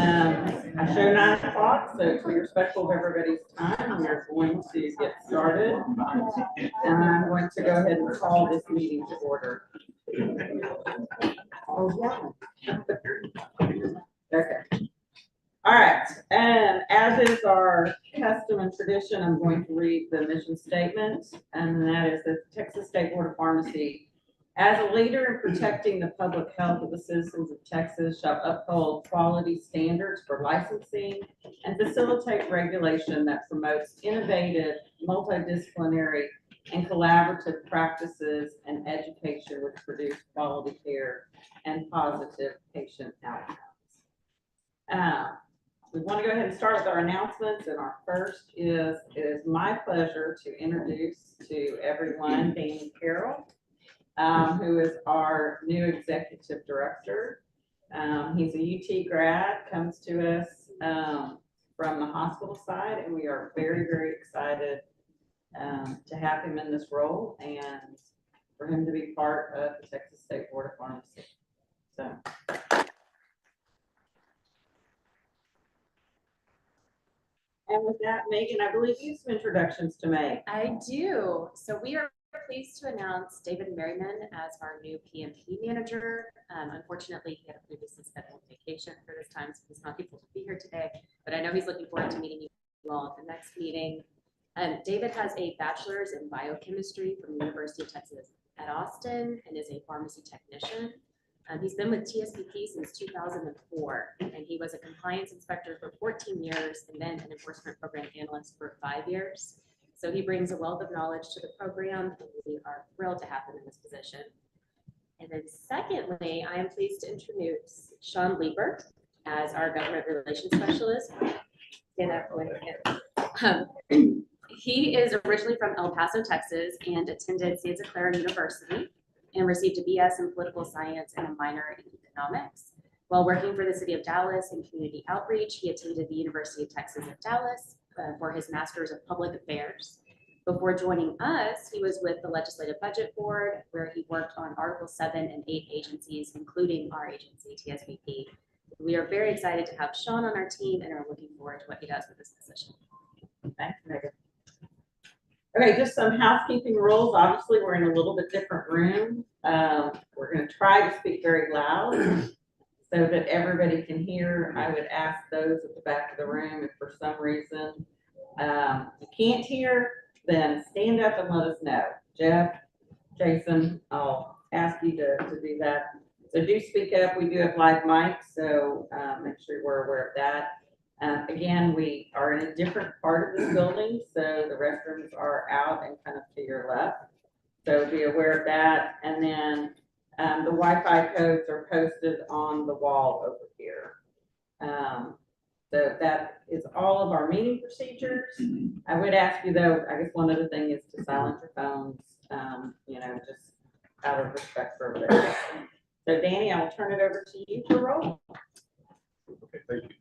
I show 9 o'clock, so for your respectful of everybody's time, we are going to get started. And I'm going to go ahead and call this meeting to order. Oh, yeah. Okay. All right, and as is our custom and tradition, I'm going to read the mission statement, and that is the Texas State Board of Pharmacy. As a leader in protecting the public health of the citizens of Texas, shall uphold quality standards for licensing and facilitate regulation that promotes innovative, multidisciplinary, and collaborative practices and education which produce quality care and positive patient outcomes. We want to go ahead and start with our announcements, and our first is, it is my pleasure to introduce to everyone Danny Carroll, who is our new executive director. He's a UT grad, comes to us from the hospital side, and we are very, very excited to have him in this role and for him to be part of the Texas State Board of Pharmacy. So. And with that, Megan, I believe you have some introductions to make. I do. So we are pleased to announce David Merriman as our new PMP manager. Unfortunately, he had a previously scheduled vacation for this time, so he's not able to be here today. But I know he's looking forward to meeting you all at the next meeting. David has a bachelor's in biochemistry from the University of Texas at Austin and is a pharmacy technician. He's been with TSBP since 2004, and he was a compliance inspector for 14 years and then an enforcement program analyst for 5 years. So he brings a wealth of knowledge to the program, and we are thrilled to have him in this position. And then secondly, I am pleased to introduce Sean Liebert as our government relations specialist. Stand up for him. He is originally from El Paso, Texas, and attended Santa Clara University and received a BS in political science and a minor in economics. While working for the city of Dallas in community outreach, he attended the University of Texas at Dallas for his master's of public affairs. Before joining us, he was with the Legislative Budget Board, where he worked on Article 7 and 8 agencies, including our agency, TSBP. We are very excited to have Sean on our team and are looking forward to what he does with this position. Thanks, Megan. Okay, just some housekeeping rules. Obviously, we're in a little bit different room. We're going to try to speak very loud so that everybody can hear. I would ask those at the back of the room if for some reason you can't hear, then stand up and let us know. Jeff, Jason, I'll ask you to do that. So do speak up. We do have live mics, so make sure we're aware of that. Again, we are in a different part of this building, so the restrooms are out and kind of to your left. So be aware of that. And then the Wi-Fi codes are posted on the wall over here. So that is all of our meeting procedures. I would ask you though, I guess one other thing is to silence your phones, just out of respect for everybody. So Danny, I will turn it over to you to roll. Okay, thank you.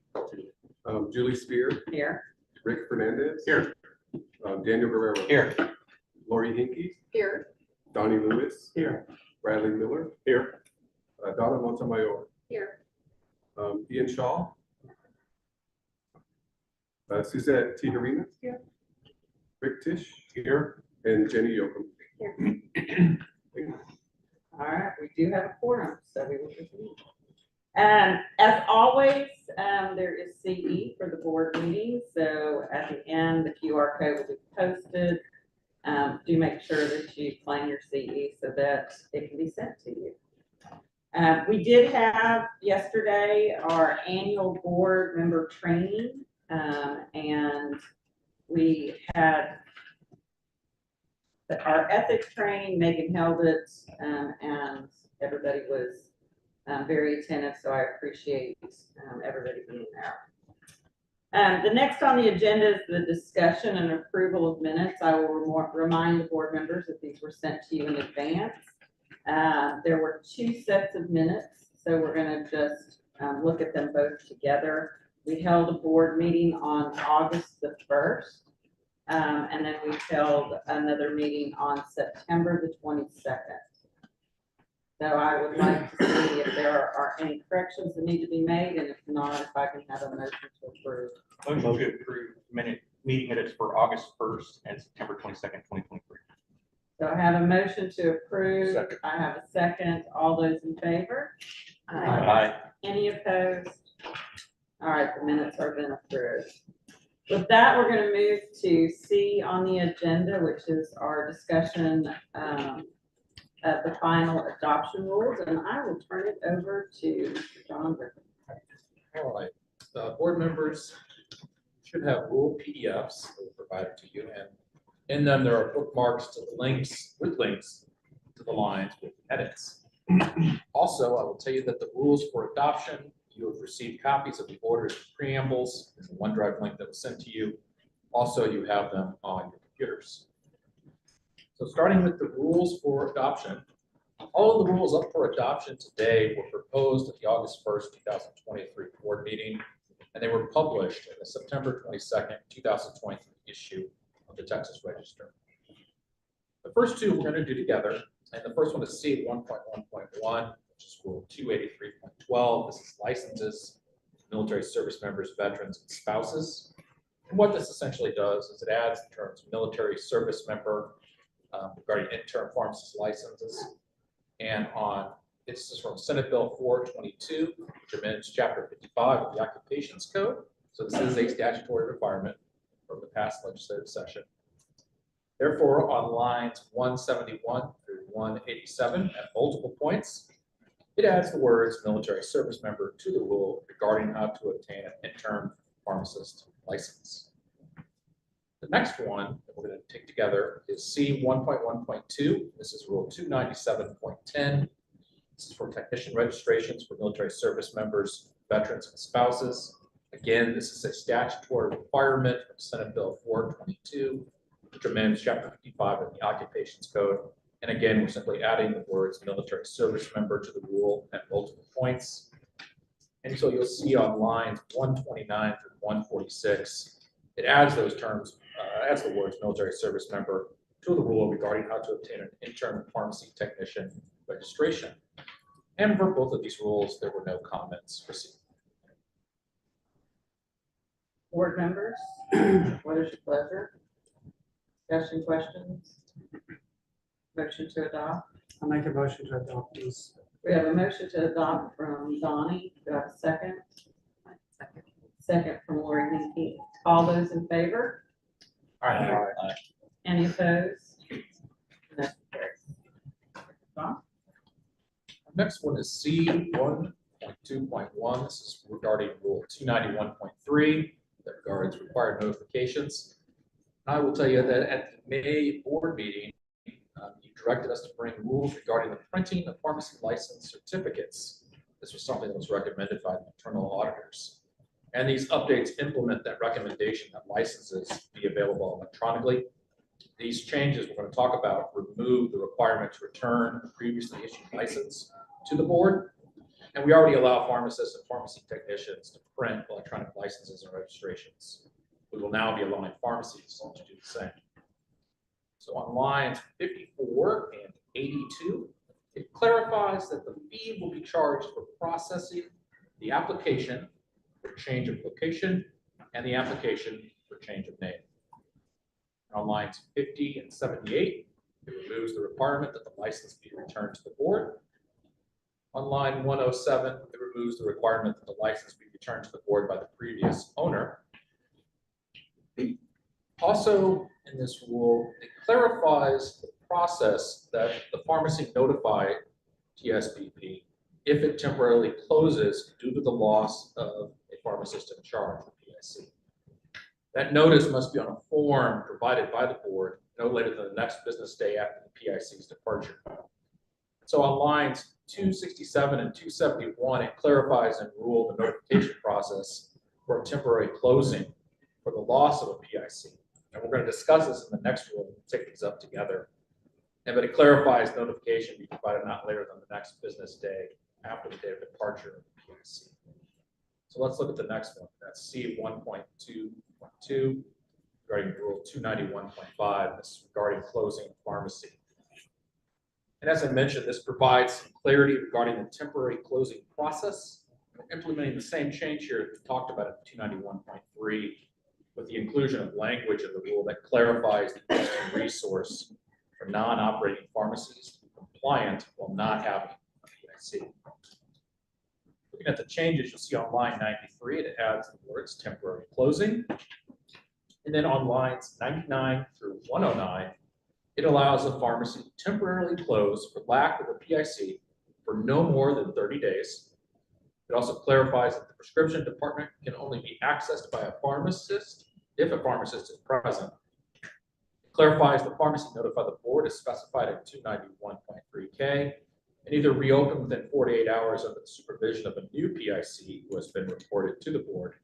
Julie Spear. Here. Rick Fernandez. Here. Daniel Guerrero. Here. Lori Hinkey. Here. Donnie Lewis. Here. Bradley Miller. Here. Donna Montemayor. Here. Ian Shaw. Suzette Tijerina. Here. Rick Tish. Here. And Jenny Yoakum. Here. All right, we do have a quorum, so we will proceed. As always, there is CE for the board meeting. So at the end, the QR code will be posted. Do make sure that you claim your CE so that it can be sent to you. We did have yesterday our annual board member training, and we had our ethics training. Megan held it, and everybody was very attentive, so I appreciate everybody being there. The next on the agenda is the discussion and approval of minutes. I will remind the board members that these were sent to you in advance. There were 2 sets of minutes, so we're going to just look at them both together. We held a board meeting on August the 1st, and then we held another meeting on September the 22nd. So I would like to see if there are any corrections that need to be made, and if not, if I can have a motion to approve. Motion to approve meeting minutes for August 1st and September 22nd, 2023. So I have a motion to approve. Second. I have a second. All those in favor? Aye. Any opposed? All right, the minutes are then approved. With that, we're going to move to C on the agenda, which is our discussion of the final adoption rules, and I will turn it over to Mr. John Griffin. All right, board members should have rule PDFs that were provided to you, and in them there are bookmarks to the links to the lines with edits. Also, I will tell you that the rules for adoption, you have received copies of the orders and preambles. There's a OneDrive link that was sent to you. Also, you have them on your computers. So starting with the rules for adoption, all of the rules up for adoption today were proposed at the August 1st, 2023 board meeting, and they were published in the September 22nd, 2023 issue of the Texas Register. The first two we're going to do together, and the first one is C 1.1.1, which is Rule 283.12. This is licenses, military service members, veterans, and spouses. And what this essentially does is it adds the terms military service member regarding intern pharmacist licenses. And this is from Senate Bill 422, which amends Chapter 55 of the Occupations Code. So this is a statutory requirement from the past legislative session. Therefore, on lines 171 through 187 at multiple points, it adds the words military service member to the rule regarding how to obtain an intern pharmacist license. The next one that we're going to take together is C 1.1.2. This is Rule 297.10. This is for technician registrations for military service members, veterans, and spouses. Again, this is a statutory requirement from Senate Bill 422, which amends Chapter 55 of the Occupations Code. And again, we're simply adding the words military service member to the rule at multiple points. And so you'll see on lines 129 through 146, it adds those terms, adds the words military service member to the rule regarding how to obtain an intern pharmacy technician registration. And for both of these rules, there were no comments received. Board members, what is your pleasure? Discussion, questions? Motion to adopt. I'll make a motion to adopt these. We have a motion to adopt from Donnie. Do I have a second? Second. Second from Lori Hinkey. All those in favor? Aye. Any opposed? Motion carries. Don? Next one is C 1.2.1. This is regarding Rule 291.3 that regards required notifications. I will tell you that at the May board meeting, you directed us to bring rules regarding the printing of pharmacy license certificates. This was something that was recommended by the internal auditors. And these updates implement that recommendation that licenses be available electronically. These changes we're going to talk about remove the requirement to return a previously issued license to the board. And we already allow pharmacists and pharmacy technicians to print electronic licenses and registrations. We will now be allowing pharmacies to do the same. So on lines 54 and 82, it clarifies that the fee will be charged for processing the application for change of location and the application for change of name. On lines 50 and 78, it removes the requirement that the license be returned to the board. On line 107, it removes the requirement that the license be returned to the board by the previous owner. Also, in this rule, it clarifies the process that the pharmacy notify TSBP if it temporarily closes due to the loss of a pharmacist in charge, the PIC. That notice must be on a form provided by the board no later than the next business day after the PIC's departure. So on lines 267 and 271, it clarifies in rule the notification process for a temporary closing for the loss of a PIC. And we're going to discuss this in the next rule. We'll take these up together. But it clarifies notification be provided not later than the next business day after the day of departure of the PIC. So let's look at the next one. That's C 1.2.2 regarding Rule 291.5. This is regarding closing pharmacy. And as I mentioned, this provides some clarity regarding the temporary closing process. We're implementing the same change here that we talked about in 291.3 with the inclusion of language in the rule that clarifies the existing resource for non-operating pharmacies to be compliant while not having a PIC. Looking at the changes, you'll see on line 93, it adds the words temporary closing. And then on lines 99 through 109, it allows a pharmacy to temporarily close for lack of a PIC for no more than 30 days. It also clarifies that the prescription department can only be accessed by a pharmacist if a pharmacist is present. It clarifies the pharmacy notify the board as specified in 291.3K and either reopen within 48 hours under the supervision of a new PIC who has been reported to the board,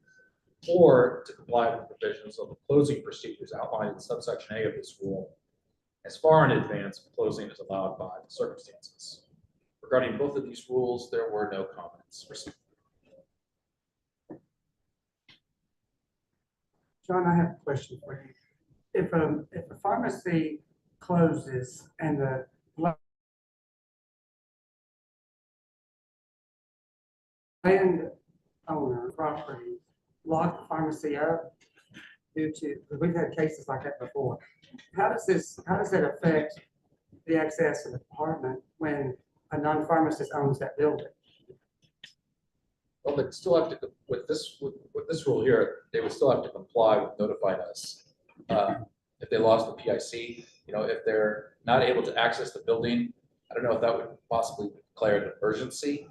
or to comply with the provisions of the closing procedures outlined in subsection A of this rule as far in advance of closing is allowed by the circumstances. Regarding both of these rules, there were no comments received. John, I have a question for you. If a pharmacy closes and the landowner property lock the pharmacy up due to, because we've had cases like that before. How does that affect the access of the department when a non-pharmacist owns that building? Well, they still have to, with this rule here, they would still have to comply with notifying us if they lost the PIC. You know, if they're not able to access the building, I don't know if that would possibly declare an emergency.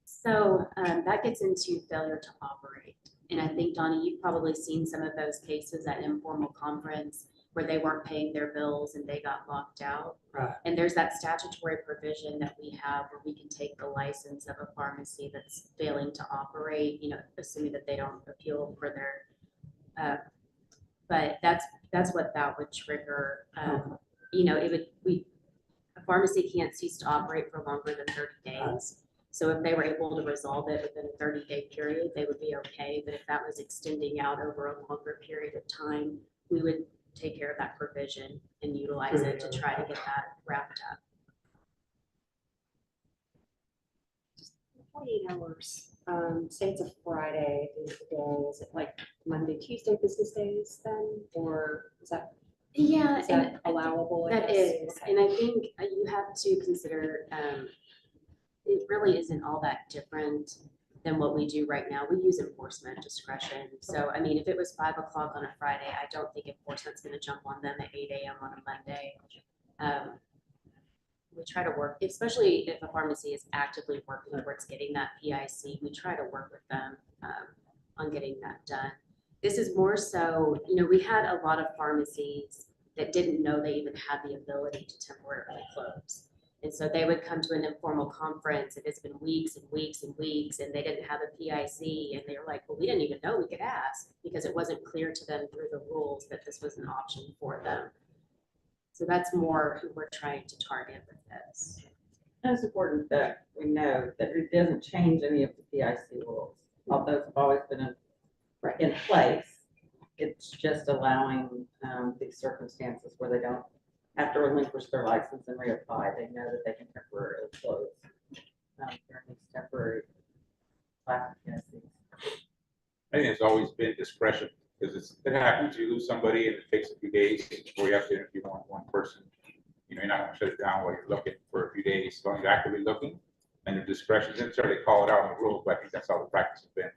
So that gets into failure to operate. And I think, Donnie, you've probably seen some of those cases at informal conference where they weren't paying their bills and they got locked out. Right. And there's that statutory provision that we have where we can take the license of a pharmacy that's failing to operate, you know, assuming that they don't appeal for their, but that's what that would trigger. You know, a pharmacy can't cease to operate for longer than 30 days. So if they were able to resolve it within a 30-day period, they would be okay. But if that was extending out over a longer period of time, we would take care of that provision and utilize it to try to get that wrapped up. 48 hours. Say it's a Friday, at the end of the day. Is it like Monday, Tuesday business days then? Or is that, Yeah, is that allowable? I that guess? is. Okay. And I think you have to consider, it really isn't all that different than what we do right now. We use enforcement discretion. So, I mean, if it was 5 o'clock on a Friday, I don't think enforcement's gonna jump on them at 8 a.m. on a Monday. We try to work, especially if a pharmacy is actively working towards getting that PIC, we try to work with them on getting that done. This is more so, you know, we had a lot of pharmacies that didn't know they even had the ability to temporarily close. And so they would come to an informal conference and it's been weeks and weeks and weeks and they didn't have a PIC and they were like, well, we didn't even know we could ask because it wasn't clear to them through the rules that this was an option for them. So that's more who we're trying to target with this. And it's important that we know that it doesn't change any of the PIC rules, although it's always been in place. It's just allowing these circumstances where they don't have to relinquish their license and reapply. They know that they can temporarily close during these temporary classic PICs. I think it's always been discretion, because it happens, you lose somebody and it takes a few days before you have to interview one person. You know, you're not gonna shut it down while you're looking for a few days, as long as you're actively looking, and the discretion is necessarily call it out in the rules, but I think that's how the practice has been.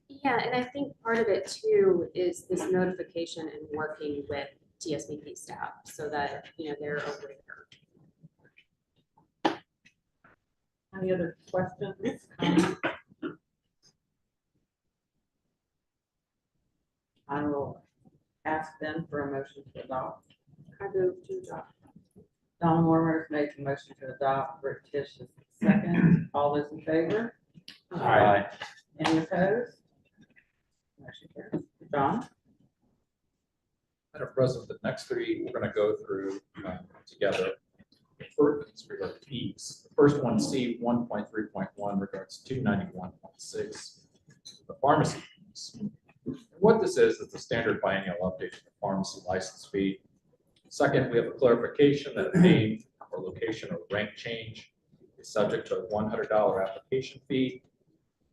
Yeah, and I think part of it too is this notification and working with TSBP staff so that, you know, they're aware. Any other questions? I will ask them for a motion to adopt. I move to adopt. Donna Warner made the motion to adopt. Rick Tisch is second. All those in favor? Aye. Any opposed? Motion carries. John? Madam President, the next three we're going to go through together. The first regard fees. The first one, C 1.3.1, regards 291.6, the pharmacy fees. What this is the standard biennial update to the pharmacy license fee. Second, we have a clarification that a name or location or rank change is subject to a $100 application fee.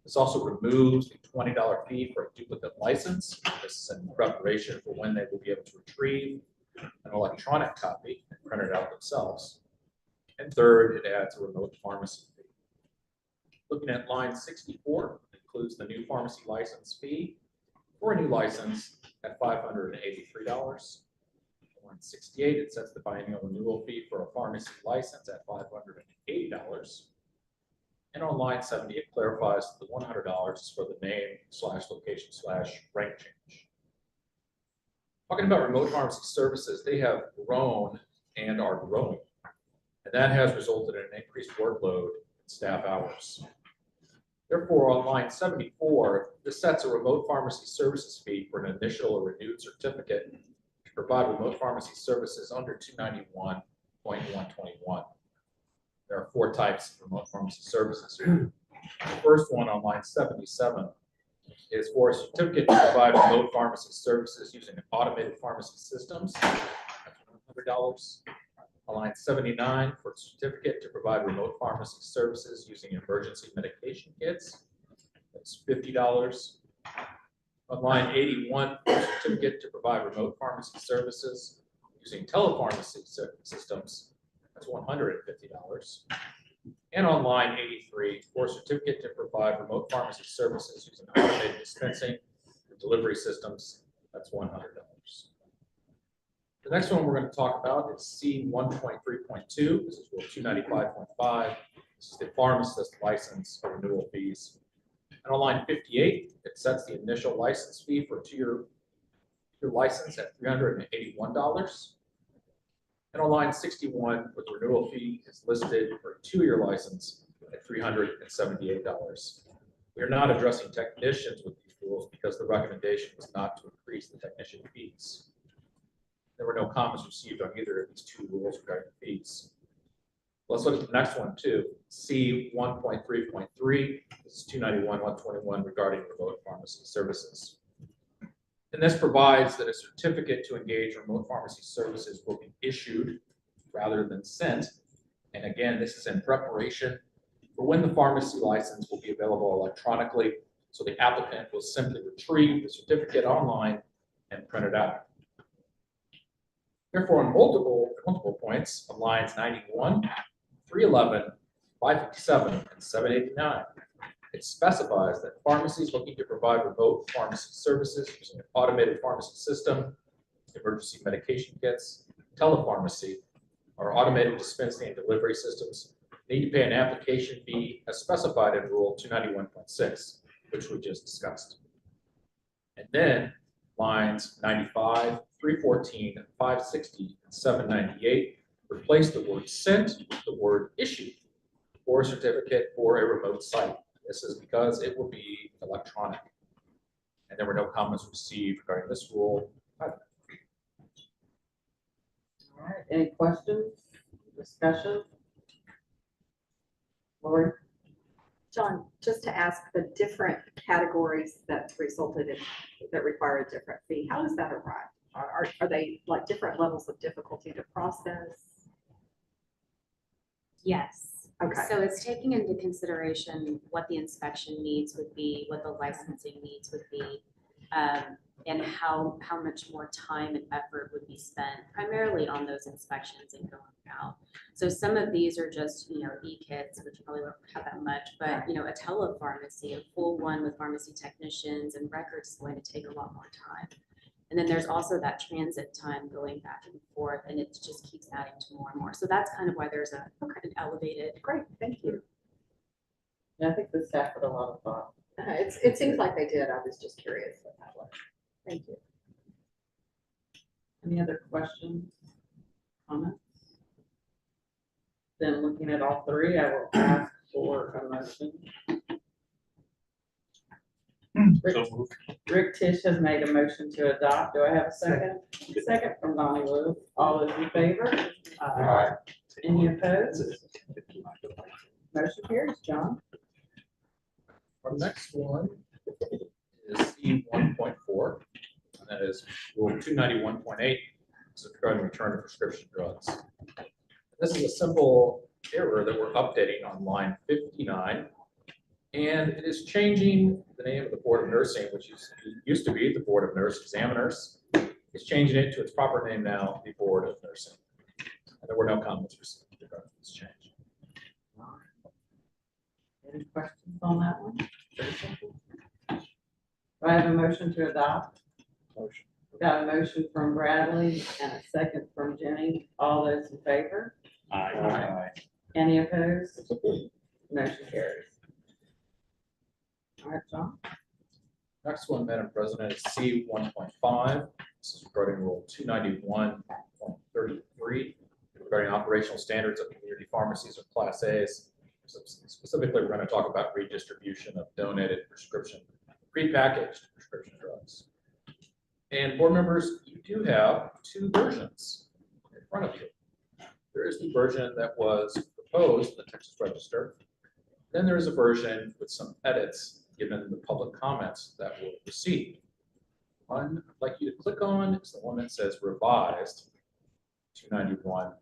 This also removes the $20 fee for a duplicate license. This is in preparation for when they will be able to retrieve an electronic copy and print it out themselves. And third, it adds a remote pharmacy fee. Looking at line 64, it includes the new pharmacy license fee for a new license at $583. Line 68, it sets the biennial renewal fee for a pharmacy license at $580. And on line 70, it clarifies the $100 is for the name / location / rank change. Talking about remote pharmacy services, they have grown and are growing. And that has resulted in an increased workload and staff hours. Therefore, on line 74, this sets a remote pharmacy services fee for an initial or renewed certificate to provide remote pharmacy services under 291.121. There are 4 types of remote pharmacy services here. The first one on line 77 is for a certificate to provide remote pharmacy services using automated pharmacy systems. That's $100. On line 79, for a certificate to provide remote pharmacy services using emergency medication kits. That's $50. On line 81, for a certificate to provide remote pharmacy services using telepharmacy systems. That's $150. And on line 83, for a certificate to provide remote pharmacy services using automated dispensing and delivery systems, that's $100. The next one we're going to talk about is C.1.3.2. This is Rule 295.5. This is the pharmacist license for renewal fees. And on line 58, it sets the initial license fee for a 2-year license at $381. And on line 61, the renewal fee is listed for a 2-year license at $378. We are not addressing technicians with these rules because the recommendation was not to increase the technician fees. There were no comments received on either of these 2 rules regarding fees. Let's look at the next one too. C.1.3.3. This is 291.121 regarding remote pharmacy services. And this provides that a certificate to engage remote pharmacy services will be issued rather than sent. And again, this is in preparation for when the pharmacy license will be available electronically. So the applicant will simply retrieve the certificate online and print it out. Therefore, on multiple points on lines 91, 311, 557, and 789, it specifies that pharmacies looking to provide remote pharmacy services using an automated pharmacy system, emergency medication kits, telepharmacy, or automated dispensing and delivery systems need to pay an application fee as specified in Rule 291.6, which we just discussed. And then lines 95, 314, 560, and 798 replace the word sent with the word issued for a certificate for a remote site. This is because it will be electronic. And there were no comments received regarding this rule. All right, any questions, discussion? Lori? John, just to ask, the different categories that resulted in, that require a different fee, how does that arrive? Are they like different levels of difficulty to process? Yes. Okay. So it's taking into consideration what the inspection needs would be, what the licensing needs would be, and how much more time and effort would be spent primarily on those inspections and going out. So some of these are just, e-kits, which probably won't have that much, but, a telepharmacy, a full one with pharmacy technicians and records is going to take a lot more time. And then there's also that transit time going back and forth, and it just keeps adding to more and more. So that's kind of why there's an elevated. Great, thank you. Yeah, I think the staff put a lot of thought. It seems like they did. I was just curious what that was. Thank you. Any other questions, comments? Then looking at all 3, I will ask for a motion. Rick Tisch has made a motion to adopt. Do I have a second? Second from Donnie Lewis. All those in favor? Aye. Any opposed? Motion carries, John. Our next one is C.1.4, and that is Rule 291.8. This is regarding return of prescription drugs. This is a simple error that we're updating on line 59. And it is changing the name of the Board of Nursing, which used to be the Board of Nurse Examiners. It's changing it to its proper name now, the Board of Nursing. And there were no comments received regarding this change. Any questions on that one? Pretty simple. Do I have a motion to adopt? Motion. Got a motion from Bradley and a second from Jenny. All those in favor? Aye. Any opposed? Motion carries. All right, John. Next one, Madam President, is C 1.5. This is regarding Rule 291.33, regarding operational standards of community pharmacies or Class A's. Specifically, we're going to talk about redistribution of donated prescription, prepackaged prescription drugs. And board members, you do have two versions in front of you. There is the version that was proposed in the Texas Register. Then there is a version with some edits given the public comments that were received. One I'd like you to click on is the one that says revised 291.33.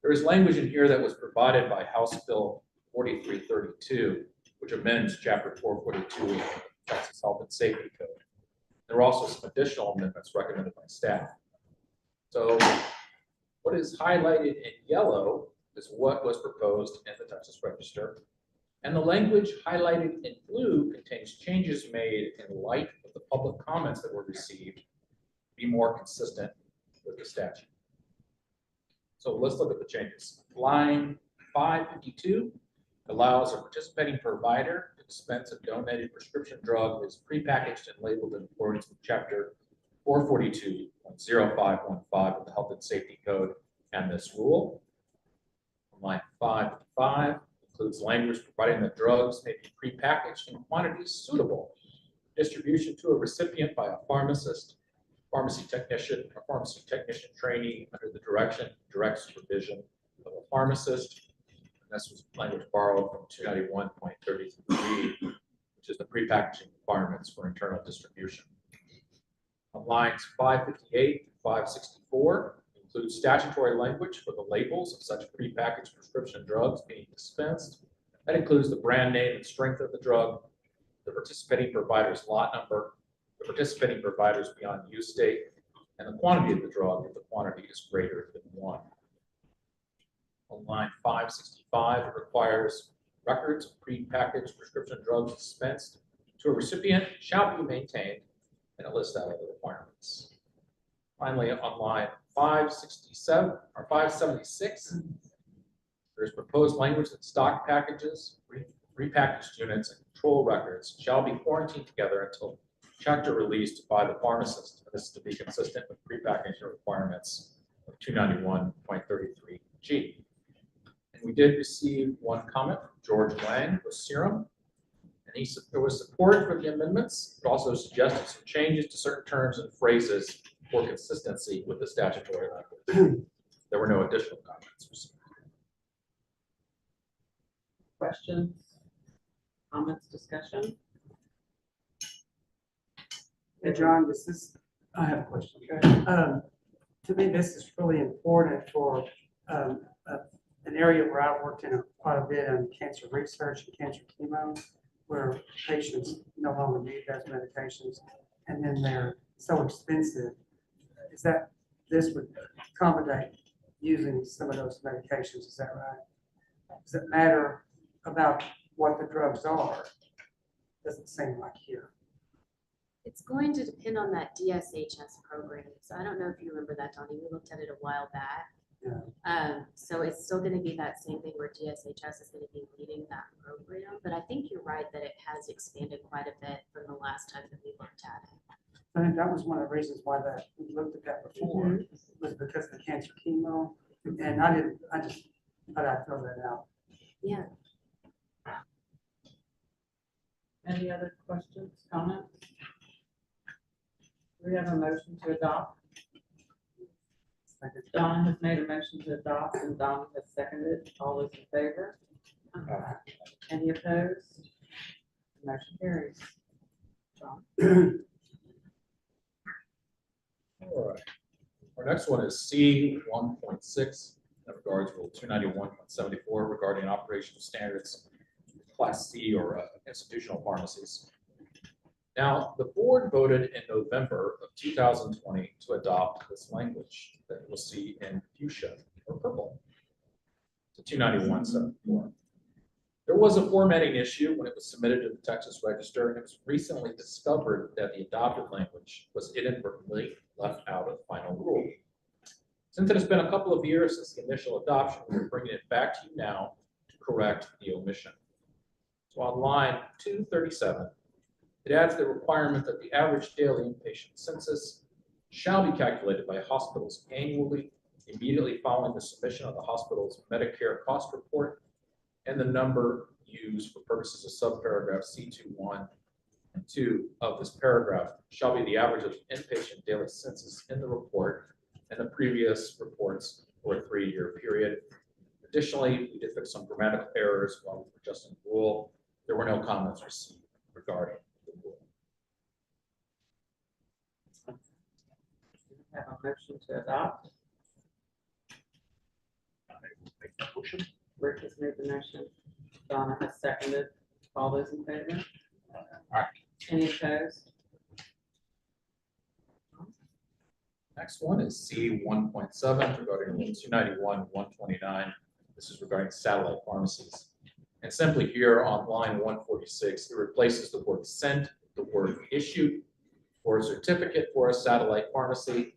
There is language in here that was provided by House Bill 4332, which amends Chapter 442 of the Texas Health and Safety Code. There are also some additional amendments recommended by staff. So what is highlighted in yellow is what was proposed in the Texas Register. And the language highlighted in blue contains changes made in light of the public comments that were received to be more consistent with the statute. So let's look at the changes. Line 552 allows a participating provider to dispense a donated prescription drug that is prepackaged and labeled in accordance with Chapter 442.0515 of the Health and Safety Code and this rule. Line 555 includes language providing that drugs may be prepackaged in quantities suitable for distribution to a recipient by a pharmacist, pharmacy technician, or pharmacy technician trainee under the direct supervision of a pharmacist. And this was language borrowed from 291.33, which is the prepackaging requirements for internal distribution. On lines 558 to 564 includes statutory language for the labels of such prepackaged prescription drugs being dispensed. That includes the brand name and strength of the drug, the participating provider's lot number, the participating provider's beyond use date, and the quantity of the drug if the quantity is greater than 1. On line 565, it requires records of prepackaged prescription drugs dispensed to a recipient shall be maintained, and it lists out all the requirements. Finally, on line 567 or 576, there's proposed language that stock packages, prepackaged units, and control records shall be quarantined together until checked or released by the pharmacist. This is to be consistent with prepackaging requirements of 291.33G. And we did receive one comment from George Lang with Serum, and there was support for the amendments, but also suggested some changes to certain terms and phrases for consistency with the statutory language. There were no additional comments received. Questions, comments, discussion? Hey, John, I have a question. To me, this is really important for an area where I worked in quite a bit on cancer research and cancer chemo, where patients no longer need those medications, and then they're so expensive. Is that this would accommodate using some of those medications? Is that right? Does it matter about what the drugs are? Doesn't seem like here. It's going to depend on that DSHS program. So I don't know if you remember that, Donnie. We looked at it a while back. Yeah. So it's still going to be that same thing where DSHS is going to be leading that program. But I think you're right that it has expanded quite a bit from the last time that we looked at it. I think that was one of the reasons why we looked at that before, was because of the cancer chemo. And I just thought I'd throw that out. Yeah. Any other questions, comments? We have a motion to adopt. Donna has made a motion to adopt and Donna has seconded. All those in favor? Any opposed? Motion carries. John? All right. Our next one is C 1.6 in regards to Rule 291.74 regarding operational standards, Class C or institutional pharmacies. Now, the board voted in November of 2020 to adopt this language that you'll see in fuchsia or purple to 291.74. There was a formatting issue when it was submitted to the Texas Register, and it was recently discovered that the adopted language was inadvertently left out of the final rule. Since it has been a couple of years since the initial adoption, we're bringing it back to you now to correct the omission. So on line 237, it adds the requirement that the average daily inpatient census shall be calculated by hospitals annually, immediately following the submission of the hospital's Medicare cost report, and the number used for purposes of subparagraph C2(1) and 2 of this paragraph shall be the average of inpatient daily census in the report and the previous reports for a 3-year period. Additionally, we did fix some grammatical errors while we were adjusting the rule. There were no comments received regarding the rule. Have a motion to adopt. Make that motion. Rick has made the motion. Donna has seconded. All those in favor? Aye. Any opposed? Next one is C 1.7 regarding Rule 291.129. This is regarding satellite pharmacies. And simply here on line 146, it replaces the word sent, the word issued for a certificate for a satellite pharmacy.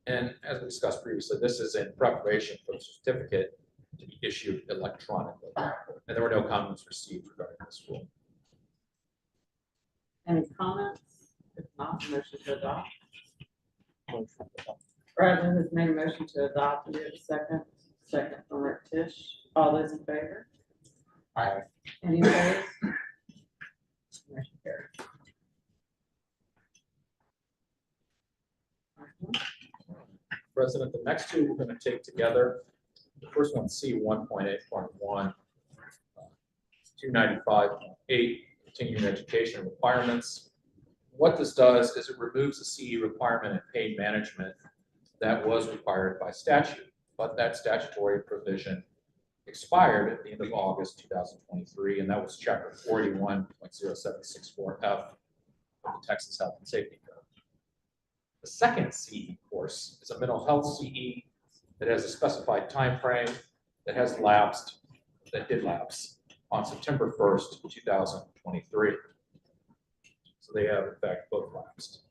And as we discussed previously, this is in preparation for the certificate to be issued electronically. And there were no comments received regarding this rule. Any comments? If not, motion to adopt. Bradley has made a motion to adopt. Do we have a second? Second from Rick Tisch. All those in favor? Aye. Any opposed? Motion carries. President, the next two we're going to take together. The first one, C 1.8.1, 295.8, continuing education requirements. What this does is it removes the CE requirement in paid management that was required by statute, but that statutory provision expired at the end of August 2023, and that was Chapter 41.0764F of the Texas Health and Safety Code. The second CE course is a mental health CE that has a specified time frame that has lapsed, that did lapse on September 1st, 2023. So they have in fact both lapsed.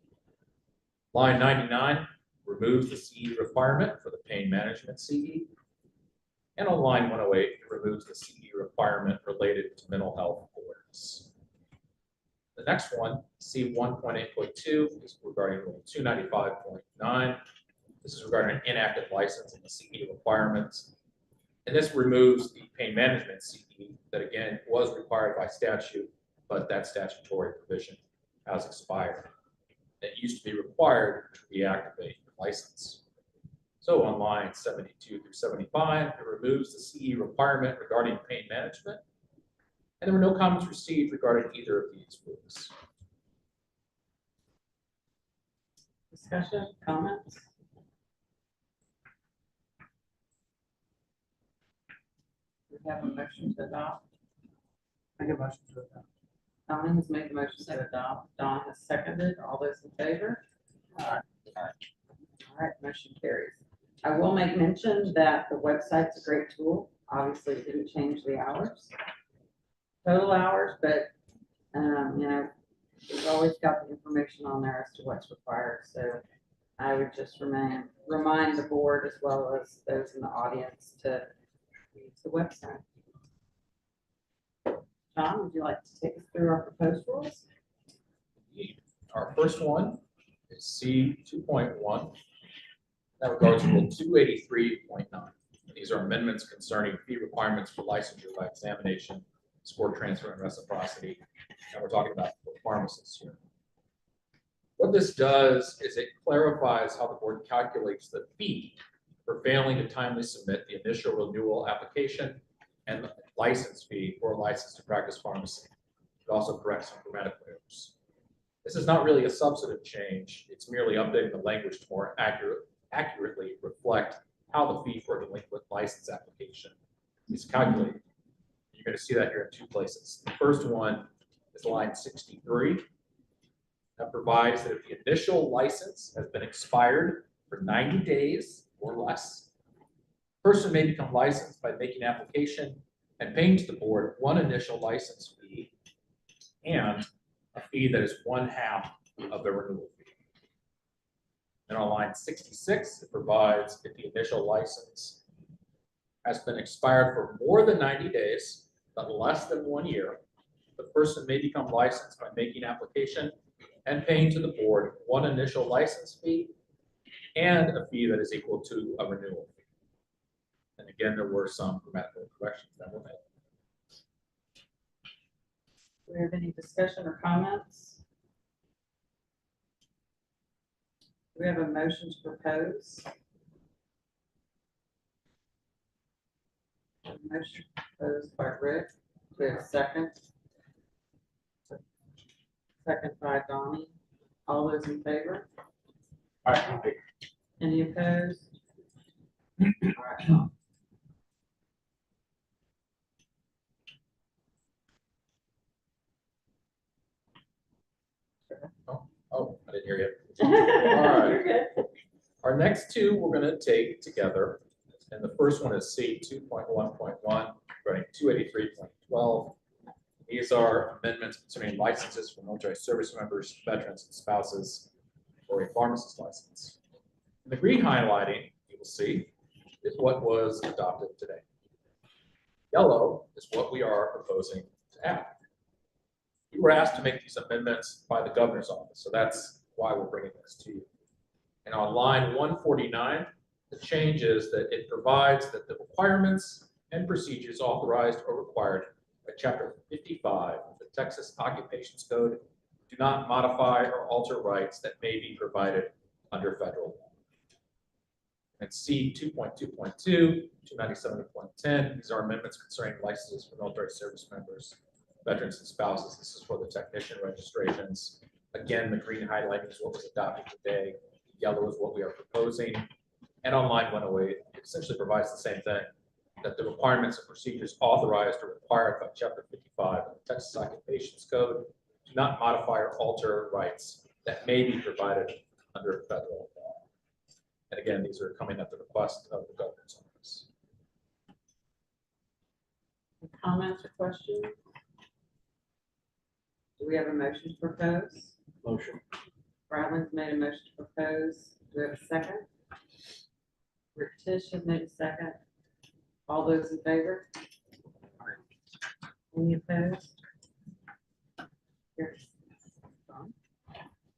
Line 99 removes the CE requirement for the pain management CE. And on line 108, it removes the CE requirement related to mental health awareness. The next one, C 1.8.2, is regarding Rule 295.9. This is regarding an inactive license and the CE requirements. And this removes the pain management CE that again was required by statute, but that statutory provision has expired. It used to be required to reactivate the license. So on lines 72 through 75, it removes the CE requirement regarding pain management. And there were no comments received regarding either of these rules. Discussion, comments? We have a motion to adopt. Make a motion to adopt. Donna has made the motion to adopt. Don has seconded. All those in favor? Aye. All right, motion carries. I will make mention that the website's a great tool. Obviously, it didn't change the hours, total hours, but, you know, it's always got the information on there as to what's required. So I would just remind the board as well as those in the audience to use the website. John, would you like to take us through our proposed rules? Our first one is C 2.1. That regards Rule 283.9. These are amendments concerning fee requirements for licensure by examination, score transfer, and reciprocity. And we're talking about for pharmacists here. What this does is it clarifies how the board calculates the fee for failing to timely submit the initial renewal application and the license fee for a license to practice pharmacy. It also corrects some grammatical errors. This is not really a substantive change. It's merely updating the language to more accurately reflect how the fee for a delinquent license application is calculated. You're going to see that here in two places. The first one is line 63. That provides that if the initial license has been expired for 90 days or less, the person may become licensed by making application and paying to the board one initial license fee and a fee that is 1/2 of the renewal fee. And on line 66, it provides if the initial license has been expired for more than 90 days, but less than 1 year, the person may become licensed by making application and paying to the board one initial license fee and a fee that is equal to a renewal fee. And again, there were some grammatical corrections that were made. Do we have any discussion or comments? Do we have a motion to propose? A motion proposed by Rick. Do we have a second? Second by Donnie. All those in favor? All right, Any opposed? All right, Tom. Oh, I didn't hear you. You're good. Our next two we're going to take together. And the first one is C.2.1.1, running 283.12. These are amendments concerning licenses for military service members, veterans, and spouses for a pharmacist license. And the green highlighting, you will see, is what was adopted today. Yellow is what we are proposing to add. We were asked to make these amendments by the governor's office, so that's why we're bringing this to you. And on line 149, the change is that it provides that the requirements and procedures authorized or required by Chapter 55 of the Texas Occupations Code do not modify or alter rights that may be provided under federal law. And C.2.2.2, 297.10, these are amendments concerning licenses for military service members, veterans, and spouses. This is for the technician registrations. Again, the green highlighting is what was adopted today. The yellow is what we are proposing. And on line 108, it essentially provides the same thing, that the requirements and procedures authorized or required by Chapter 55 of the Texas Occupations Code do not modify or alter rights that may be provided under federal law. And again, these are coming at the request of the governor's office. Comments or questions? Do we have a motion to propose? Motion. Bradley's made a motion to propose. Do we have a second? Rick Tisch has made a second. All those in favor? Any opposed? Here. Don?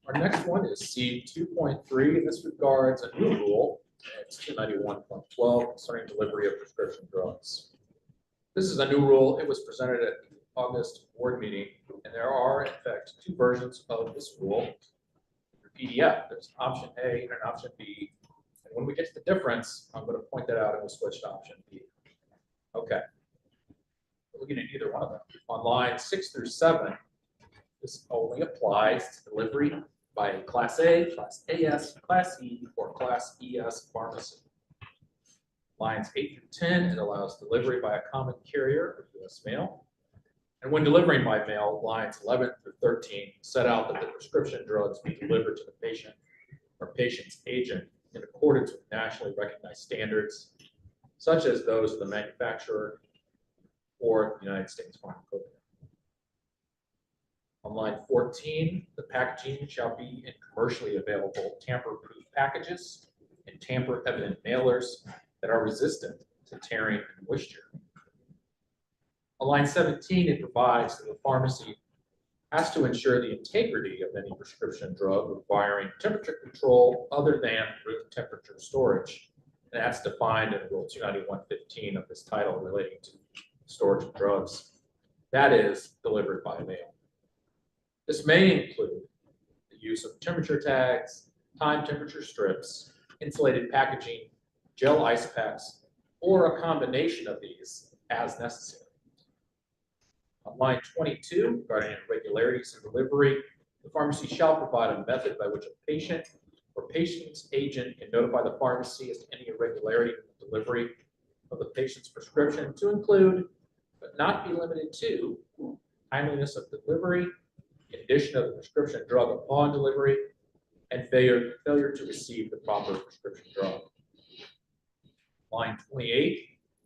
Our next one is C.2.3, and this regards a new rule. It's 291.12 concerning delivery of prescription drugs. This is a new rule. It was presented at the August board meeting, and there are, in fact, two versions of this rule. For PDF, there's option A and an option B. And when we get to the difference, I'm going to point that out and we'll switch to option B. Okay. We're looking at either one of them. On lines 6 through 7, this only applies to delivery by a Class A, Class AS, Class E, or Class ES pharmacy. Lines 8 through 10, it allows delivery by a common carrier or U.S. mail. And when delivering by mail, lines 11 through 13 set out that the prescription drugs be delivered to the patient or patient's agent in accordance with nationally recognized standards, such as those of the manufacturer or the United States Pharmacopoeia. On line 14, the packaging shall be in commercially available tamper-proof packages and tamper-evident mailers that are resistant to tearing and moisture. On line 17, it provides that the pharmacy has to ensure the integrity of any prescription drug requiring temperature control other than room temperature storage. And that's defined in Rule 291.15 of this title relating to storage of drugs. That is delivered by mail. This may include the use of temperature tags, time temperature strips, insulated packaging, gel ice packs, or a combination of these as necessary. On line 22, regarding irregularities in delivery, The pharmacy shall provide a method by which a patient or patient's agent can notify the pharmacy as to any irregularity in the delivery of the patient's prescription, to include, but not be limited to, timeliness of delivery, condition of the prescription drug upon delivery, and failure to receive the proper prescription drug. Line 28,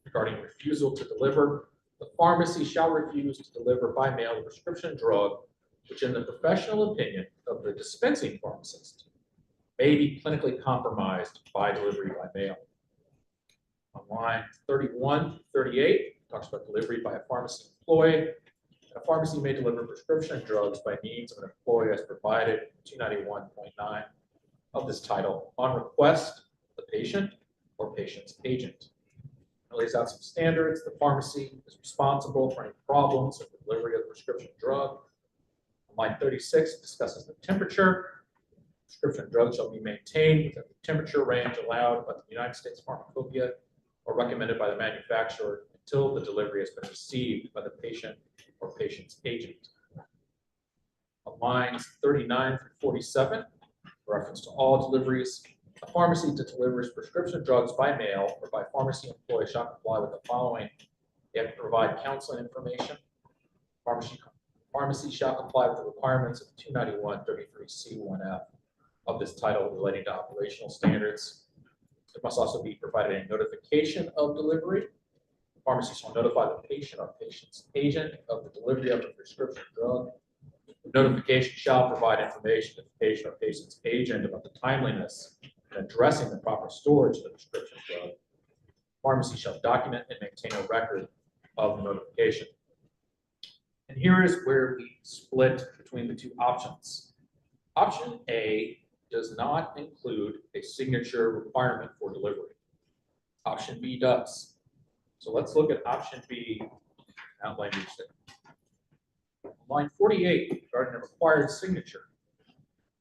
regarding refusal to deliver, the pharmacy shall refuse to deliver by mail the prescription drug which, in the professional opinion of the dispensing pharmacist, may be clinically compromised by delivery by mail. On line 31, 38, talks about delivery by a pharmacy employee. A pharmacy may deliver prescription drugs by means of an employee as provided in 291.9 of this title on request of the patient or patient's agent. It lays out some standards. The pharmacy is responsible for any problems with the delivery of the prescription drug. Line 36 discusses the temperature. Prescription drugs shall be maintained within the temperature range allowed by the United States Pharmacopoeia or recommended by the manufacturer until the delivery has been received by the patient or patient's agent. On lines 39 through 47, reference to all deliveries, a pharmacy that delivers prescription drugs by mail or by pharmacy employee shall comply with the following. They have to provide counseling information. Pharmacy shall comply with the requirements of 291.33C1F of this title relating to operational standards. There must also be provided a notification of delivery. The pharmacy shall notify the patient or patient's agent of the delivery of the prescription drug. The notification shall provide information to the patient or patient's agent about the timeliness in addressing the proper storage of the prescription drug. The pharmacy shall document and maintain a record of the notification. And here is where we split between the two options. Option A does not include a signature requirement for delivery. Option B does. So let's look at option B, outline each thing. Line 48, regarding a required signature.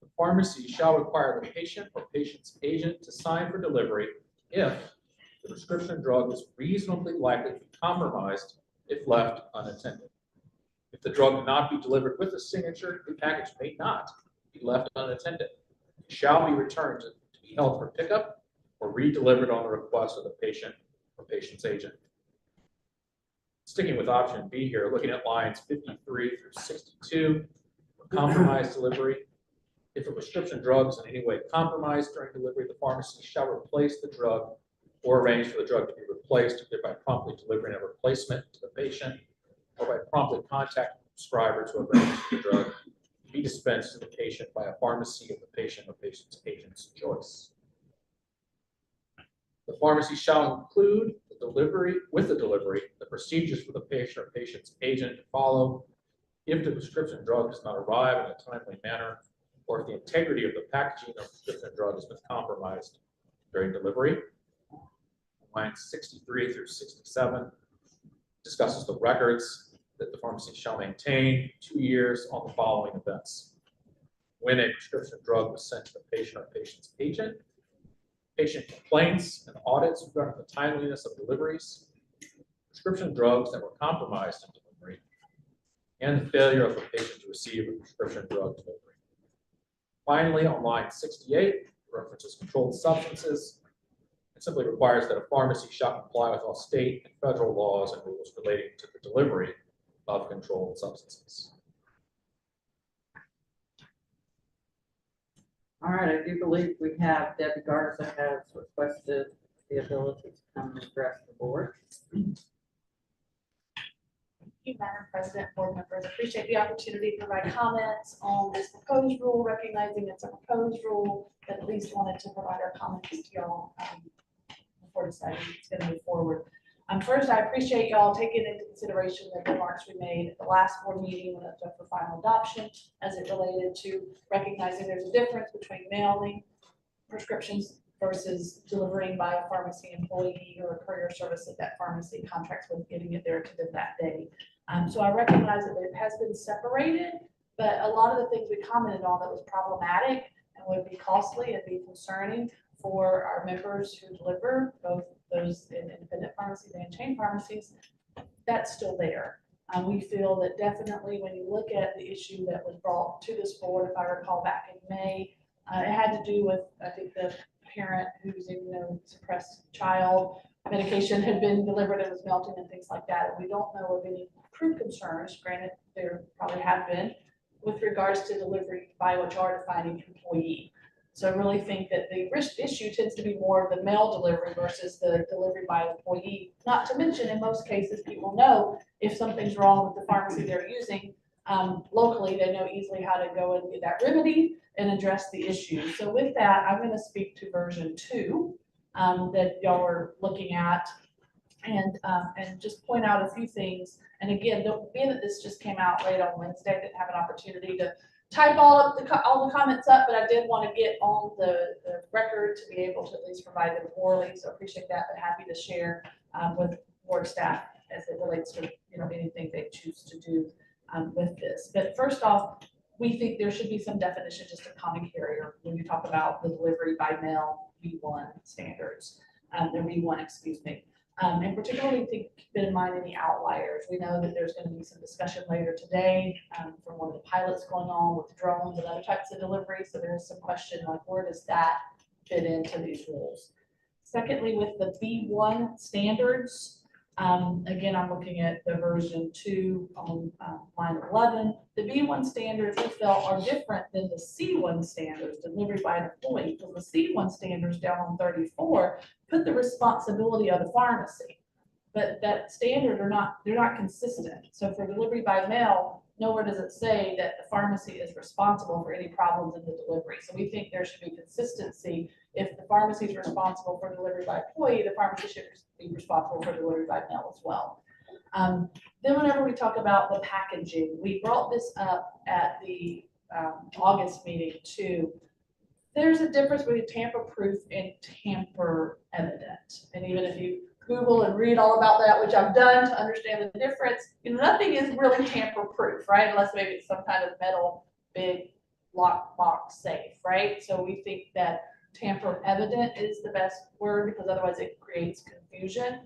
The pharmacy shall require the patient or patient's agent to sign for delivery if the prescription drug is reasonably likely to be compromised if left unattended. If the drug cannot be delivered with a signature, the package may not be left unattended. It shall be returned to be held for pickup or re-delivered on the request of the patient or patient's agent. Sticking with option B here, looking at lines 53 through 62, for compromised delivery. If a prescription drug is in any way compromised during delivery, the pharmacy shall replace the drug or arrange for the drug to be replaced, either by promptly delivering a replacement to the patient or by promptly contacting the prescriber to arrange for the drug to be dispensed to the patient by a pharmacy of the patient or patient's agent's choice. The pharmacy shall include the delivery, the procedures for the patient or patient's agent to follow if the prescription drug does not arrive in a timely manner, or if the integrity of the packaging of the prescription drug has been compromised during delivery. Lines 63 through 67 discusses the records that the pharmacy shall maintain 2 years on the following events. When a prescription drug was sent to the patient or patient's agent, patient complaints and audits regarding the timeliness of deliveries, prescription drugs that were compromised in delivery, and the failure of the patient to receive a prescription drug delivery. Finally, on line 68, references controlled substances. It simply requires that a pharmacy shall comply with all state and federal laws and rules relating to the delivery of controlled substances. All right, I do believe we have Debbie Garza has requested the ability to come and address the board. Thank you, Madam President, board members. Appreciate the opportunity to provide comments on this proposed rule, recognizing it's a proposed rule, but at least wanted to provide our comments to y'all before deciding it's going to move forward. First, I appreciate y'all taking into consideration the remarks we made at the last board meeting when it was up for final adoption, as it related to recognizing there's a difference between mailing prescriptions versus delivering by a pharmacy employee or a courier service that that pharmacy contracts with, getting it there to them that day. So I recognize that it has been separated, but a lot of the things we commented on that was problematic and would be costly and be concerning for our members who deliver, both those in independent pharmacies and chain pharmacies, that's still there. We feel that definitely when you look at the issue that was brought to this board, if I recall back in May, it had to do with, I think, the parent whose immunosuppressed child medication had been delivered and was melting and things like that. And we don't know of any true concerns, granted, there probably have been, with regards to delivery by HR defining employee. So I really think that the risk issue tends to be more of the mail delivery versus the delivery by employee. Not to mention, in most cases, people know if something's wrong with the pharmacy they're using locally, they know easily how to go and get that remedy and address the issue. So with that, I'm going to speak to version 2 that y'all are looking at, and just point out a few things. And again, being that this just came out late on Wednesday, I didn't have an opportunity to type all the comments up, but I did want to get on the record to be able to at least provide them orally. So appreciate that, but happy to share with board staff as it relates to anything they choose to do with this. But first off, we think there should be some definition just of common carrier when you talk about the delivery by mail V1 standards, the V1, excuse me. And particularly keep in mind any outliers. We know that there's going to be some discussion later today from one of the pilots going on with drones and other types of delivery. So there is some question like, where does that fit into these rules? Secondly, with the V1 standards, again, I'm looking at the version 2 on line 11. The V1 standards we felt are different than the C1 standards delivered by an employee, because the C1 standards down on 34 put the responsibility of the pharmacy, but that standard they're not consistent. So for delivery by mail, nowhere does it say that the pharmacy is responsible for any problems in the delivery. So we think there should be consistency. If the pharmacy is responsible for delivery by employee, the pharmacy should be responsible for delivery by mail as well. Then whenever we talk about the packaging, we brought this up at the August meeting too. There's a difference between tamper-proof and tamper-evident. And even if you Google and read all about that, which I've done to understand the difference, nothing is really tamper-proof, right? Unless maybe it's some kind of metal, big lockbox safe, right? So we think that tamper-evident is the best word because otherwise it creates confusion.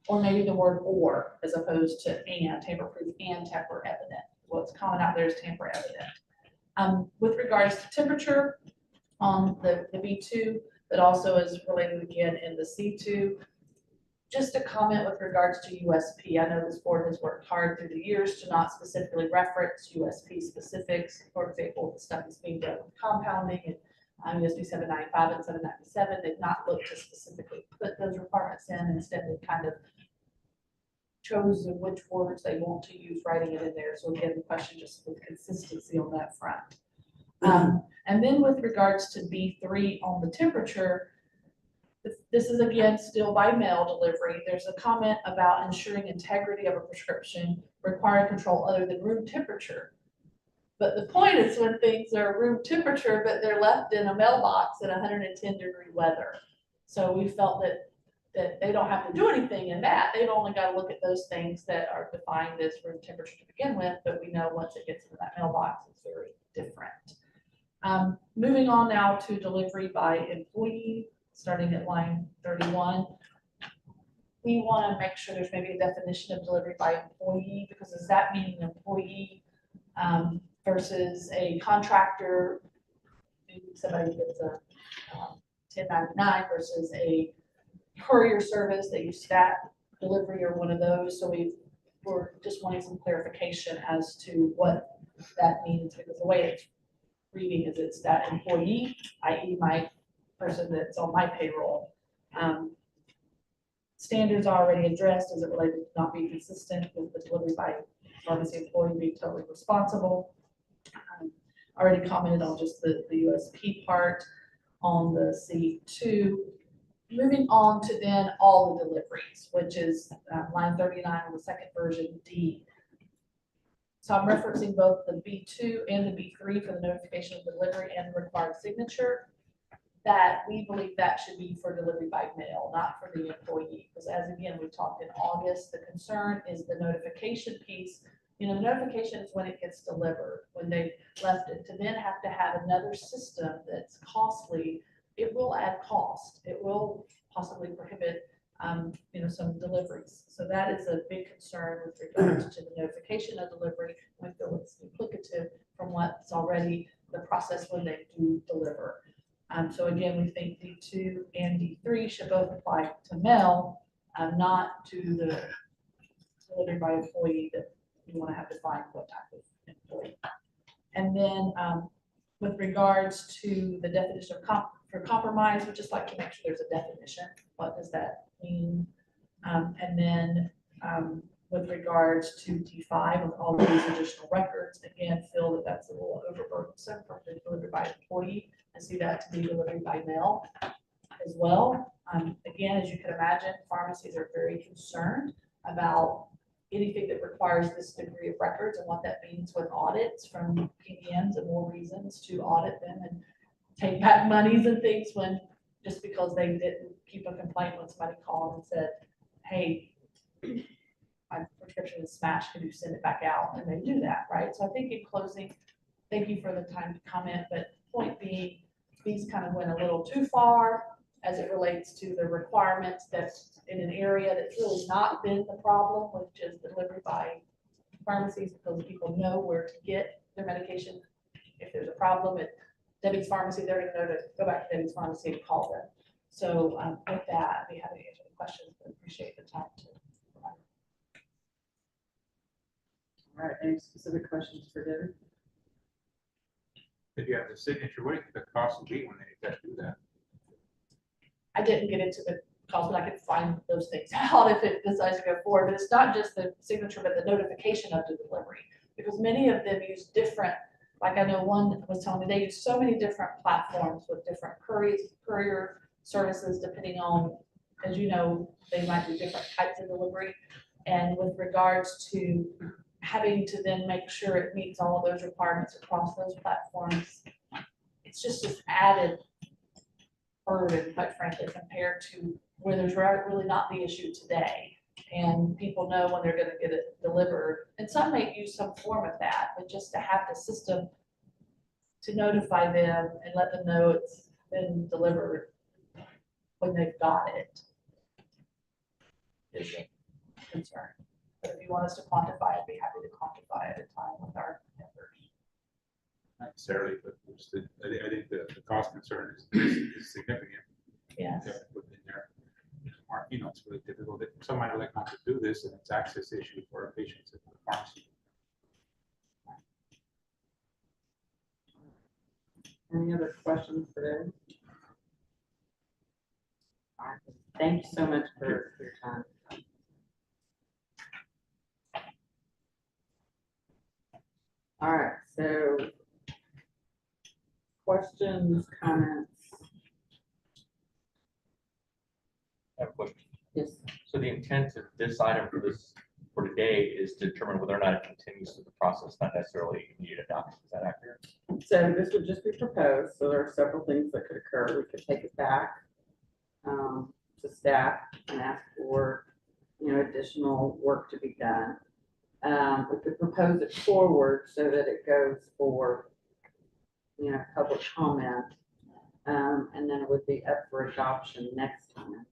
Or maybe the word or as opposed to and, tamper-proof and tamper-evident. What's common out there is tamper-evident. With regards to temperature on the B2, that also is related again in the C2. Just a comment with regards to USP. I know this board has worked hard through the years to not specifically reference USP specifics. For example, the stuff is being done with compounding and USP 795 and 797. They've not looked to specifically put those requirements in. Instead, they've kind of chosen which words they want to use, writing it in there. So again, the question just with consistency on that front. And then with regards to B3 on the temperature, this is again still by mail delivery. There's a comment about ensuring integrity of a prescription requiring control other than room temperature. But the point is when things are room temperature, but they're left in a mailbox in 110-degree weather. So we felt that they don't have to do anything in that. They've only got to look at those things that are defined as room temperature to begin with, but we know once it gets into that mailbox, it's very different. Moving on now to delivery by employee, starting at line 31. We want to make sure there's maybe a definition of delivery by employee, because does that mean an employee versus a contractor? Maybe somebody gets a 1099 versus a courier service that you stat delivery or one of those. So we're just wanting some clarification as to what that means, because the way it's reading is it's that employee, i.e. my person that's on my payroll. Standards are already addressed as it related to not being consistent with the delivery by pharmacy employee being totally responsible. Already commented on just the USP part on the C2. Moving on to then all the deliveries, which is line 39 on the second version D. So I'm referencing both the B2 and the B3 for the notification of delivery and required signature. That we believe that should be for delivery by mail, not for the employee. Because as again, we talked in August, the concern is the notification piece. The notification is when it gets delivered, when they left it. To then have to have another system that's costly, it will add cost. It will possibly prohibit some deliveries. So that is a big concern with regards to the notification of delivery. We feel it's duplicative from what's already the process when they do deliver. So again, we think D2 and D3 should both apply to mail, not to the delivery by employee that you want to have defined what type of employee. And then with regards to the definition of for compromise, we'd just like to make sure there's a definition. What does that mean? And then with regards to D5 with all of these additional records, again, feel that that's a little overburdensome for the delivery by employee and see that to be delivered by mail as well. Again, as you can imagine, pharmacies are very concerned about anything that requires this degree of records and what that means with audits from PBMs and more reasons to audit them and take back monies and things when, just because they didn't keep a complaint when somebody called and said, hey, my prescription is smashed, can you send it back out? And they do that, right? So I think in closing, thank you for the time to comment, but point being, these kind of went a little too far as it relates to the requirements that's in an area that's really not been the problem, which is delivery by pharmacies, because people know where to get their medication. If there's a problem at Debbie's Pharmacy, they're gonna know to go back to Debbie's Pharmacy and call them. So with that, I'd be happy to answer the questions, but appreciate the time to provide. All right, any specific questions for Debbie? If you have the signature, what do you think the cost would be when they do that? I didn't get into the cost, but I could find those things out if it decides to go forward. But it's not just the signature, but the notification of the delivery, because many of them use different, like I know one was telling me they use so many different platforms with different courier services, depending on, as you know, they might do different types of delivery. And with regards to having to then make sure it meets all of those requirements across those platforms, it's just this added burden, quite frankly, compared to where there's really not the issue today. And people know when they're going to get it delivered. And some may use some form of that, but just to have the system to notify them and let them know it's been delivered when they've got it is a concern. But if you want us to quantify, I'd be happy to quantify at a time with our members. Not necessarily, but just I think the cost concern is significant. Yes. Yeah, put in there. You know, it's really difficult. Some might like not to do this, and it's access issue for our patients at the pharmacy. Any other questions for Debbie? All right, thank you so much for your time. All right, so questions, comments? I have a question. Yes. So the intent of this item for today is to determine whether or not it continues through the process, not necessarily immediate adoption. Is that accurate? So this would just be proposed. So there are several things that could occur. We could take it back to staff and ask for, additional work to be done. We could propose it forward so that it goes for, public comment, and then it would be up for adoption next time.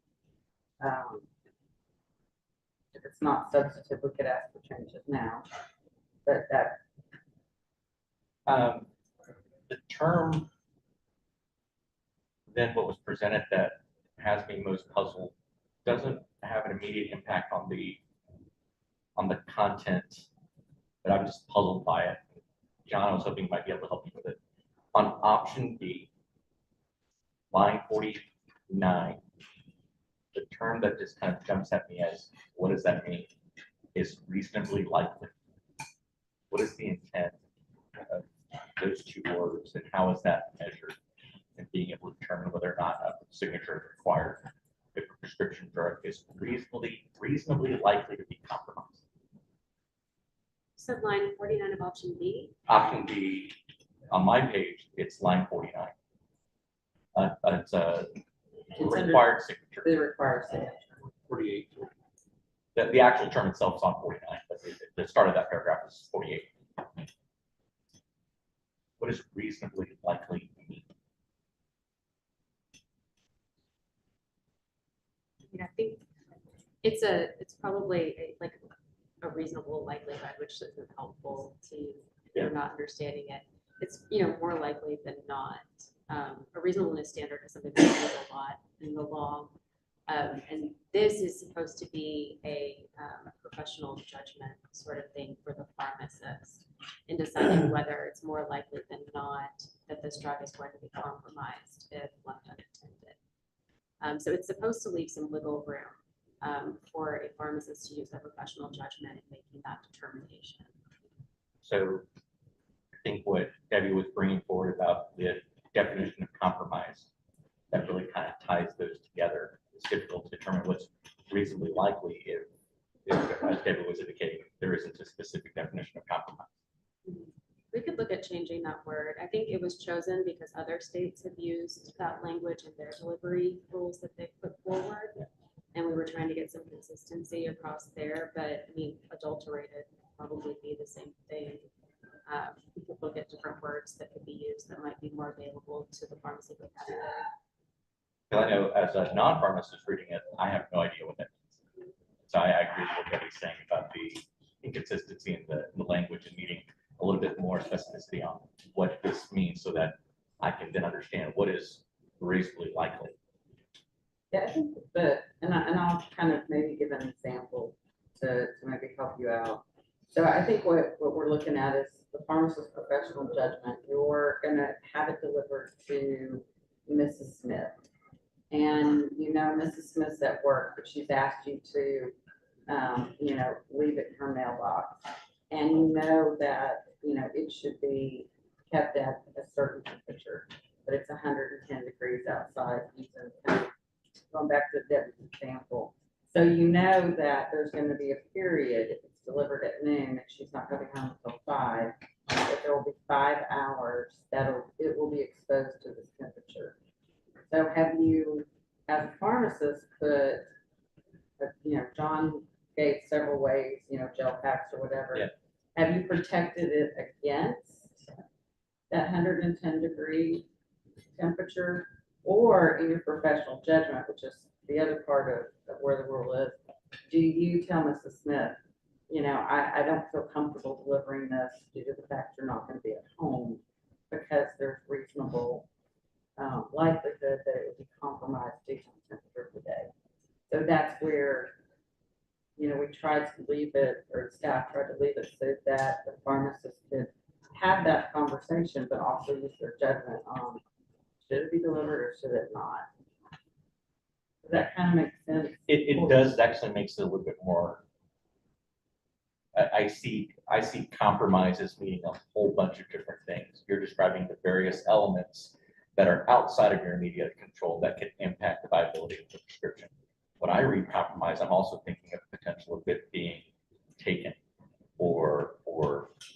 If it's not substantive, we could ask for changes now, but that. The term, then what was presented that has me most puzzled, doesn't have an immediate impact on the content, but I'm just puzzled by it. John, I was hoping you might be able to help me with it. On option B, line 49, the term that just kind of jumps at me as, what does that mean? Is reasonably likely. What is the intent of those two words, and how is that measured in being able to determine whether or not a signature is required if a prescription drug is reasonably likely to be compromised? So line 49 of option B. Option B, on my page, it's line 49. It's a required signature. The required signature. 48. The actual term itself is on 49, but the start of that paragraph is 48. What does reasonably likely mean? I think It's probably like a reasonable likelihood, which isn't helpful to you if you're not understanding it. It's, more likely than not. A reasonableness standard is something that's used a lot in the law. And this is supposed to be a professional judgment sort of thing for the pharmacist in deciding whether it's more likely than not that this drug is going to be compromised if left unattended. So it's supposed to leave some wiggle room for a pharmacist to use their professional judgment in making that determination. So I think what Debbie was bringing forward about the definition of compromise, that really kind of ties those together. It's difficult to determine what's reasonably likely if as Debbie was indicating, there isn't a specific definition of compromise. We could look at changing that word. I think it was chosen because other states have used that language in their delivery rules that they put forward. And we were trying to get some consistency across there, but I mean, adulterated would probably be the same thing. We could look at different words that could be used that might be more available to the pharmacy vocabulary. I know as a non-pharmacist reading it, I have no idea what that means. So I agree with what Debbie's saying about the inconsistency in the language and needing a little bit more specificity on what this means so that I can then understand what is reasonably likely. Yeah, I think that, and I'll kind of maybe give an example to maybe help you out. So I think what we're looking at is the pharmacist's professional judgment. You're gonna have it delivered to Mrs. Smith. And Mrs. Smith's at work, but she's asked you to, leave it in her mailbox. And you know that, it should be kept at a certain temperature, but it's 110 degrees outside, going back to Debbie's example. So you know that there's going to be a period, if it's delivered at noon, and she's not going to be home until 5, that there will be 5 hours that it will be exposed to this temperature. So have you, as a pharmacist, put, John gave several ways, gel packs or whatever. Yeah. Have you protected it against that 110 degree temperature? Or in your professional judgment, which is the other part of where the rule is, do you tell Mrs. Smith, I don't feel comfortable delivering this due to the fact you're not going to be at home because there's reasonable likelihood that it would be compromised due to the temperature of the day. So that's where, we tried to leave it, or staff tried to leave it so that the pharmacist could have that conversation, but also use their judgment on should it be delivered or should it not? Does that kind of make sense? It does actually makes it a little bit more. I see compromise as meaning a whole bunch of different things. You're describing the various elements that are outside of your immediate control that can impact the viability of the prescription. When I read compromise, I'm also thinking of the potential of it being taken or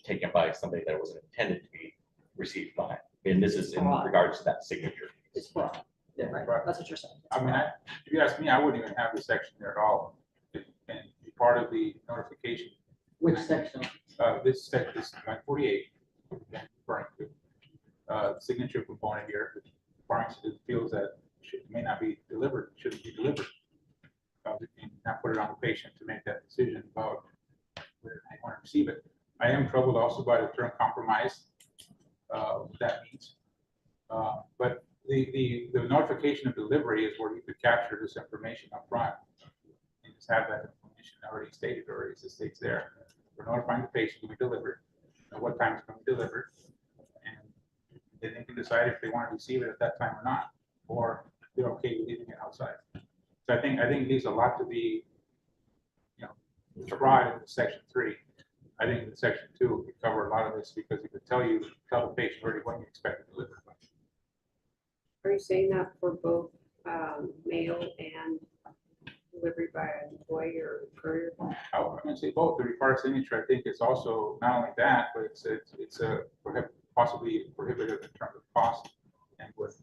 taken by somebody that wasn't intended to be received by. And this is in regards to that signature. It's broad. Yeah, right. That's what you're saying. I mean, if you ask me, I wouldn't even have the section there at all. And be part of the notification. Which section? This section is 948, referring to signature component here, which pharmacist feels that may not be delivered, shouldn't be delivered. You can not put it on the patient to make that decision about whether they want to receive it. I am troubled also by the term compromise. What that means. But the notification of delivery is where you could capture this information up front and just have that information already stated, or it states there. We're notifying the patient when we deliver, and what time it's going to be delivered, and then they can decide if they want to receive it at that time or not, or they're okay with leaving it outside. So I think it leaves a lot to be, described in section 3. I think in section 2 would cover a lot of this because it could tell the patient already when you expect to deliver. Are you saying that for both mail and delivery by an employee or courier? I'm going to say both. The required signature, I think, is also not only that, but it's a possibly prohibitive in terms of cost, and with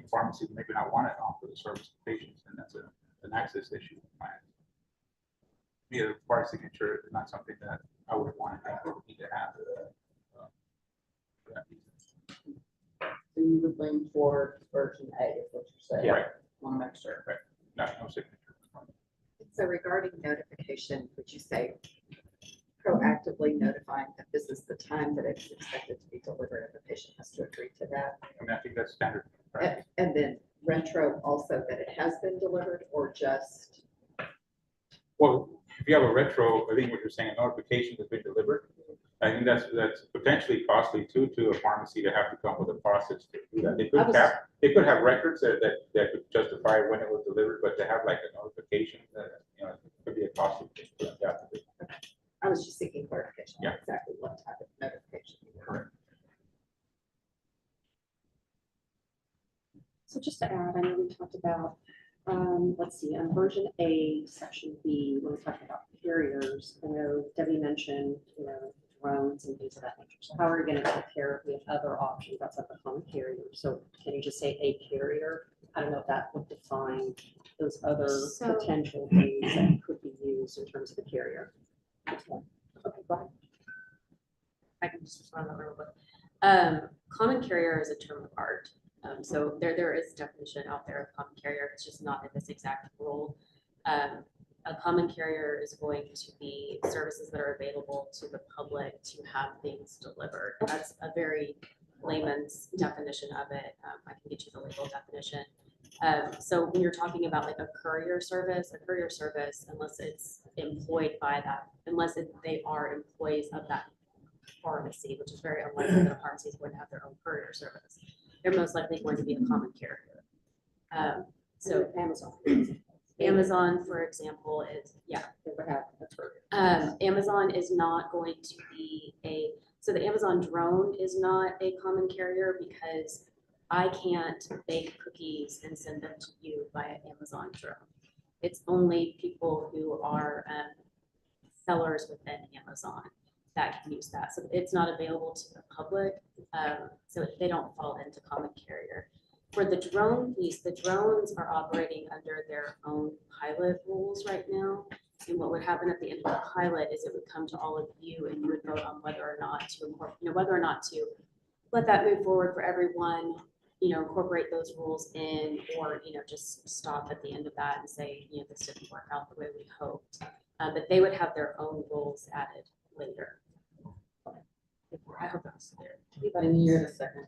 pharmacies maybe not want to offer the service to patients, and that's an access issue. The required signature is not something that I would want to need to have. For that reason. So you would lean towards version A, is what you're saying? Yeah. Right. Want to make sure. Right. No signature. So regarding notification, would you say proactively notifying that this is the time that it's expected to be delivered and the patient has to agree to that? I mean, I think that's standard. And then retro also that it has been delivered or just, Well, if you have a retro, I think what you're saying, a notification has been delivered. I think that's potentially costly too, to a pharmacy to have to come with a process to do that. They could have records that could justify when it was delivered, but to have like a notification, it could be a costly thing for them to have to do. I was just seeking clarification on Yeah. exactly what type of notification. Correct. So just to add, I know we talked about, let's see, on version A, section B, when we talked about carriers, I know Debbie mentioned, drones and things of that nature. So how are we going to take care of the other options outside the common carrier? So can you just say a carrier? I don't know if that would define those other So- potential things that could be used in terms of the carrier. Okay, go ahead. I can just respond on that real quick. Common carrier is a term of art. So there is definition out there of common carrier. It's just not in this exact rule. A common carrier is going to be services that are available to the public to have things delivered. That's a very layman's definition of it. I can get you the legal definition. So when you're talking about like a courier service, unless it's employed by that, they are employees of that pharmacy, which is very unlikely that a pharmacy is going to have their own courier service. They're most likely going to be a common carrier. So Amazon, for example, is, Amazon is not going to be so the Amazon drone is not a common carrier because I can't bake cookies and send them to you via Amazon drone. It's only people who are sellers within Amazon that can use that. So it's not available to the public. So they don't fall into common carrier. For the drone piece, the drones are operating under their own pilot rules right now. And what would happen at the end of the pilot is it would come to all of you and you would vote on whether or not to let that move forward for everyone, incorporate those rules in, or, just stop at the end of that and say, this didn't work out the way we hoped. But they would have their own rules added later. I hope that was clear. And you're the second.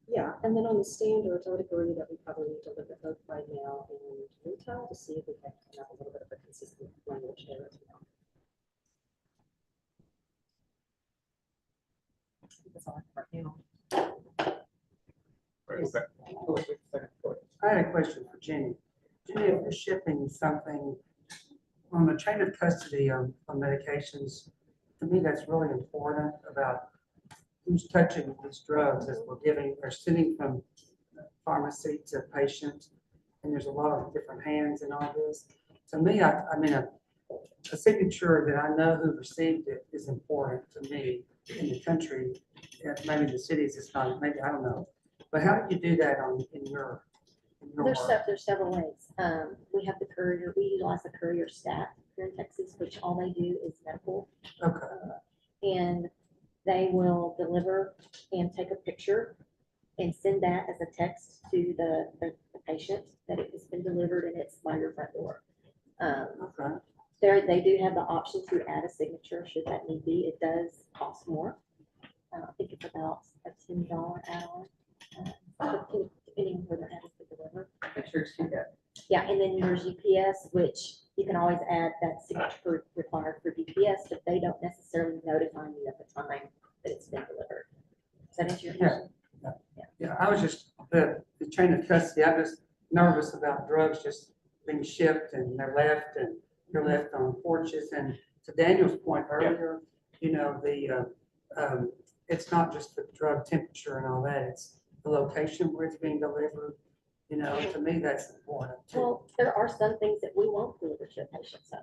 Yeah, and then on the standards, I would agree that we probably need to look at both by mail and retail to see if we can come up a little bit of a consistent language there as well. That's all I have right now. I had a question for Jenny. Jenny, if you're shipping something on the chain of custody on medications, to me, that's really important about who's touching these drugs as we're giving or sending from pharmacy to patient. And there's a lot of different hands in all this. To me, I mean, a signature that I know who received it is important to me in the country. Maybe the cities, it's not, maybe, I don't know. But how do you do that in your There's work? there's several ways. We have the courier, we utilize the courier staff here in Texas, which all they do is medical. Okay. And they will deliver and take a picture and send that as a text to the patient that it has been delivered and it's by your front door. Okay. They do have the option to add a signature should that need be. It does cost more. I think it's about a $10 add-on. Depending on where they're having to deliver. Make sure to see that. Yeah, and then there's UPS, which you can always add that signature required for UPS, but they don't necessarily notify you at the time that it's been delivered. Does that answer your question? Yeah, I was just, the chain of custody, I'm just nervous about drugs just being shipped and they're left on porches. And to Daniel's point earlier, it's not just the drug temperature and all that, it's the location where it's being delivered. To me, that's important too. Well, there are some things that we won't deliver to a patient, so.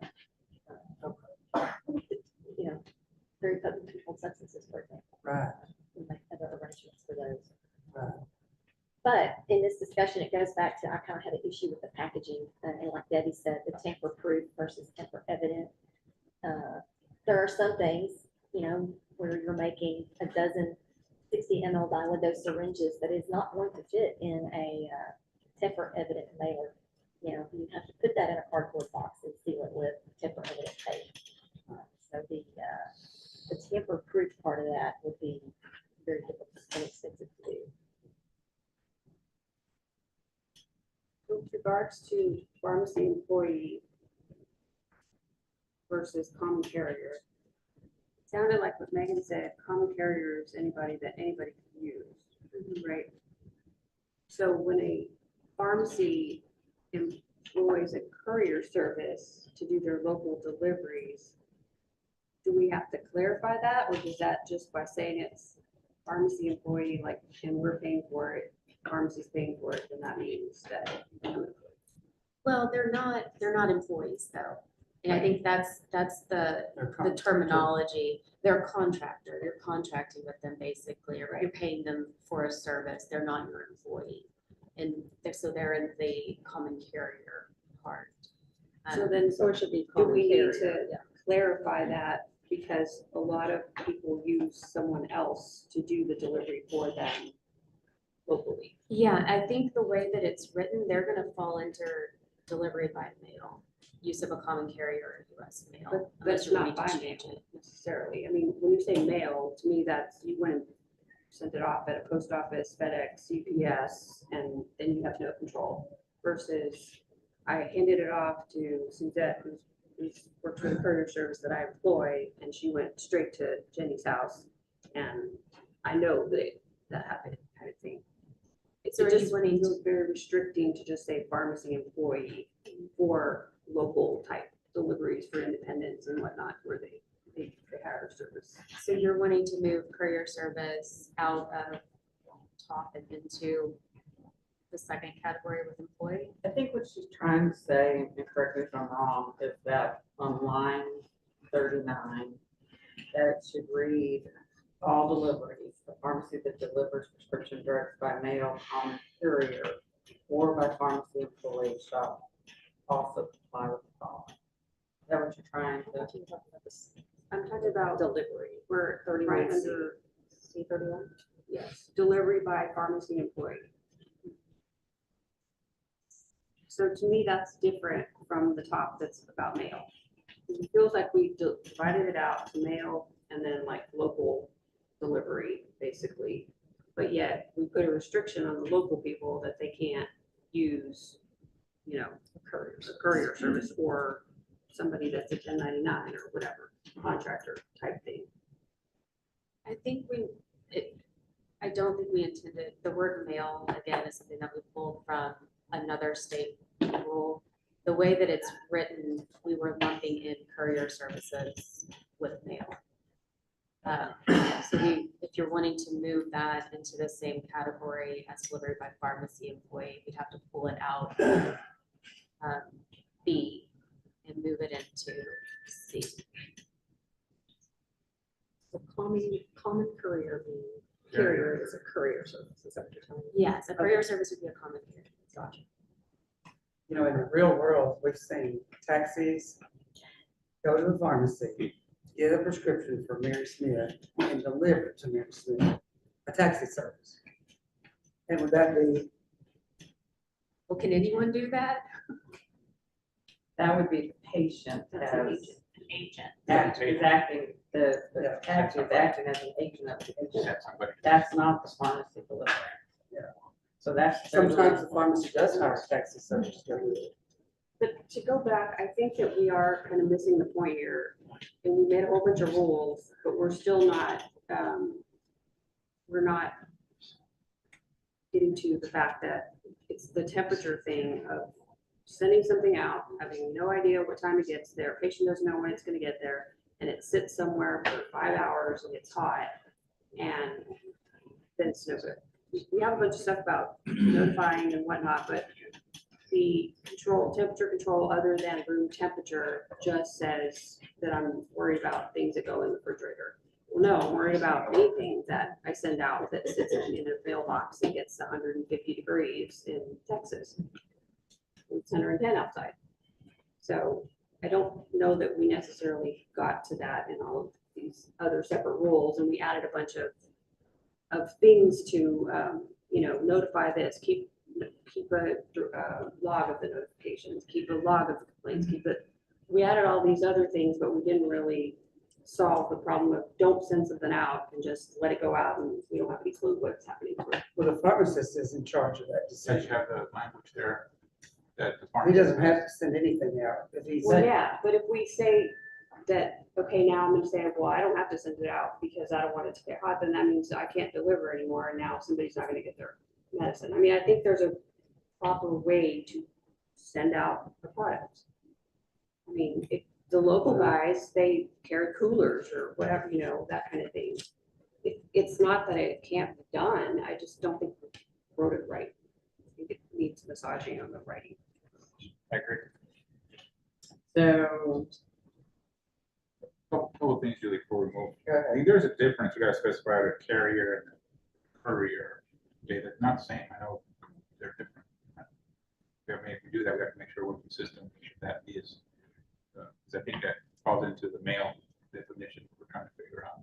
Very potent controlled substances, for example. Right. We make other arrangements for those. Right. But in this discussion, it goes back to, I kind of had an issue with the packaging, and like Debbie said, the tamper-proof versus tamper-evident. There are some things, where you're making a dozen 60 ml dilado syringes that is not going to fit in a tamper-evident mailer. You have to put that in a cardboard box and seal regards to pharmacy employee versus common carrier, it sounded like what Megan said, common carrier is anybody that anybody can use, right? So when a pharmacy employs a courier service to do their local deliveries, do we have to clarify that, or is that just by saying it's pharmacy employee, like, and we're paying for it, pharmacy's paying for it, then that means that? Well, they're not employees though. And I think that's the terminology. They're a contractor. You're contracting with them basically, or you're paying them for a service. They're not your employee. And so they're in the common carrier part. So then, So it should be. do we need common to carrier, yeah. clarify that, because a lot of people use someone else to do the delivery for them locally? Yeah, I think the way that it's written, they're gonna fall into delivery by mail, use of a common carrier or US mail. But unless that's you not need to by change mail it. necessarily. I mean, when you say mail, to me, that's, you went and sent it off at a post office, FedEx, UPS, and then you have no control. Versus I handed it off to Suzette, who's works for the courier service that I employ, and she went straight to Jenny's house. And I know that happened, kind of thing. It So are you just wanting feels very restricting to just say pharmacy employee for local type deliveries for independents and whatnot, where they hire service. So you're wanting to move courier service out of top and into the second category with employee? I think what she's trying to say, and correct me if I'm wrong, is that on line 39, that it should read all deliveries, the pharmacy that delivers prescription drugs by mail, common carrier, or by pharmacy employee shall also comply with the following. Is that what you're trying to? I'm talking about Delivery. where Right. right under, C31. yes, delivery by pharmacy employee. So to me, that's different from the top that's about mail. It feels like we divided it out to mail and then like local delivery, basically. But yet we put a restriction on the local people that they can't use, you know, a courier service or somebody that's a 1099 or whatever, contractor type thing. I think I don't think we intended, the word mail, again, is something that we pulled from another state rule. The way that it's written, we were lumping in courier services with mail. So if you're wanting to move that into the same category as delivery by pharmacy employee, we'd have to pull it out of B and move it into C. The common courier meaning carrier is a courier service, is that what you're telling me? Yes, a courier service would be a common carrier. Gotcha. You know, in the real world, we've seen taxis go to the pharmacy, get a prescription for Mary Smith and deliver it to Mary Smith, a taxi service. And would that be, Well, can anyone do that? That would be the patient That's as an agent. Agent. is acting, the Yeah. taxi is acting as an agent of the patient. Send somebody. That's not the pharmacy delivery. Yeah. So that's. sometimes the pharmacy does hire a taxi service to do it. But to go back, I think that we are kind of missing the point here. And we made a whole bunch of rules, but we're still not, we're not getting to the fact that it's the temperature thing of sending something out, having no idea what time it gets there. Patient doesn't know when it's gonna get there, and it sits somewhere for 5 hours and gets hot, and then it's no good. We have a bunch of stuff about notifying and whatnot, but the temperature control other than room temperature just says that I'm worried about things that go in the refrigerator. Well, no, I'm worried about anything that I send out that sits in a mailbox and gets 150 degrees in Texas. It's 110 outside. So I don't know that we necessarily got to that in all of these other separate rules, and we added a bunch of things to, notify this, keep a log of the notifications, keep a log of the complaints, we added all these other things, but we didn't really solve the problem of don't send something out and just let it go out and we don't have any clue what's happening to it. Well, the pharmacist is in charge of that Since decision. you have the language there, that the He pharmacy. doesn't have to send anything out if he's. Well, yeah, but if we say that, okay, now I'm gonna say, well, I don't have to send it out because I don't want it to get hot, then that means I can't deliver anymore, and now somebody's not gonna get their medicine. I mean, I think there's a proper way to send out the product. I mean, if the local guys, they carry coolers or whatever, you know, that kind of thing. It's not that it can't be done, I just don't think we wrote it right. I think it needs massaging on the writing. I agree. So, Couple of things, Julie, before we move. go ahead. I think there's a difference, we gotta specify the carrier and the courier. Okay, they're not the same, I know they're different. Yeah, maybe if we do that, we have to make sure we're consistent, with that is. Because I think that falls into the mail definition we're trying to figure out.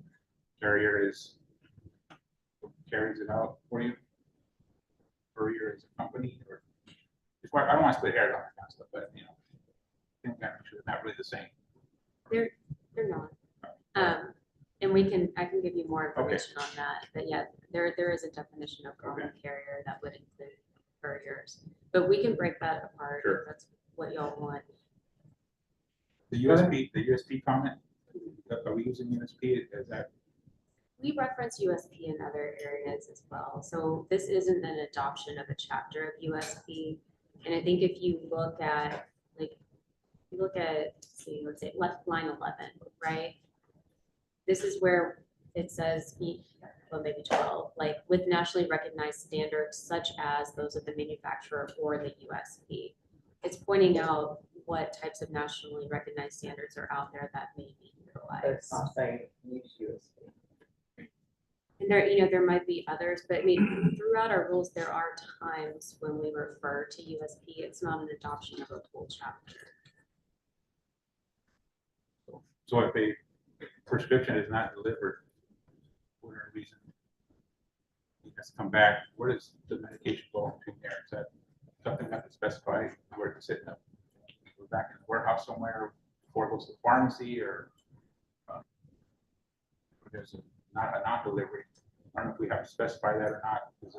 Carrier is, carries it out for you. Courier is a company, or, it's why, I don't want to split hairs on that kind of stuff, but, you know, I think that they're not really the same. They're not. And I can give you more information on that, but yeah, there is a definition of common carrier that would include couriers. But we can break that apart if that's what y'all want. The USP comment, are we using USP, is that? We reference USP in other areas as well. So this isn't an adoption of a chapter of USP. And I think if you look at, let's see, let's say line 11, right? This is where it says, well, maybe 12, like with nationally recognized standards such as those of the manufacturer or the USP. It's pointing out what types of nationally recognized standards are out there that may be utilized. It's not saying use USP. And there might be others, but I mean, throughout our rules, there are times when we refer to USP. It's not an adoption of a full chapter. So if a prescription is not delivered, for whatever reason, it has to come back, where does the medication go between there? Is that something that is specified where it's sitting up? Go back in the warehouse somewhere before it goes to the pharmacy, or there's not a non-delivery? I don't know if we have to specify that or not, because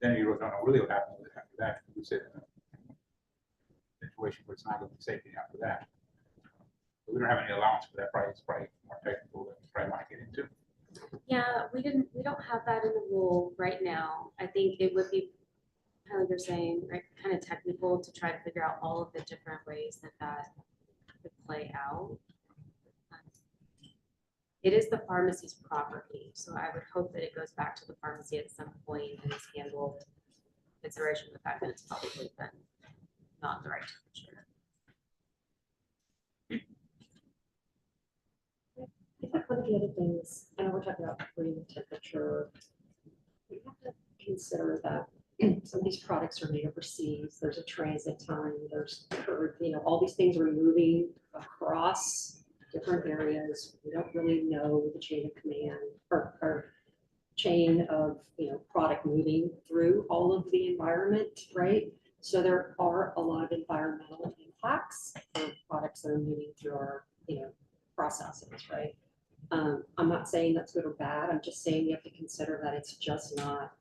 then you don't know really what happens after that. We sit in a situation where it's not going to be safety after that. We don't have any allowance for that. It's probably more technical than we probably want to get into. Yeah, we don't have that in the rule right now. I think it would be kind of like you're saying, right, kind of technical to try to figure out all of the different ways that could play out. It is the pharmacy's property, so I would hope that it goes back to the pharmacy at some point and is handled in consideration of the fact that it's probably been not the right temperature. I think one of the other things, and we're talking about room temperature, we have to consider that some of these products are made overseas. There's a transit time. There's, all these things are moving across different areas. We don't really know the chain of command or chain of product moving through all of the environment, right? So there are a lot of environmental impacts for products that are moving through our processes, right? I'm not saying that's good or bad. I'm just saying you have to consider that it's just not,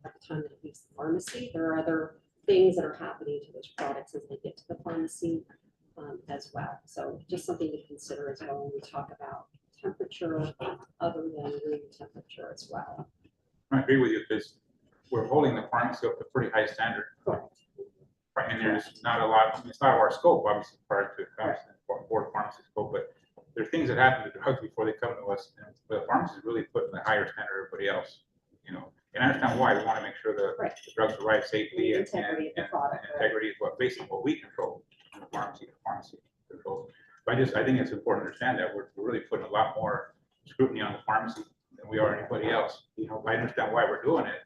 at the time that it leaves the pharmacy, there are other things that are happening to those products as they get to the pharmacy as well. So just something to consider as well when we talk about temperature other than room temperature as well. I agree with you, because we're holding the pharmacy up to pretty high standard. Correct. Right, and there's not a lot, it's not our scope, obviously, prior to board pharmacy scope, but there are things that happen to drugs before they come to us. And the pharmacy is really putting the higher standard of everybody else, And I understand why we want to make sure the drugs arrive safely and integrity of the product. integrity is basically what we control in the pharmacy controls. But I think it's important to understand that we're really putting a lot more scrutiny on the pharmacy than we are anybody else. I understand why we're doing it,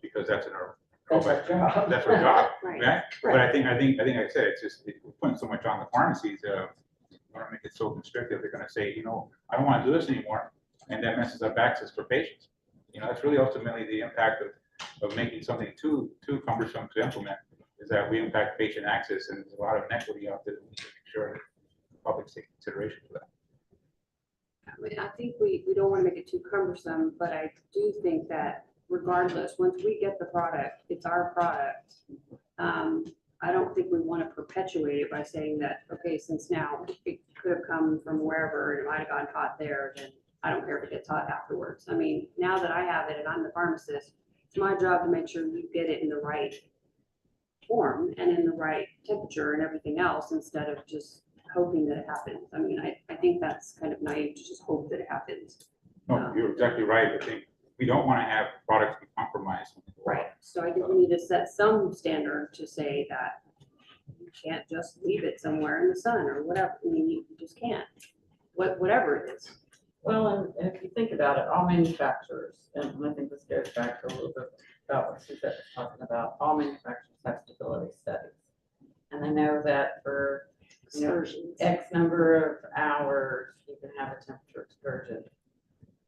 because that's in our That's our job. That's our job, Right. right? But I think like I said, it's just we're putting so much on the pharmacies. We want to make it so constrictive. They're going to say, I don't want to do this anymore, and that messes up access for patients. That's really ultimately the impact of making something too cumbersome to implement, is that we impact patient access, and there's a lot of inequity out there. We need to make sure that the public takes consideration for that. I think we don't want to make it too cumbersome, but I do think that regardless, once we get the product, it's our product. I don't think we want to perpetuate it by saying that, okay, since now it could have come from wherever and it might have gotten hot there, then I don't care if it gets hot afterwards. I mean, now that I have it and I'm the pharmacist, it's my job to make sure you get it in the right form and in the right temperature and everything else, instead of just hoping that it happens. I mean, I think that's kind of naive to just hope that it happens. No, you're exactly right. I think we don't want to have products be compromised. Right, so I think we need to set some standard to say that you can't just leave it somewhere in the sun or whatever. I mean, you just can't, whatever it is. Well, and if you think about it, all manufacturers, and I think this goes back to a little bit about what Suzette was talking about, all manufacturers have stability studies. And I know that for, you know, X number of hours, you can have a temperature excursion.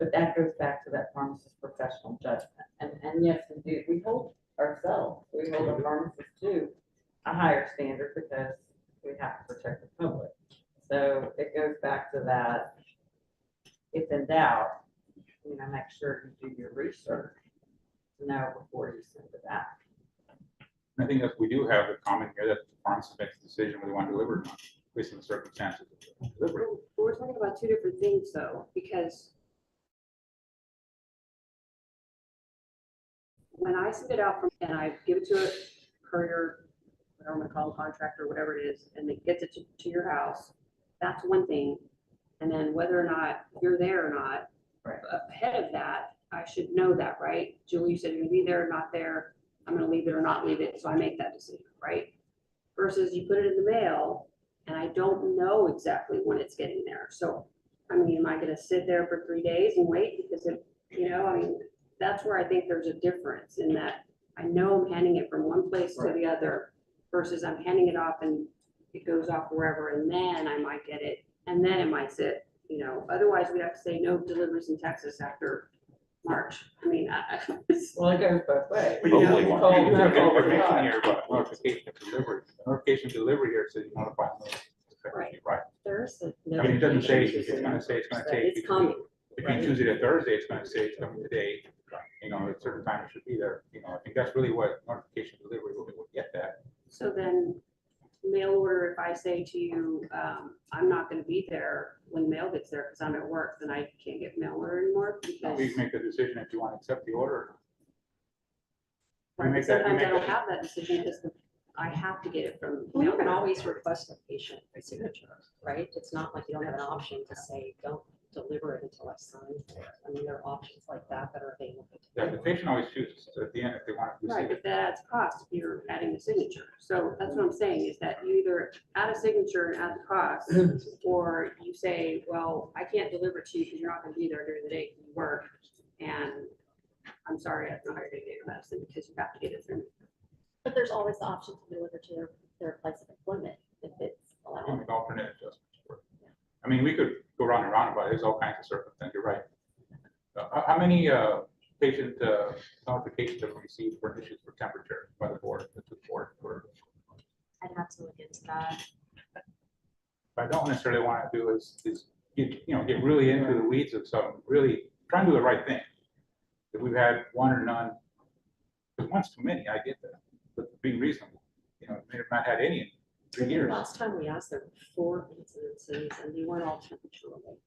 But that goes back to that pharmacist's professional judgment. And yes, we hold ourselves, we hold our pharmacists to a higher standard because we have to protect the public. So it goes back to that, if in doubt, you know, make sure you do your research to know before you send it out. I think that we do have the comment here that the pharmacist makes the decision whether they want to deliver it or not, based on the circumstances of the delivery. We're talking about two different things though, because when I send it out from, and I give it to a courier, whatever I'm gonna call a contractor, whatever it is, and it gets it to your house, that's one thing. And then whether or not you're there or not, Right. ahead of that, I should know that, right? Julie, you said you're gonna be there or not there, I'm gonna leave it or not leave it, so I make that decision, right? Versus you put it in the mail, and I don't know exactly when it's getting there. So, I mean, am I gonna sit there for 3 days and wait? Because if, you know, I mean, that's where I think there's a difference in that I know I'm handing it from one place to the other versus I'm handing it off and it goes off wherever, and then I might get it, and then it might sit, you know, otherwise we'd have to say no deliveries in Texas after March. I mean, Well, it goes both ways. But You you know, have you call- you have you call information it here about notification of delivery. The notification of delivery here says you notify them. Right. Right. There's a. I mean, it doesn't say, it's gonna say it's gonna take. it's coming. Between Tuesday to Thursday, it's gonna say it's coming today. You know, at a certain time it should be there. You know, I think that's really what notification delivery will get that. So then mail order, if I say to you, I'm not gonna be there when mail gets there because I'm at work, then I can't get mail order anymore Now, because. you make the decision if you want to accept the order. Right, make but that- you sometimes I make don't that- have that decision because I have to get it from. Well, you mail can order. always request a patient signature, right? It's not like you don't have an option to say, don't deliver it until I sign for it. I mean, there are options like that that are available. Yeah, the patient always chooses at the end if they want to Right, receive but it. that adds cost if you're adding the signature. So that's what I'm saying is that you either add a signature and add the cost, or you say, well, I can't deliver it to you because you're not gonna be there during the day because you work. And I'm sorry, I have no higher get your medicine because you have to get it through. But there's always the option to deliver to their place of employment if it's We'll allowed. make alternate adjustments for it. I mean, we could go round and round about it. There's all kinds of circumstances. You're right. How many patient notifications have we received for issues for temperature by the board, the board? I'd have to look into that. What I don't necessarily want to do is get really into the weeds of something, really try and do the right thing. If we've had one or none, because one's too many, I get that, but being reasonable, you know, may have not had any in 3 years. Last time we asked, there were 4 incidences and they weren't all temperature related.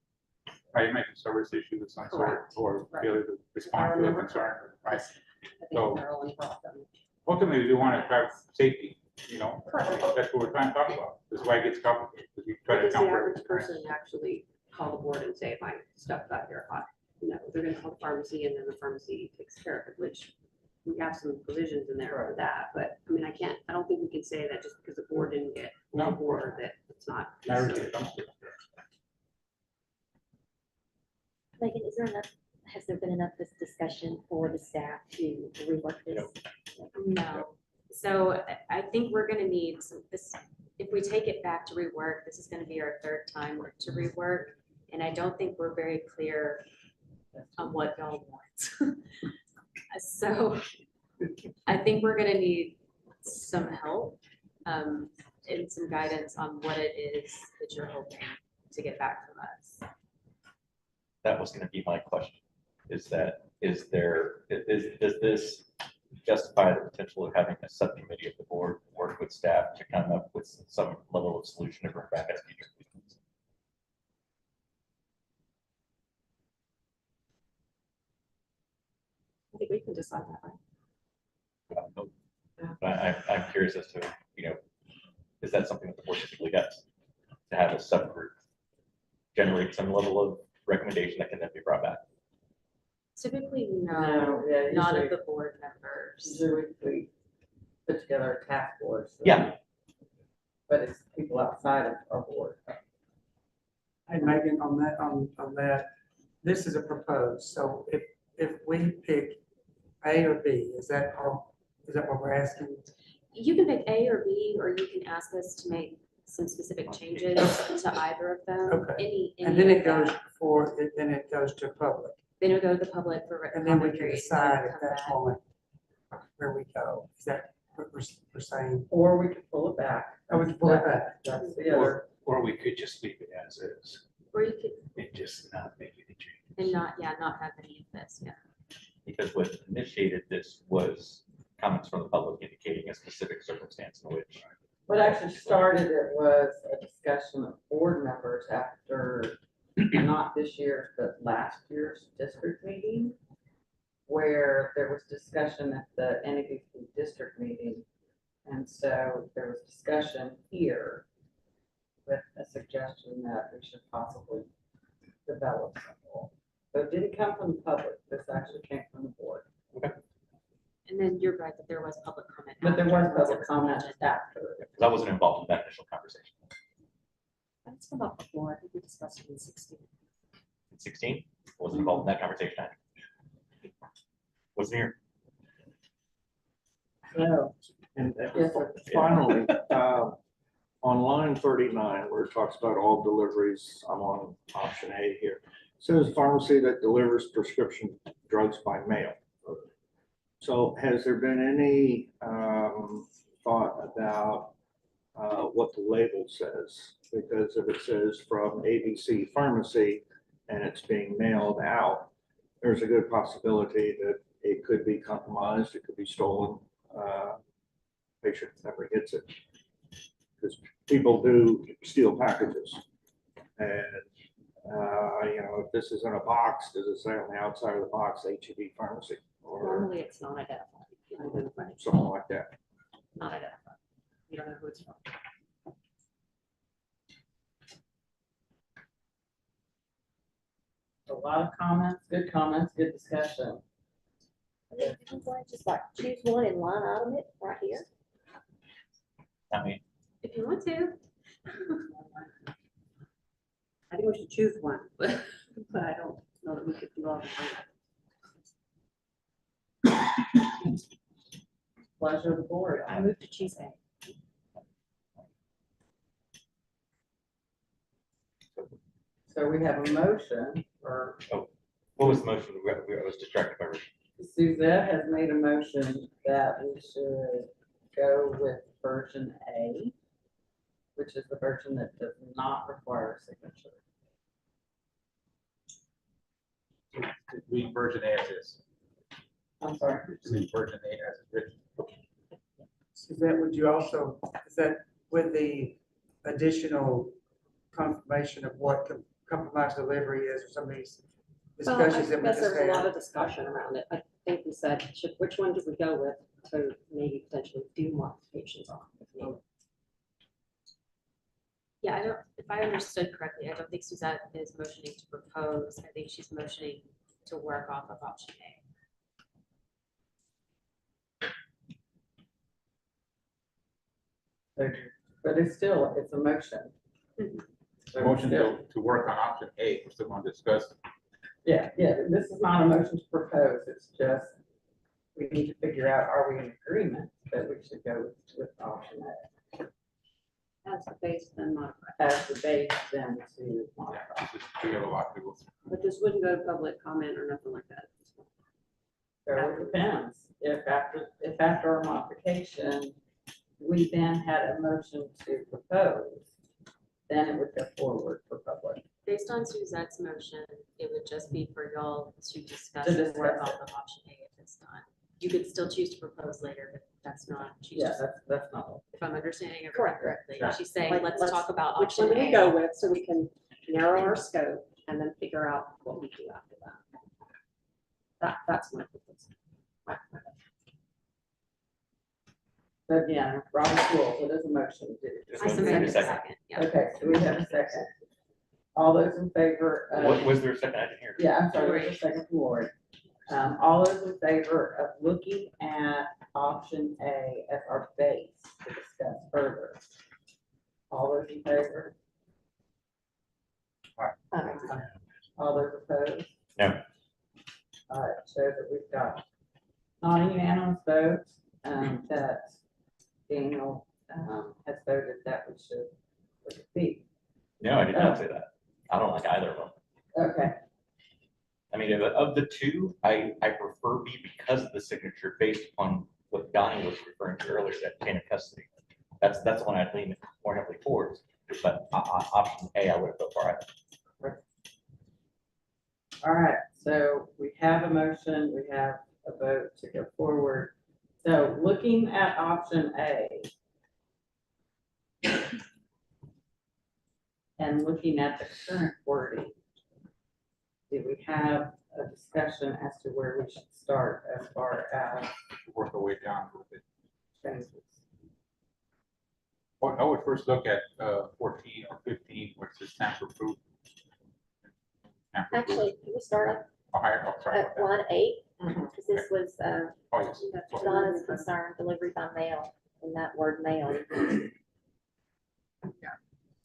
Right, you make a service issue of some sort, Correct. or Right. failure to respond to a remember concern, right? I So- think Marilyn brought them. Ultimately, we do want to have safety, you know, Correct. that's what we're trying to talk about. This is why it gets complicated, because we try What to does the account for average everything. person actually call the board and say, my stuff got here hot? You know, they're gonna call the pharmacy and then the pharmacy takes care of it, which we have some provisions in there for that. But I mean, I don't think we can say that just because the board didn't get on board that it's not. Average it comes to. Megan, is there enough, has there been enough this discussion for the staff to rework this? No. So I think we're gonna need some, this, if we take it back to rework, this is gonna be our 3rd time to rework. And I don't think we're very clear on what y'all want. So I think we're gonna need some help and some guidance on what it is that you're hoping to get back from us. That was gonna be my question, is that, does this justify the potential of having a subcommittee of the board work with staff to come up with some level of solution to bring back as future meetings. I think we can decide that, right? I'm curious as to, is that something that the board typically does? To have a subgroup generate some level of recommendation that can then be brought back? Typically, No, no, yeah, not of usually- the board members. Usually we put together a task force. Yeah. But it's people outside of our board. Hey, Megan, on that, this is a proposed, so if we pick A or B, is that what we're asking? You can pick A or B, or you can ask us to make some specific changes to either of them. Okay. Any And then of it goes that. then it goes to public, Then it'll go to the public for. and then we comment can period, decide then at come that back. point where we go. Is that what we're saying? Or we could pull it back. Oh, we can pull it back. That's the other. Or we could just leave it as is Or you could, and just not make any changes. and not have any of this, yeah. Because what initiated this was comments from the public indicating a specific circumstance in which. What actually started it was a discussion of board members after, not this year's, but last year's district meeting, where there was discussion at the NABC district meeting. And so there was discussion here with a suggestion that we should possibly develop some rule. So it didn't come from the public, this actually came from the board. And then you're right that there was public comment. But there was afterwards. public comment after. Because I wasn't involved in that initial conversation. That's come up before. I think we discussed it in 16. In 16, wasn't involved in that conversation. Wasn't here. So, And yes, sir. finally, on line 39, where it talks about all deliveries, I'm on option A here. It says pharmacy that delivers prescription drugs by mail. So has there been any thought about what the label says? Because if it says from ABC Pharmacy and it's being mailed out, there's a good possibility that it could be compromised, it could be stolen. Patient never gets it. Because people do steal packages. And, if this is in a box, does it say on the outside of the box, HEB Pharmacy? Or Normally, it's not identified. something like that? Not identified. You don't know who it's from. A lot of comments, good discussion. Just like choose one and line item it right here. I mean, If you want to. I think we should choose one, but I don't know that we could do all the time. Pleasure of the board. I move to choose A. So we have a motion for, what was the motion? I was distracted by Richard. Suzette has made a motion that we should go with version A, which is the version that does not require a signature. Leave version A as is. I'm sorry. Leave version A as it's written. Suzette, would you also, is that with the additional confirmation of what compromised delivery is, or some of these Well, I discussions that we guess just there's a lot had? of discussion around it. I think we said, which one did we go with to maybe potentially do modifications on? If needed? Yeah, if I understood correctly, I don't think Suzette is motioning to propose. I think she's motioning to work off of option A. But it's still, it's a motion. So Motion still- to work on option A, we're still going to discuss. Yeah, this is not a motion to propose, it's just, we need to figure out, are we in agreement that we should go with option A As the base, then modify. as the base then to modify? We have a lot to go through. But this wouldn't go to public comment or nothing like that. So it depends, if after our modification, we then had a motion to propose, then it would go forward for public. Based on Suzette's motion, it would just be for y'all to discuss To and work discuss off of option A at this time. You could still choose to propose later, but that's not, she's Yeah, just, that's not. if I'm understanding it Correct. correctly, Yeah. she's saying, Like, let's talk about which option one do we A. go with, so we can narrow our scope and then figure out what we do after that. That's my proposal. But again, Robert's rules, it is a motion. Just I move to second a the second. second, yeah. Okay, so we have a second. All those in favor What of, was there a second? I didn't hear. yeah, I'm sorry, there's a second from Lori. All those in favor of looking at option A as our base to discuss further. All those in favor? All those opposed? No. All right, so that we've got non-unanimous votes, that Daniel, has voted that we should look at B. No, I did not say that. I don't like either of them. Okay, I mean, of the two, I prefer B because of the signature based upon what Donnie was referring to earlier, that chain of custody. That's the one I'd lean more heavily towards, but option A, I would have go for it. all right, so we have a motion, we have a vote to go forward. So looking at option A and looking at the current wording, do we have a discussion as to where we should start as far as Work our way down a little bit. changes? I would first look at 14 or 15, where it says tamper proof. Actually, can we start Higher, sorry at about that. line 8? Mhm. Because this was, Oh, yes. Donna's concern, delivery by mail, and that word mail.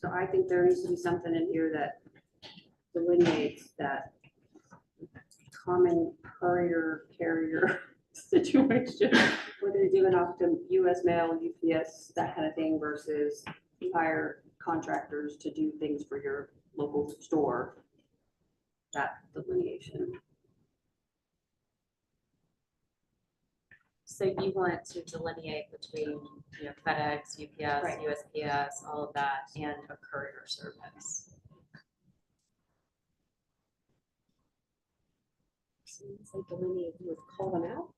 So I think there needs to be something in here that delineates that common courier carrier situation, whether you're doing off to US mail, UPS, that kind of thing, versus you hire contractors to do things for your local store. That delineation. So you want to delineate between, FedEx, UPS, Right. USPS, all of that, and a courier service. So delineate, you would call them out?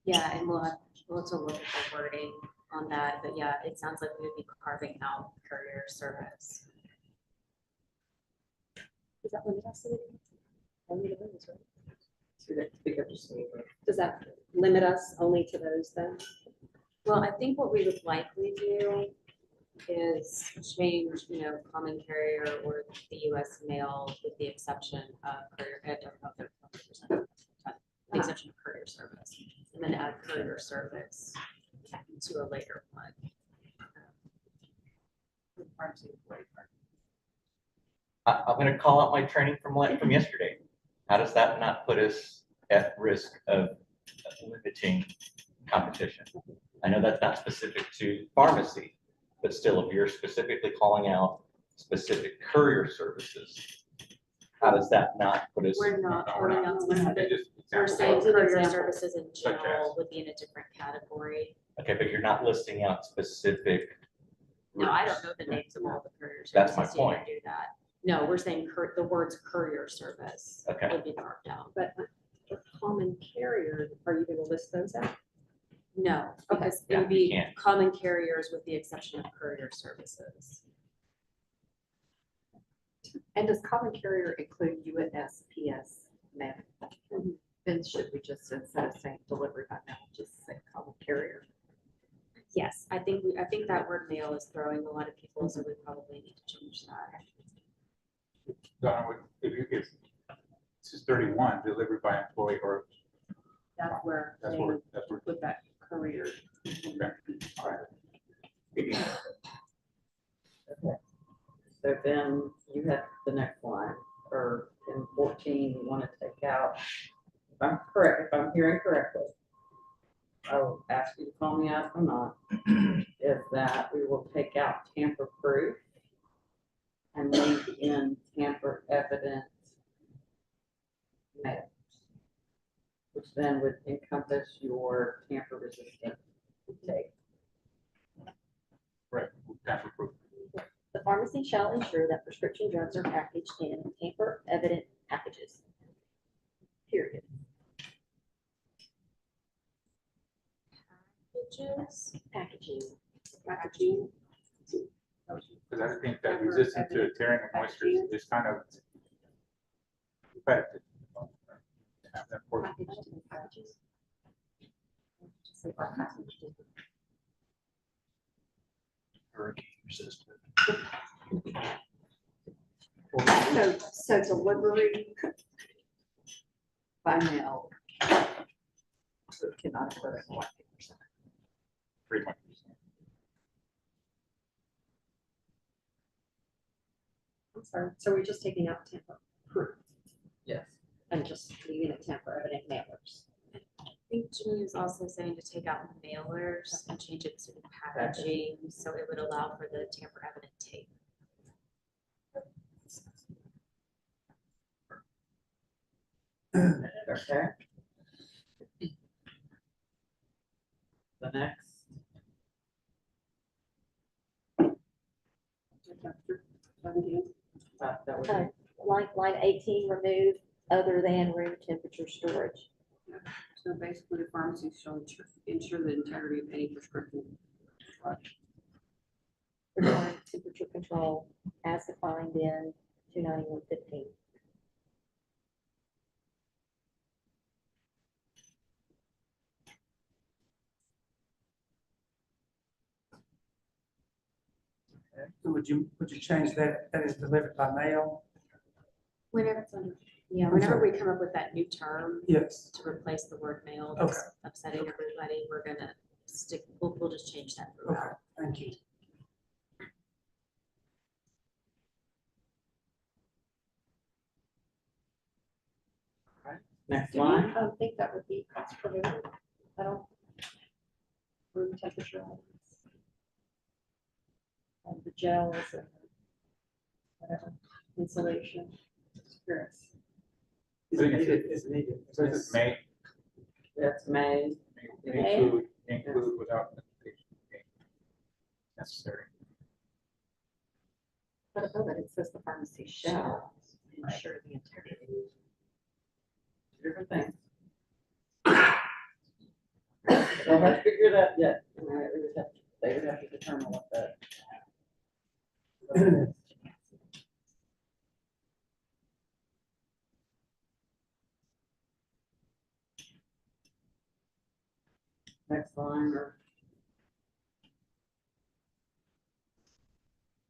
Yeah, and we'll have to look at the wording on that, but yeah, it sounds like we would be carving out courier service. Is that limit us to anything? Only to those, right? Speak up just a little bit. Does that limit us only to those then? Well, I think what we would likely do is change, common carrier or the US mail with the exception of courier, I don't know if they're 100%, the exception of courier service, and then add courier service to a later one. I'm gonna call out my training from yesterday. How does that not put us at risk of limiting competition? I know that's not specific to pharmacy, but still, if you're specifically calling out specific courier services, how does that not put us? We're not No, we're calling not. out They specific, just we're example saying of- courier example. services in Such general as? would be in a different category. Okay, but you're not listing out specific. No, I don't routes. know the names of all the courier That's services. my You point. can do that. No, we're saying the words courier service Okay. would be carved out. But for common carrier, are you gonna list those out? No, because it Yeah, would you be can't. common carriers with the exception of courier services. And does common carrier include USPS mail? Then should we just, instead of saying delivery by mail, just say common carrier? Yes, I think that word mail is throwing a lot of people, so we probably need to change that. Donna, if this is 31, delivered by employee, or That's where that's they where, would that's where. put that courier. So then you had the next line, or in 14, you want to take out, if I'm correct, if I'm hearing correctly, I'll ask you to call me out if I'm not, is that we will take out tamper proof and leave in tamper evident mail, which then would encompass your tamper resistant tape. Right, tamper proof. The pharmacy shall ensure that prescription drugs are packaged in tamper-evident packages. packages. Packaging. Packaging. Because I think that resistance to tearing and moisture is kind of repetitive. Have that for- Packages. Say or packaging. Hurricane resistant. So delivery by mail cannot occur in 1%. Pretty much. I'm sorry, so we're just taking out tamper proof Yes. and just leaving it tamper evident mailers. I think Jimmy was also saying to take out mailers and change it to packaging, so it would allow for the tamper evident tape. Okay. The next, that was it. Line 18, remove other than room temperature storage. So basically, the pharmacy shall ensure the integrity of any prescription. Requiring temperature control as defined in 291.15. So would you change that is delivered by mail? Whenever, whenever we come up with that new term Yes. to replace the word mail, that's upsetting everybody, we're gonna stick, we'll just change that Okay, throughout. thank you. Next Do you line. think that would be cost prohibitive? I don't. Room temperature. And the gels and whatever, insulation. Curious. Is it needed? Is it needed? So this may That's May. include without necessary. But above it, it says the pharmacy shall ensure the integrity. Different things. Don't have to figure it out yet. They would have to determine what that. Next line or.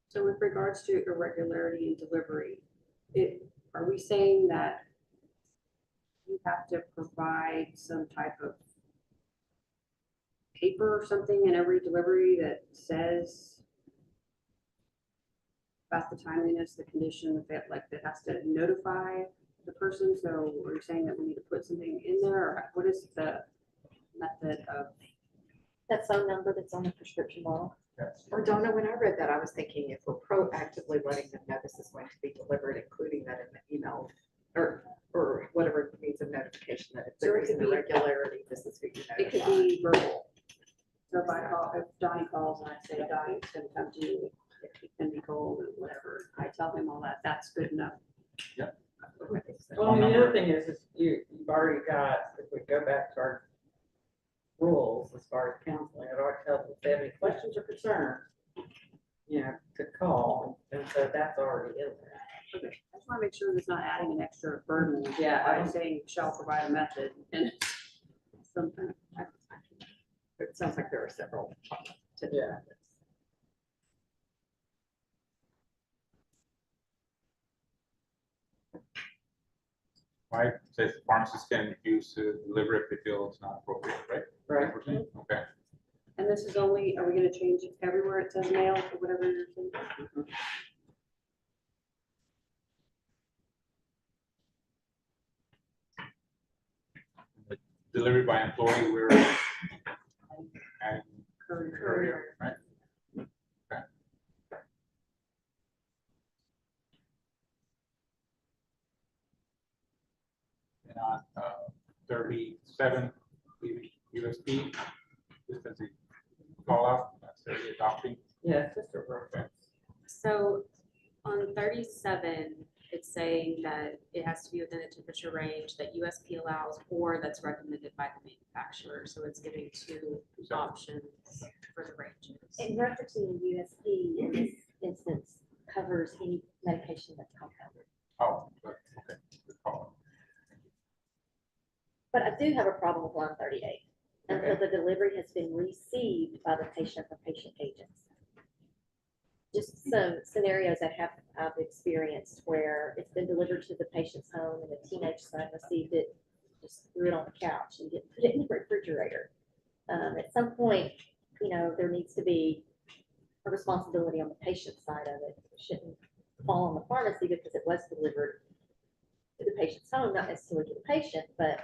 So with regards to irregularity in delivery, are we saying that you have to provide some type of paper or something in every delivery that says about the timeliness, the condition, that has to notify the person? So are you saying that we need to put something in there, or what is the method of? That phone number that's on the prescription bottle. Or Donna, when I read that, I was thinking if we're proactively letting them know this is going to be delivered, including that in the email or whatever means of notification that if there is an irregularity, this is who you It could notify. be verbal. So if I call, if Donnie calls and I say, Donnie, it's gonna come to you, if he can be cold and whatever, I tell him all that, that's good enough. Well, and the other thing is you've already got, if we go back to our rules as far as counseling, it already tells us if they have any questions or concerns, to call, and so that's already in there. Okay, I just wanna make sure it's not adding an extra burden. Yeah, By saying shall provide a method and something. It sounds like there are several to do Yeah. this. Right, says pharmacists can refuse to deliver if they feel it's not appropriate, right? Right. Okay. And this is only, are we gonna change it everywhere it says mail or whatever you're saying? Delivery by employee, we're adding courier, right? Okay. And on 37, USP, just as a call out, that's the adopting. Yeah, it's just a reference. So on 37, it saying that it has to be within a temperature range that USP allows or that's recommended by the manufacturer. So it's giving two options for the ranges. And referencing USP in this instance covers any medication that's compounded. Oh, okay. Good call. But I do have a problem with line 38. Until Okay. the delivery has been received by the patient or patient agents. Just some scenarios I've experienced where it's been delivered to the patient's home and the teenage son received it, just threw it on the couch and didn't put it in the refrigerator. At some point, there needs to be a responsibility on the patient side of it. It shouldn't fall on the pharmacy because it was delivered to the patient's home, not necessarily to the patient, but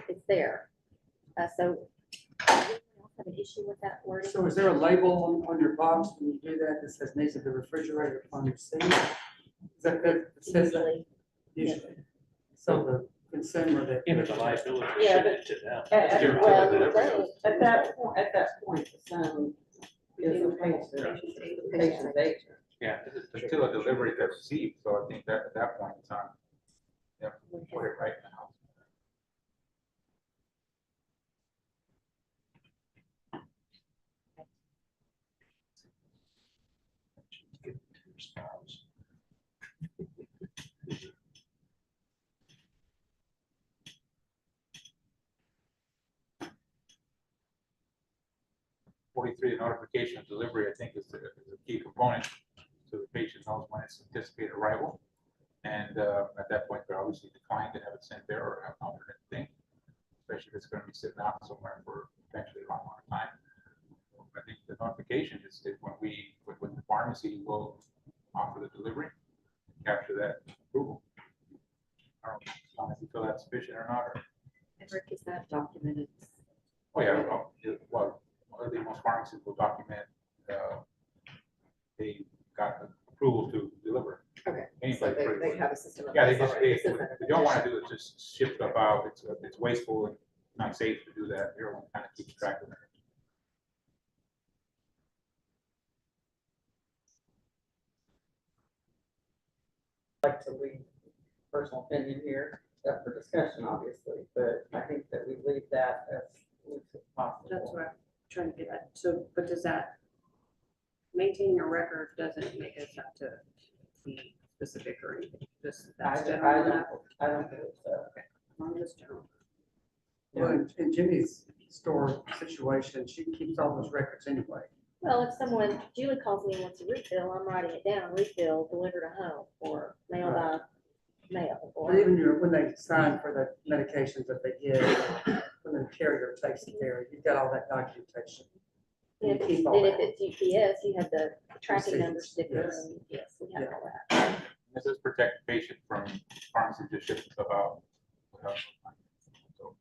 it's there. So I have an issue with that wording. So is there a label on your box when you do that that says needs to be refrigerated upon receipt? Is that, it says that Usually, usually? So the consumer that. Yeah, but the liability Yeah, shifted to them. At They're well, doing it it every- does. at that point, the son is a patient, the patient's agent. Yeah, until a delivery is received, so I think that at that point in time, yeah, put it right now. Give it to your spouse. 43, the notification of delivery, I think is a key component. So the patient knows when it's anticipated arrival. And at that point, they're obviously declined to have it sent there or have an alternate thing, especially if it's going to be sitting out somewhere for potentially a long amount of time. I think the notification is when the pharmacy will offer the delivery, capture that approval. I don't know if you feel that's sufficient or not. And Rick, is that documented? Oh, yeah, well, most pharmacies will document, they got approval to deliver. Okay, Any so place pretty they much. have a system. in Yeah, they place just, already. they, This isn't what a they don't want to condition. do is just ship stuff out, it's wasteful and not safe to do that, everyone kind of keeps track of it. Like to leave personal opinion here, up for discussion, obviously, but I think that we leave that as loose as possible. That's what I'm trying to get at. So, but does that, maintaining a record doesn't make us have to be specific or anything? Just that's general enough? I don't believe so. I'm just general. Well, in Jimmy's store situation, she keeps all those records anyway. well, if Julie calls me and wants a refill, I'm writing it down, refill, delivered to home, or mail by mail, But or. even when they sign for the medications that they give, when the carrier takes the care, you've got all that documentation. And You if keep all and if that. it's UPS, you have the tracking number Receipts, sticker, yes. and yes, we have all that. This does protect the patient from pharmacy just shipping stuff out. So,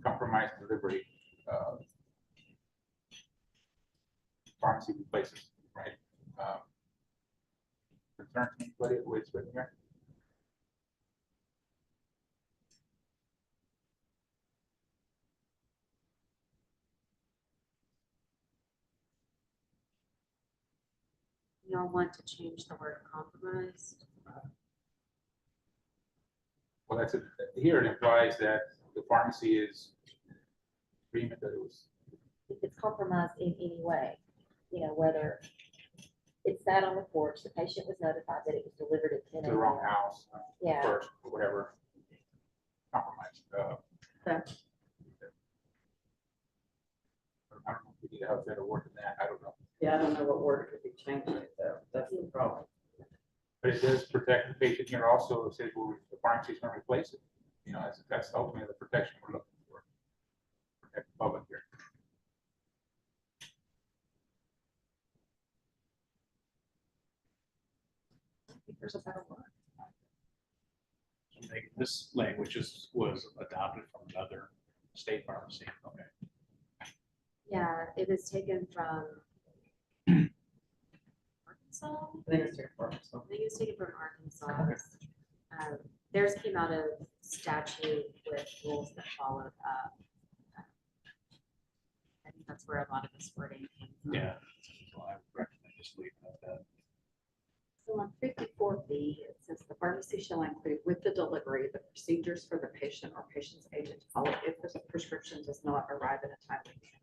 compromised delivery, pharmacy replaces, right? Concern to anybody the way it's written here? Y'all want to change the word compromised? Well, that's it. Here it implies that the pharmacy is agreement that it was, If it's compromised in any way, whether it sat on the porch, the patient was notified that it was delivered at 10 to the wrong a.m. house Yeah. first, or whatever. Compromised. I don't know if we need to have a better word than that. I don't know. Yeah, I don't know what word could be changed to, though. That's the problem. But it does protect the patient here also. It says, well, the pharmacy is going to replace it. That's ultimately the protection we're looking for. Protect the public here. I think there's a better word. This language was adopted from another state pharmacy. Okay. Yeah, it was taken from Arkansas. I think it's your purpose. I think it was taken from Arkansas. Theirs came out of statute with rules that followed up. That's where a lot of this wording came from. Yeah. So I recommend just leaving it at that. So on 54B, it says the pharmacy shall include with the delivery, the procedures for the patient or patient's agent to follow if the prescription does not arrive in a timely manner.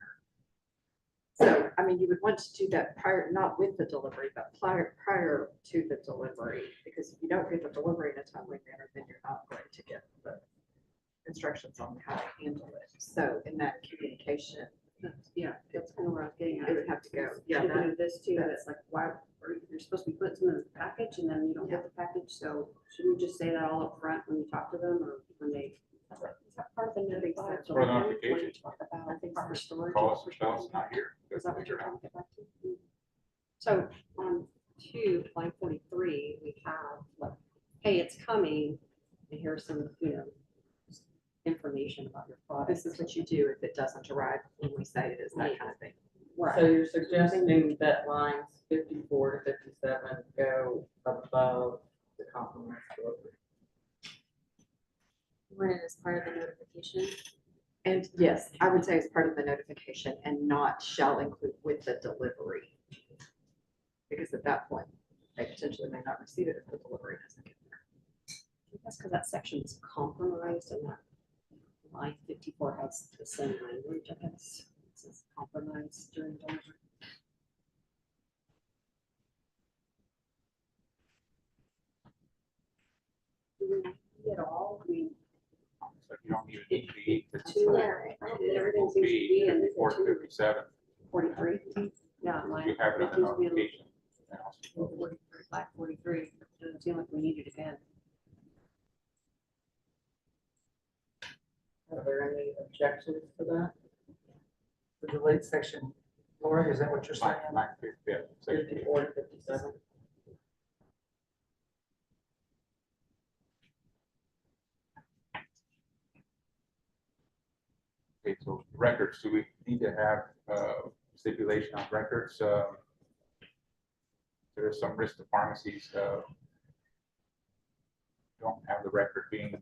So, I mean, you would want to do that prior, not with the delivery, but prior to the delivery, because if you don't get the delivery in a timely manner, then you're not going to get the instructions on how to handle it. So in that communication, Yeah, that's kind of where I was getting at. it would have to go. Yeah, Should we that- do this too, that's like, why, or you're supposed to be putting some in the package and then you don't get the package, so should we just say that all up front when you talk to them, or when they? Is that part of the notification? For the notification. Talk about, I think proper so. storage. Call us, it's not here. Is that what you're trying to get back to? So on 2, line 43, we have like, hey, it's coming, and here's some, information about your product. This is what you do if it doesn't arrive when we say it is, that kind of thing. Right. So you're suggesting that lines 54 to 57 go above the compromise delivery? When it is part of the notification. And yes, I would say it's part of the notification and not shall include with the delivery. Because at that point, they potentially may not receive it if the delivery doesn't get there. That's because that section is compromised and that line 54 has the same language, I guess. It says compromise during delivery. Do we need it all? I mean, So you don't even need to eat the two, two. everything seems to be in the 457. 43. Yeah, mine. You have it on the seems to be in notification. 43, black 43. Doesn't seem like we need it again. Are there any objections to that? The delete section, Lori, is that what you're saying? Line 50, section 54 to 57? Okay, so records, do we need to have stipulation on records? There's some risk to pharmacies don't have the record being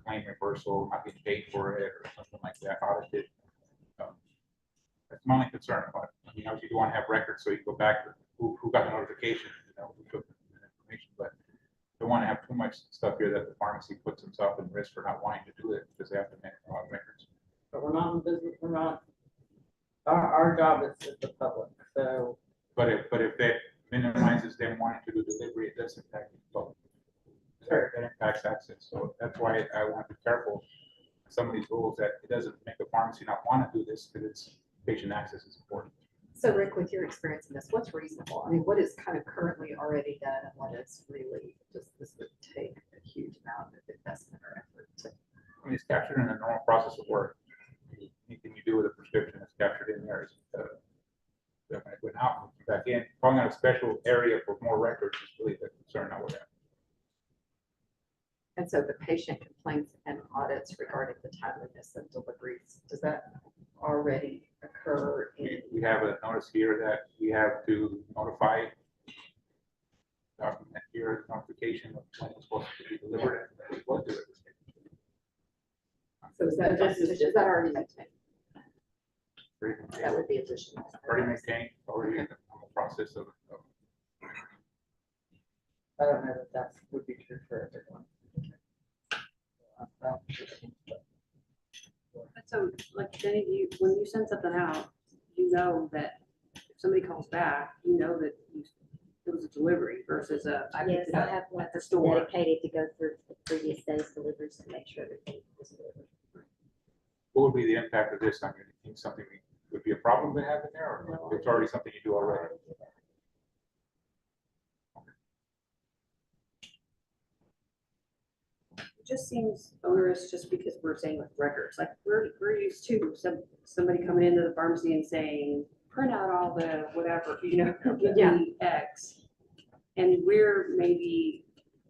claim reversal, not getting paid for it, or something like that, audited. That's my only concern about it. I mean, obviously you want to have records so you go back to who got the notification, who took the information, but don't want to have too much stuff here that the pharmacy puts himself in risk for not wanting to do it because they have to make a lot of records. But we're not in business, we're not, our job is with the public, so. But if that minimizes them wanting to do delivery, it does impact the public. Sure. That impacts access. So that's why I want to be careful with some of these rules that it doesn't make the pharmacy not want to do this because it's patient access is important. So Rick, with your experience in this, what's reasonable? I mean, what is kind of currently already done and what is really just, this would take a huge amount of investment or effort to. I mean, it's captured in the normal process of work. Anything you do with a prescription is captured in there. When it went out, back in, calling out a special area for more records is really the concern I would have. And so the patient complaints and audits regarding the timeliness of deliveries, does that already occur in? We have a notice here that we have to notify, document here, notification of when it's supposed to be delivered and what delivered. So is that, is that already maintained? That would be additional. Already maintained, already in the process of. I don't know that that would be true for everyone. So like Jenny, when you send something out, you know that if somebody calls back, you know that it was a delivery versus I Yes, picked it I up have one at the store. dedicated to go through the previous day's deliveries to make sure everything was delivered. What would be the impact of this? I mean, you think something would be a problem to have in there, or it's already something you do already? It just seems onerous just because we're saying with records, like we're used to somebody coming into the pharmacy and saying, print out all the whatever, give me X. And we're maybe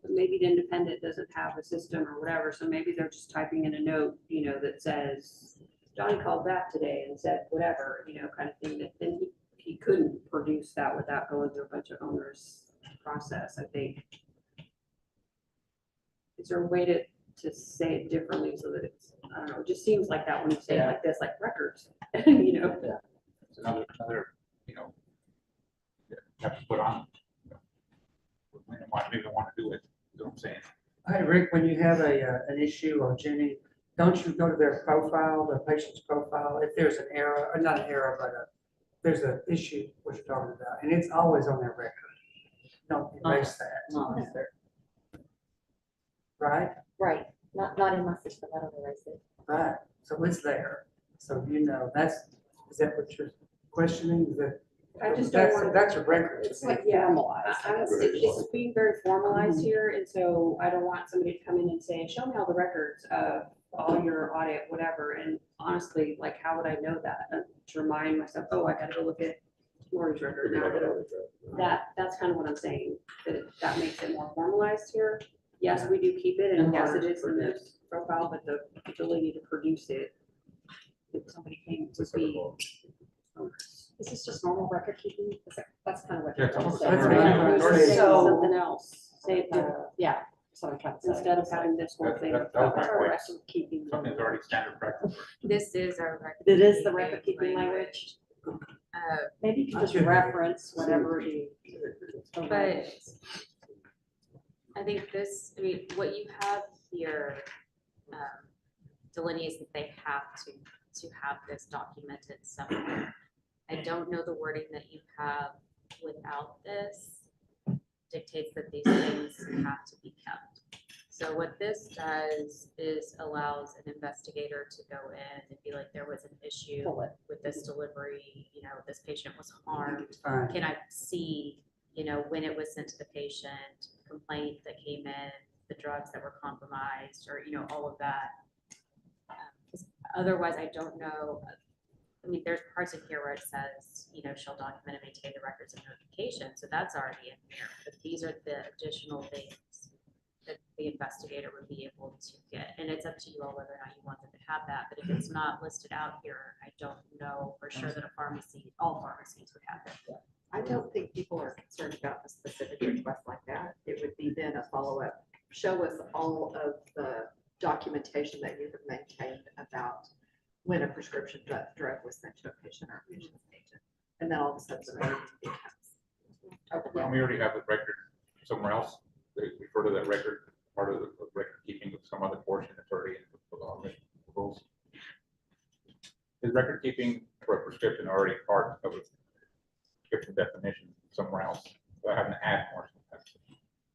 the independent doesn't have a system or whatever, so maybe they're just typing in a note, that says, Johnny called back today and said whatever, kind of thing, that then he couldn't produce that without going through a bunch of onerous process, I think. Is there a way to say it differently so that it's, I don't know, it just seems like that when you say it like this, like records, Yeah. It's another, you know, that you have to put on. We don't want, maybe don't want to do it, you know what I'm saying? Hey, Rick, when you have an issue, or Jenny, don't you go to their profile, the patient's profile, if there's an error, or not an error, but there's an issue, what you're talking about, and it's always on their record. Don't erase that, No, sir. right? Right, not in my system, I don't erase it. Right, so it's there, so you know, is that what you're questioning, is that? I just don't want. That's a record. It's like formalized. It's being very formalized here, and so I don't want somebody to come in and say, show me all the records of all your audit, whatever, and honestly, like, how would I know that? To remind myself, oh, I gotta go look at Lori's record now. That's kind of what I'm saying, that makes it more formalized here. Yes, we do keep it, and yes, it is in the profile, but the ability to produce it, if somebody came to be. Is this just normal record keeping? That's kind of what. Yeah, you're trying to say. that's Right? what I'm Say So- Something else, say, yeah, that's what I'm trying to say. Instead of having this whole thing. That was my of point. record keeping. Something's already standard practice. This is our record. It is the record keeping language. Maybe you can I just should- reference whatever the. But I think this, I mean, what you have here delineates that they have to have this documented somewhere. I don't know the wording that you have without this dictates that these things have to be kept. So what this does is allows an investigator to go in and be like, there was an issue with this delivery, you know, this patient was harmed. Fine. Can I see, you know, when it was sent to the patient, complaint that came in, the drugs that were compromised, or, you know, all of that. 'Cause otherwise, I don't know. I mean, there's parts in here where it says, you know, shall document and maintain the records of notification. So that's already in here. But these are the additional things that the investigator would be able to get. And it's up to you all whether or not you want them to have that. But if it's not listed out here, I don't know for sure that all pharmacies would have it. I don't think people are concerned about a specific request like that. It would be then a follow-up. Show us all of the documentation that you have maintained about when a prescription drug was sent to a patient or a patient's agent. And then all of a sudden, the burden becomes. Well, we already have a record somewhere else, they refer to that record, part of the record keeping with some other portion that's already in the law rules. Is record keeping for a prescription already part of a prescription definition somewhere else? So I haven't added more.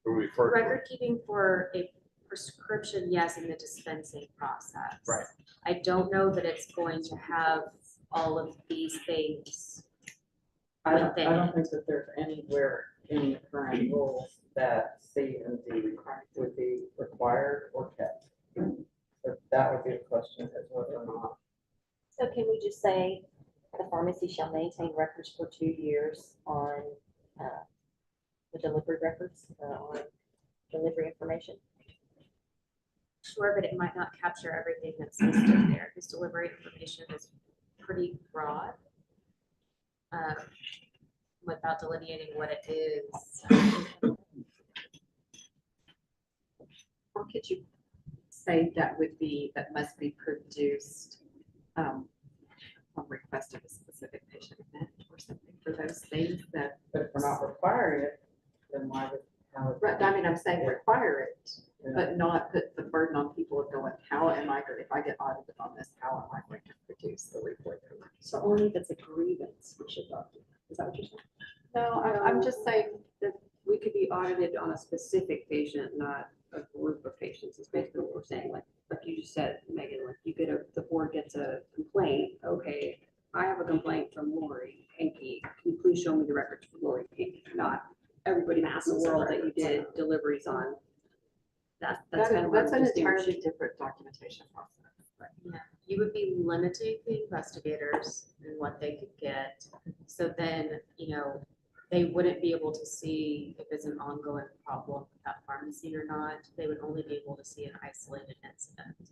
We refer to it. Record keeping for a prescription, yes, in the dispensing process. Right. I don't know that it's going to have all of these things. I don't think that there's anywhere in the current rules that C and D would be required or kept. So that would be a question as whether or not. So can we just say the pharmacy shall maintain records for 2 years on the delivery records, on delivery information? Sure, but it might not capture everything that's listed there. This delivery information is pretty broad. Without delineating what it is. Or could you say that that must be produced on request of a specific patient event or something for those things that. But if we're not requiring it, then why would, how would? Right, I mean, I'm saying require it, but not put the burden on people of going, how am I, if I get audited on this, how am I going to produce the report? So only if it's a grievance, we should document. Is that what you're saying? No, I'm just saying that we could be audited on a specific patient, not a group of patients, is basically what we're saying, like you just said, Megan, like the board gets a complaint, okay, I have a complaint from Lori Pinky, can you please show me the records for Lori Pinky, not everybody in the world that you did deliveries on. That's kind of. That's an entirely different documentation process. Yeah, you would be limiting the investigators and what they could get. So then, you know, they wouldn't be able to see if it's an ongoing problem with that pharmacy or not. They would only be able to see an isolated incident.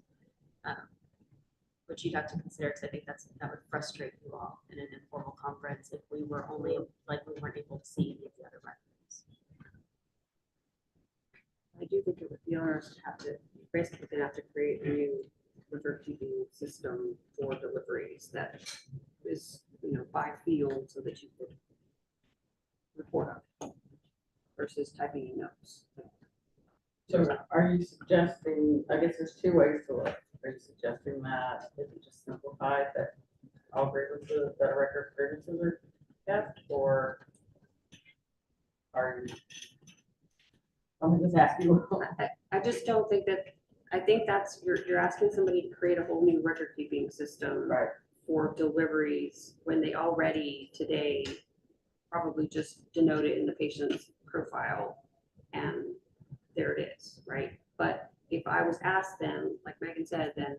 Which you'd have to consider, because I think that would frustrate you all in an informal conference if we were only, like, we weren't able to see any of the other records. I do think it would be onerous to have to, basically gonna have to create a new record keeping system for deliveries that is by field so that you could report on versus typing in notes. So are you suggesting, I guess there's two ways to look. Are you suggesting that if you just simplify that all grievances, that a record of grievances are kept, or are you? I'm just asking you. I just don't think that, I think that's, you're asking somebody to create a whole new record keeping system Right. for deliveries when they already today probably just denote it in the patient's profile and there it is, right? But if I was asked then, like Megan said, then,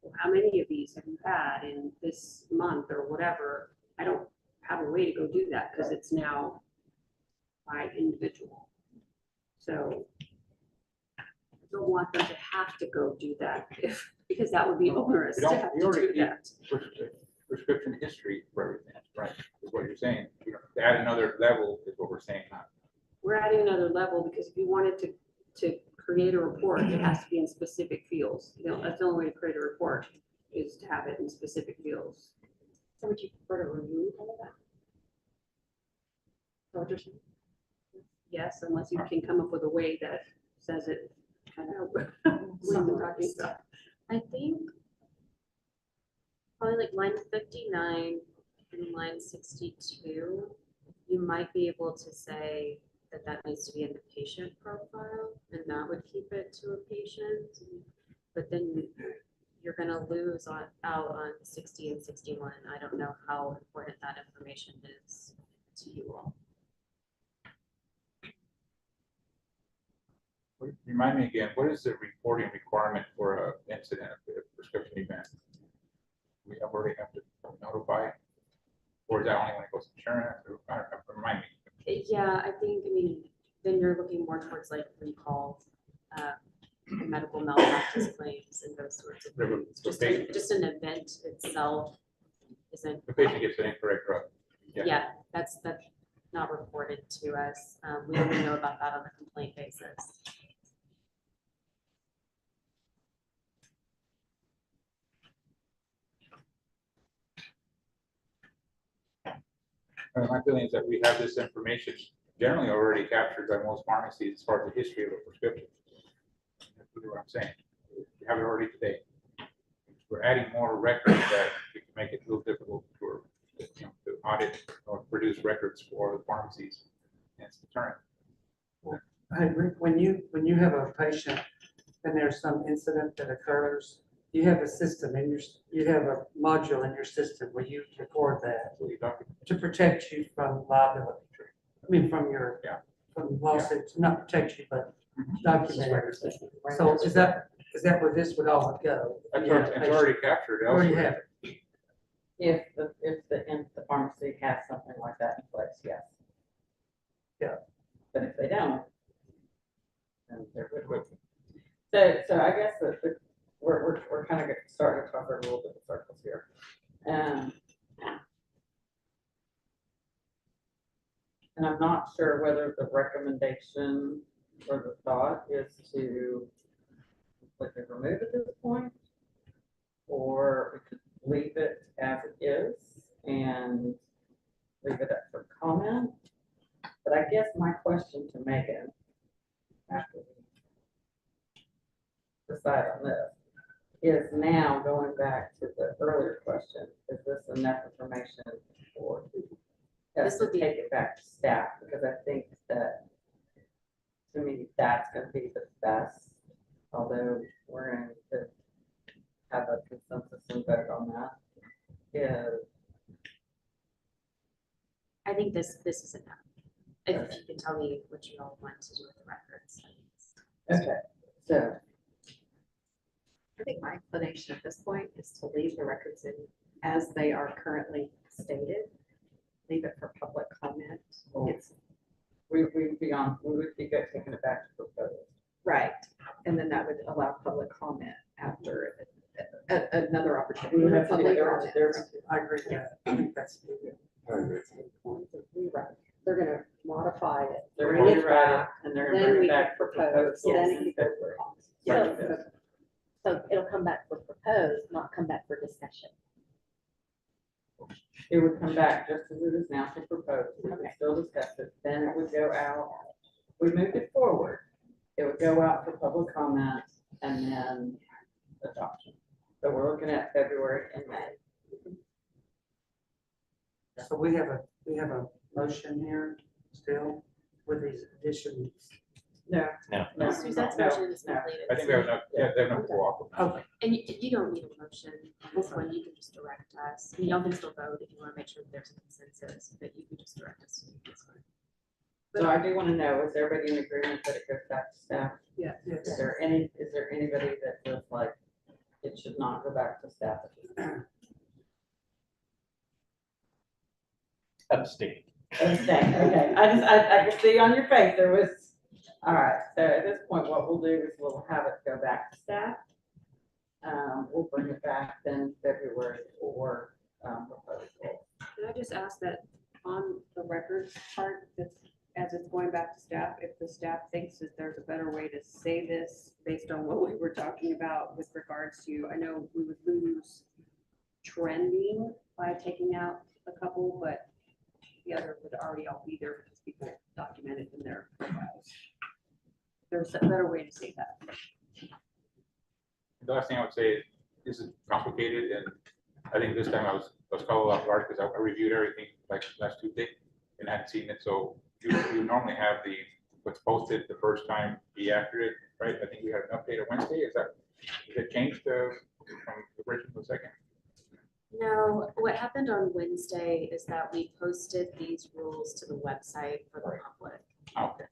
well, how many of these have you had in this month or whatever? I don't have a way to go do that because it's now by individual. So I don't want them to have to go do that because that would be onerous We to don't, have we to already do keep that. prescription history for everything, right, is what you're saying. You know, to add another level is what we're saying now. We're adding another level because if you wanted to create a report, it has to be in specific fields. You know, that's the only way to create a report is to have it in specific fields. So would you prefer to remove all of that? Is that what you're saying? Yes, unless you can come up with a way that says it kind of summarizes stuff. I think probably like line 59 and line 62, you might be able to say that that needs to be in the patient profile, and that would keep it to a patient. But then you're gonna lose out on 60 and 61. I don't know how important that information is to you all. Remind me again, what is the reporting requirement for an incident, a prescription event? We already have to notify, or is that only when it goes to insurance? Remind me. Yeah, I mean, then you're looking more towards like recall, medical malpractice claims and those sorts of Right, things. but Just an event itself isn't. The patient gets an incorrect drug. Yeah, that's not reported to us. We only know about that on a complaint basis. My feeling is that we have this information generally already captured by most pharmacies as far as the history of a prescription. That's really what I'm saying. We have it already today. We're adding more records that we can make it a little difficult for, to audit or produce records for the pharmacies. And it's deterrent. Hey, Rick, when you have a patient and there's some incident that occurs, you have a system in your, you have a module in your system where you record that So you document. to protect you from liability. I mean, from your, Yeah. from lawsuits, not protect you, but Mhm. document everything. So is that where this would all go? That's Yeah, already- it's already captured Already elsewhere. have it. If the pharmacy has something like that in place, yes. Yeah. But if they don't, then they're good. So I guess we're kind of starting to cover a little bit of circles here. And I'm not sure whether the recommendation or the thought is to completely remove at this point, or we could leave it as it is and leave it up for comment. But I guess my question to Megan, after we decide on this, is now going back to the earlier question, is this enough information for us This to would be- take it back to staff? Because I think that, to me, that's gonna be the best, although we're going to have a consensus and vote on that. Is I think this is enough. If you can tell me what you all want to do with the records. okay, so I think my inclination at this point is to leave the records in as they are currently stated. Leave it for public comment. It's we would be good taking it back to proposal. right. And then that would allow public comment after another opportunity. We would have for to public do comment. I agree with that. I think that's good. They're gonna modify it. They're bring gonna it rewrite it back, and they're then gonna bring we it back for can propose, proposal. then it in can go for February. comment. So it'll come back for proposed, not come back for discussion. it would come back just as it is now to propose. We would still discuss it. Then it would go out. We moved it forward. It would go out for public comment and then adoption. So we're looking at February and May. So we have a motion here still with these additions. No. No. Suzette's no, motion is no. completed. I think we have enough, yeah, they have enough to walk. Okay. And you don't need a motion on this one, you can just direct us. I mean, y'all can still vote if you want to make sure that there's a consensus, but you can just direct us to do this one. So I do want to know, is everybody in agreement that it goes back to staff? Yeah. Yes. Is there anybody that feels like it should not go back to staff? Abstain. Abstain, okay, I can see on your face, there was, all right, so at this point, what we'll do is we'll have it go back to staff. We'll bring it back then February for, proposal. Can I just ask that on the records part, that's, as it's going back to staff, if the staff thinks that there's a better way to say this based on what we were talking about with regards to, I know we would lose trending by taking out a couple, but the other would already all be there because people documented in their profiles. There's a better way to say that. The last thing I would say is, this is complicated, and I think this time I was called off guard because I reviewed everything like last Tuesday and hadn't seen it, so you normally have what's posted the first time be accurate, right? I think we had an update on Wednesday, is it changed from the original second? No, what happened on Wednesday is that we posted these rules to the website for the public. Okay.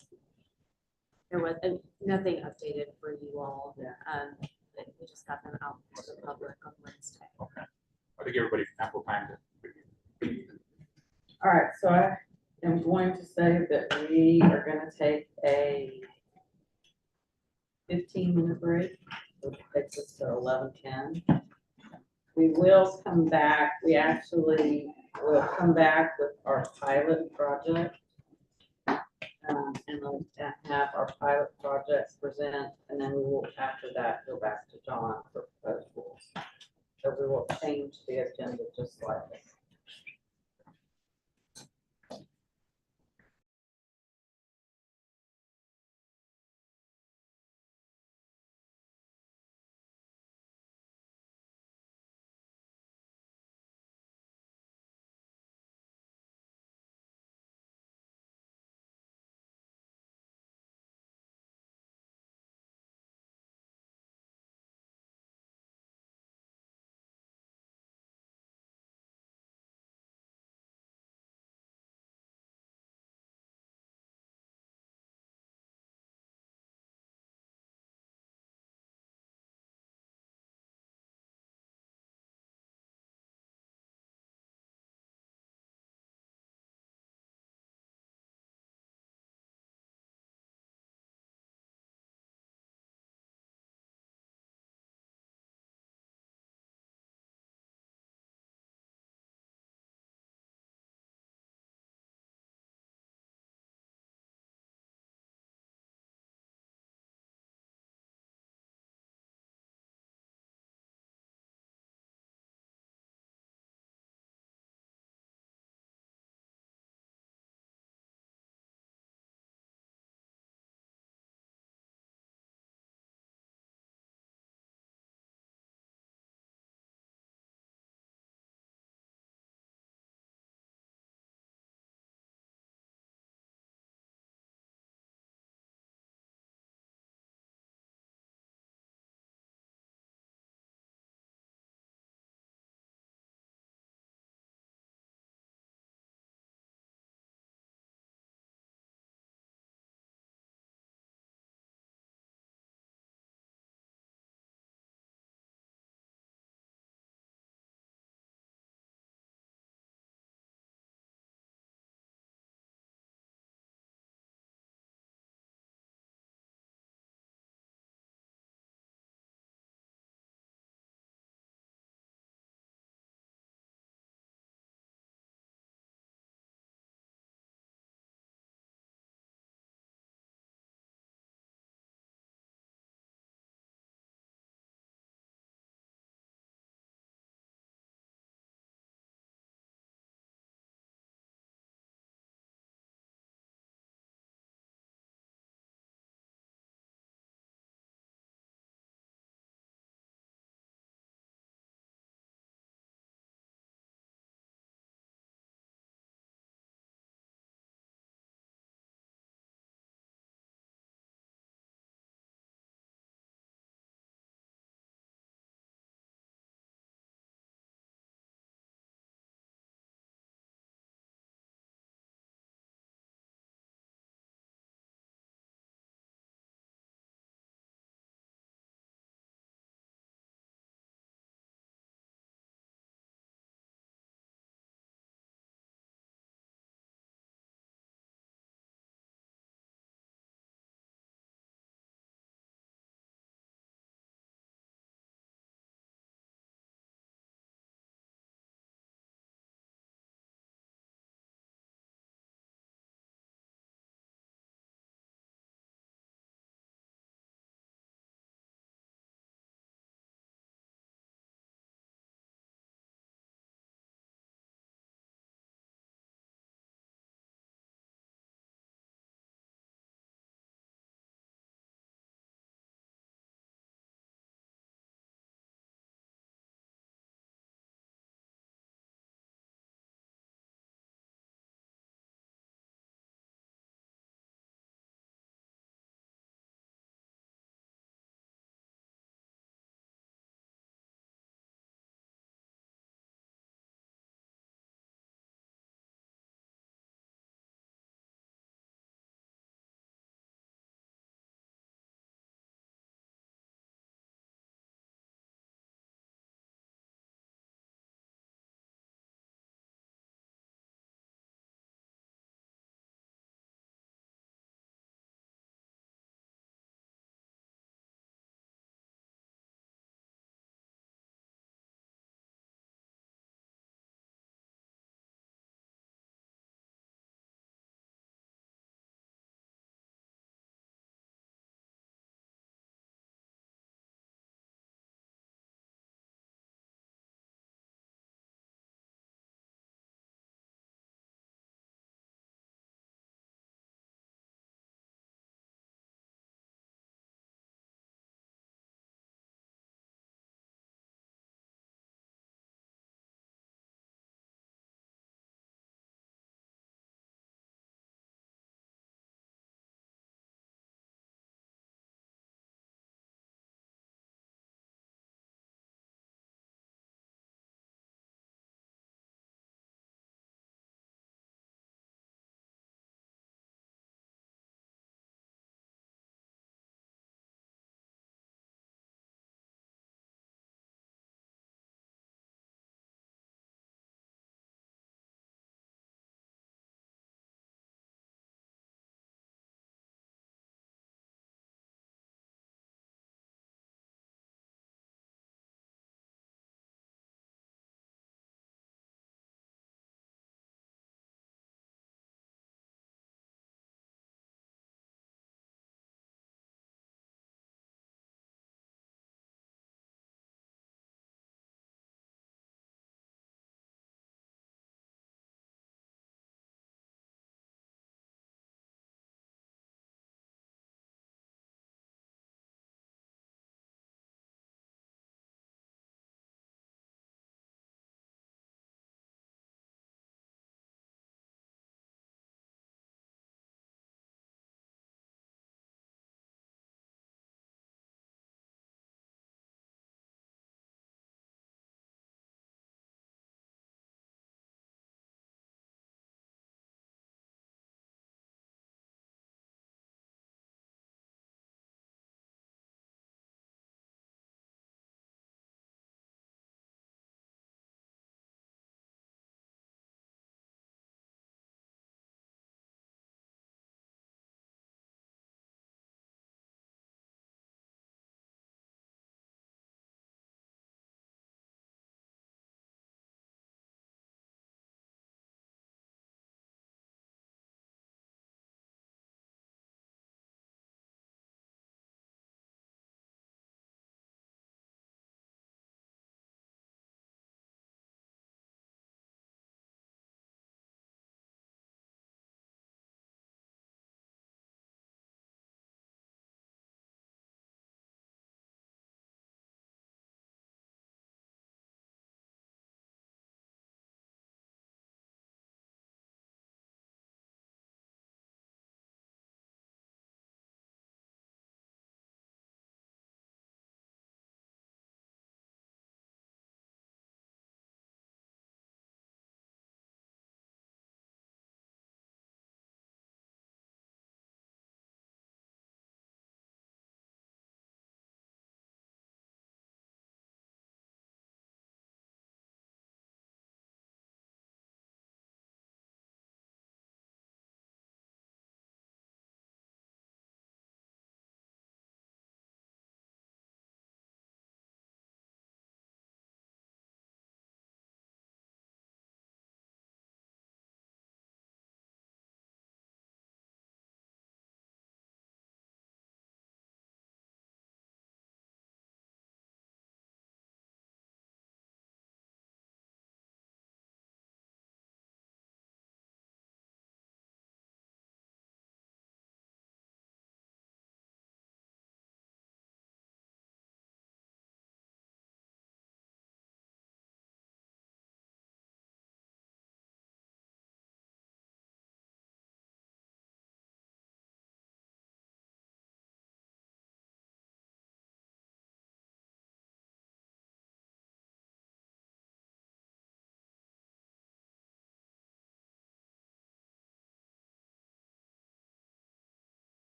There was nothing updated for you all. Yeah. We just got them out to the public on Wednesday. Okay. I think everybody ample time to review. All right, so I am going to say that we are gonna take a 15-minute break, which takes us to 11:10. We will come back, we actually will come back with our pilot project. And we'll have our pilot projects present, and then we will, after that, go back to John for proposals. So we will change the agenda just slightly.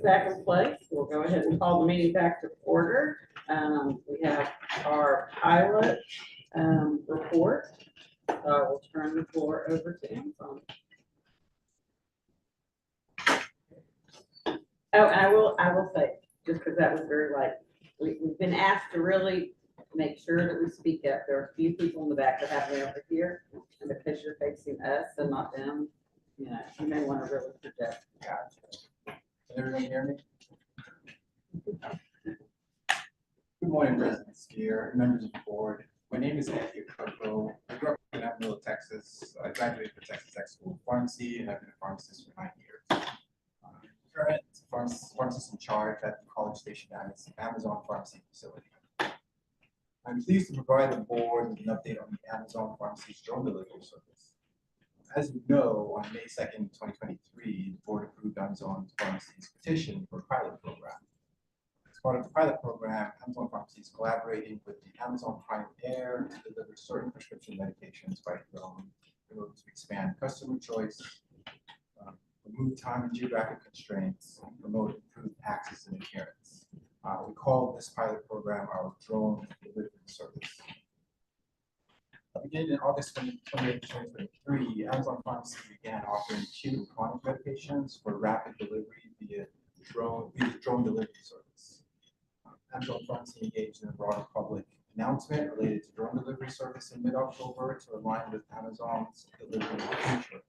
second place. We'll go ahead and call the meeting back to order. We have our pilot report. So I will turn the floor over to Amazon. Oh, I will say, just because that was very light, we've been asked to really make sure that we speak up. There are a few people in the back that have their over here, and because you're facing us and not them, you know, you may want to really project. Can everyone hear me? Good morning, residents here, members of the board. My name is Anthony Coco. I grew up in Amarillo, Texas. I graduated from Texas Tech School of Pharmacy, and I've been a pharmacist for 9 years. Current pharmacist in charge at the College Station Amazon Pharmacy facility. I'm pleased to provide the board with an update on the Amazon Pharmacy's drone delivery service. As you know, on May 2nd, 2023, the board approved Amazon Pharmacy's petition for a pilot program. As part of the pilot program, Amazon Pharmacy is collaborating with the Amazon Prime Air to deliver certain prescription medications by drone in order to expand customer choice, remove time and geographic constraints, and promote improved access and adherence. We call this pilot program our drone delivery service. Beginning in August 28, 2023, Amazon Pharmacy began offering acute and chronic medications for rapid delivery via drone delivery service. Amazon Pharmacy engaged in a broader public announcement related to drone delivery service in mid-October to align with Amazon's Delivering the Future.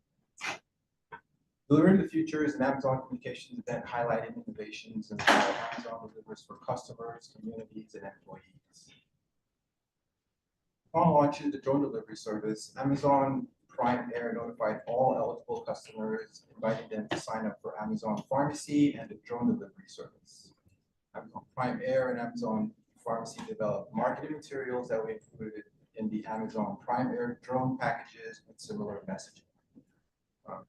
Delivering the Future is an Amazon communications event highlighting innovations and how Amazon delivers for customers, communities, and employees. Upon launching the drone delivery service, Amazon Prime Air notified all eligible customers, inviting them to sign up for Amazon Pharmacy and the drone delivery service. Amazon Prime Air and Amazon Pharmacy developed marketing materials that we included in the Amazon Prime Air drone packages with similar messaging.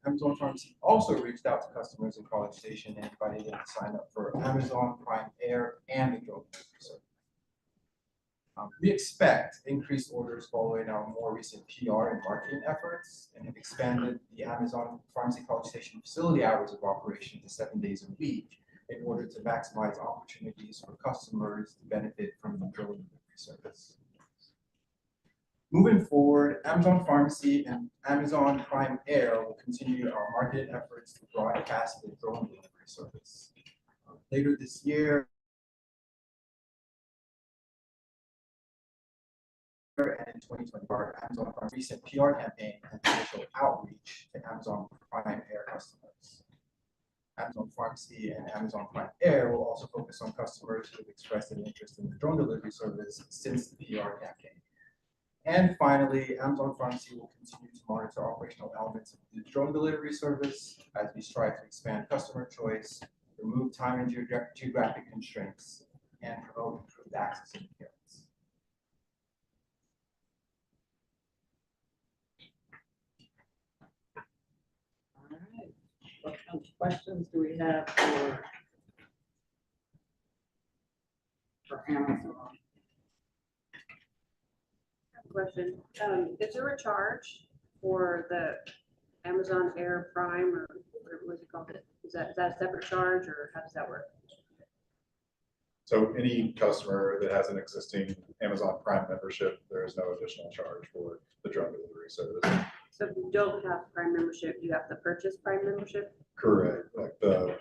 Amazon Pharmacy also reached out to customers in College Station and invited them to sign up for Amazon Prime Air and the drone delivery service. We expect increased orders following our more recent PR and marketing efforts, and have expanded the Amazon Pharmacy College Station facility hours of operation to 7 days a week in order to maximize opportunities for customers to benefit from the drone delivery service. Moving forward, Amazon Pharmacy and Amazon Prime Air will continue our marketing efforts to broadcast the drone delivery service. Later this year, and in 2024, Amazon Prime recent PR campaign and initial outreach to Amazon Prime Air customers. Amazon Pharmacy and Amazon Prime Air will also focus on customers who have expressed an interest in the drone delivery service since the PR campaign. And finally, Amazon Pharmacy will continue to monitor operational elements of the drone delivery service as we strive to expand customer choice, remove time and geographic constraints, and promote improved access and adherence. What kind of questions do we have for Amazon? Question, is there a charge for the Amazon Air Prime or whatever was it called? Is that a separate charge or how does that work? So any customer that has an existing Amazon Prime membership, there is no additional charge for the drone delivery service. So if you don't have Prime membership, you have to purchase Prime membership? Correct. Like the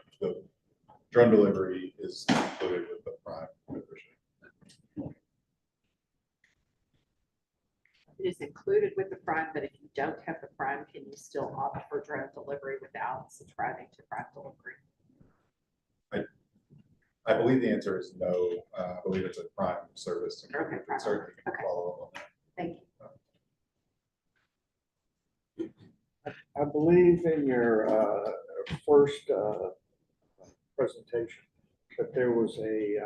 drone delivery is included with the Prime membership. It is included with the Prime, but if you don't have the Prime, can you still opt for drone delivery without subscribing to Prime delivery? I believe the answer is no. I believe it's a Prime service. Okay, Prime. Certainly can Okay. follow up on that. Thank you. I believe in your first presentation that there was a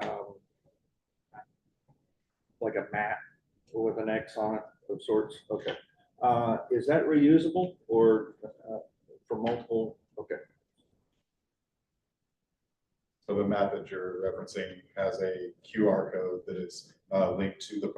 like a map with an X on it of sorts. Okay. Is that reusable or for multiple? Okay. So the map that you're referencing has a QR code that is linked to the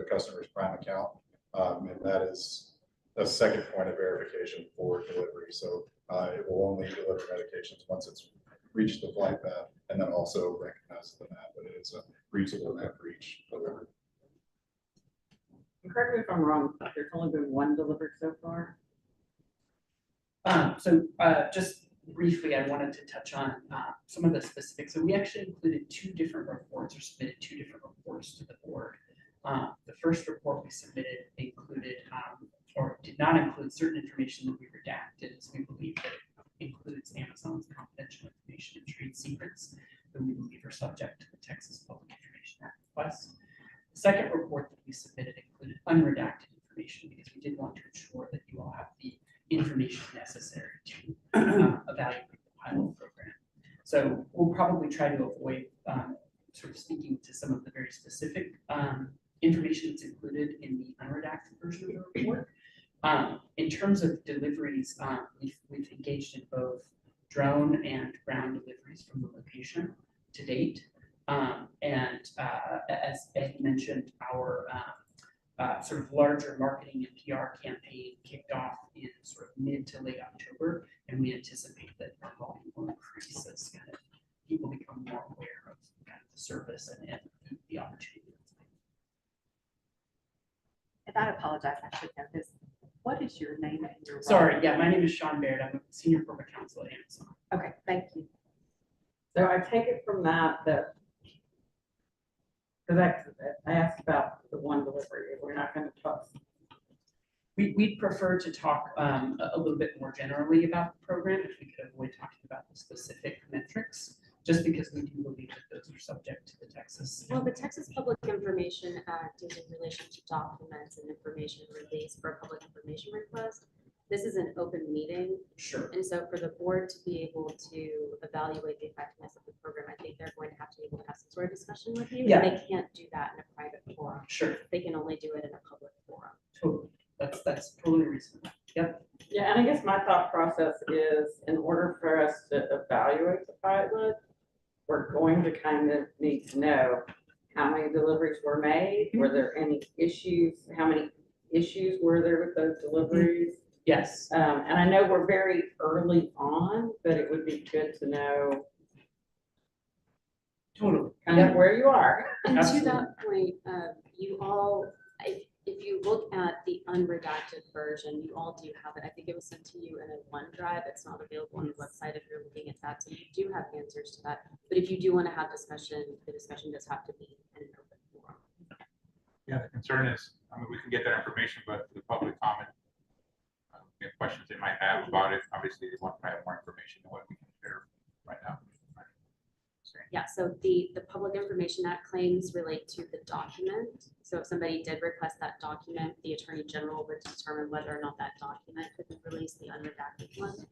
customer's Prime account, and that is a second point of verification for delivery. So it will only deliver medications once it's reach the flight path, and then also recognize the map, but it is a reusable map for each delivery. Correct me if I'm wrong, there's only been one delivered so far. Just briefly, I wanted to touch on some of the specifics. So we actually included two different reports, or submitted two different reports to the board. The first report we submitted included, or did not include certain information that we redacted, as we believe that it includes Amazon's confidential information and trade secrets that we believe are subject to the Texas Public Information Act request. The second report that we submitted included unredacted information because we did want to ensure that you all have the information necessary to evaluate the pilot program. So we'll probably try to avoid sort of speaking to some of the very specific information that's included in the unredacted version of the report. In terms of deliveries, we've engaged in both drone and ground deliveries from the location to date. As Ed mentioned, our sort of larger marketing and PR campaign kicked off in sort of mid to late October, and we anticipate that our volume will increase as kind of people become more aware of kind of the service and the opportunity. And I apologize, I should know this. What is your name and your role? Sorry, yeah, my name is Sean Baird. I'm a senior corporate counsel at Amazon. Okay, thank you. So I take it from that, because I asked about the one delivery, we're not going to talk. We'd prefer to talk a little bit more generally about the program if we could avoid talking about the specific metrics, just because we do believe that those are subject to the Texas. Well, the Texas Public Information Act is in relation to documents and information released for a public information request. This is an open meeting. Sure. And so for the board to be able to evaluate the effectiveness of the program, I think they're going to have to be able to have some sort of discussion with you. Yeah. And they can't do that in a private forum. Sure. They can only do it in a public forum. Totally. That's totally reasonable. Yep. Yeah, and I guess my thought process is in order for us to evaluate the pilot, we're going to kind of need to know how many deliveries were made, were there any issues, how many issues were there with those deliveries? Yes. And I know we're very early on, but it would be good to know Totally. kind of where you are. And Absolutely. to that point, you all, if you look at the unredacted version, you all do have it. I think it was sent to you in a OneDrive. It's not available on the website if you're looking at that. So you do have answers to that. But if you do want to have discussion, the discussion does have to be in an open forum. Yeah, the concern is, I mean, we can get that information, but the public comment, the questions they might have about it, obviously they want to have more information than what we can share right now. Yeah, so the Public Information Act claims relate to the document. So if somebody did request that document, the Attorney General would determine whether or not that document could be released, the unredacted one.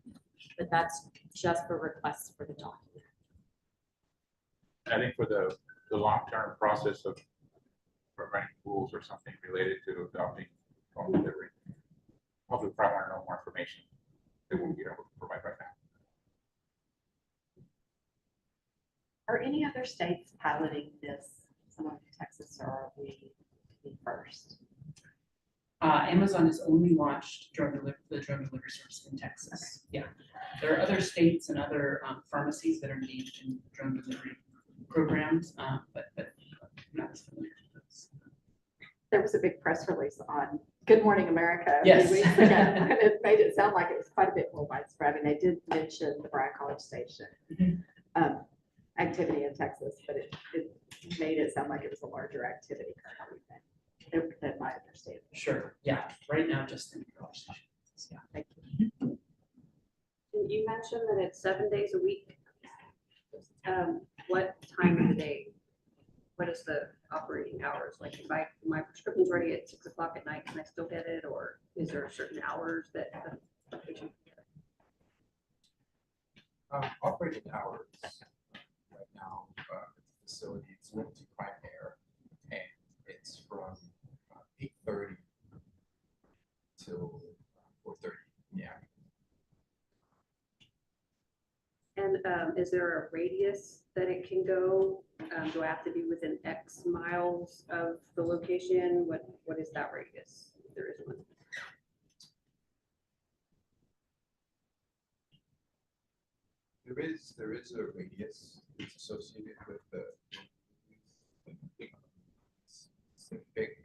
But that's just for requests for the document. I think for the long-term process of running rules or something related to adopting home delivery, public probably want to know more information that we'll be able to provide right now. Are any other states piloting this, similar to Texas, or are we first? Amazon has only launched the drug delivery service in Texas. Yeah, there are other states and other pharmacies that are engaged in drug delivery programs, but I'm not as familiar with those. There was a big press release on Good Morning America a Yes. few weeks ago, and it made it sound like it was quite a bit more widespread. I mean, they did mention the Bryan College Station activity in Texas, but it made it sound like it was a larger activity currently than my understanding. Sure. Yeah. Right now, just in college. Yeah. Thank you. And you mentioned that it's 7 days a week. What time of the day? What is the operating hours? Like if my prescription's ready at 6 o'clock at night, can I still get it? Or is there certain hours that the patient can get it? Operating hours right now, the facility, it's linked to Prime Air, and it's from 8:30 till 4:30 in the afternoon. And is there a radius that it can go? Do I have to be within X miles of the location? What is that radius? If there is one. There is a radius that's associated with the specific.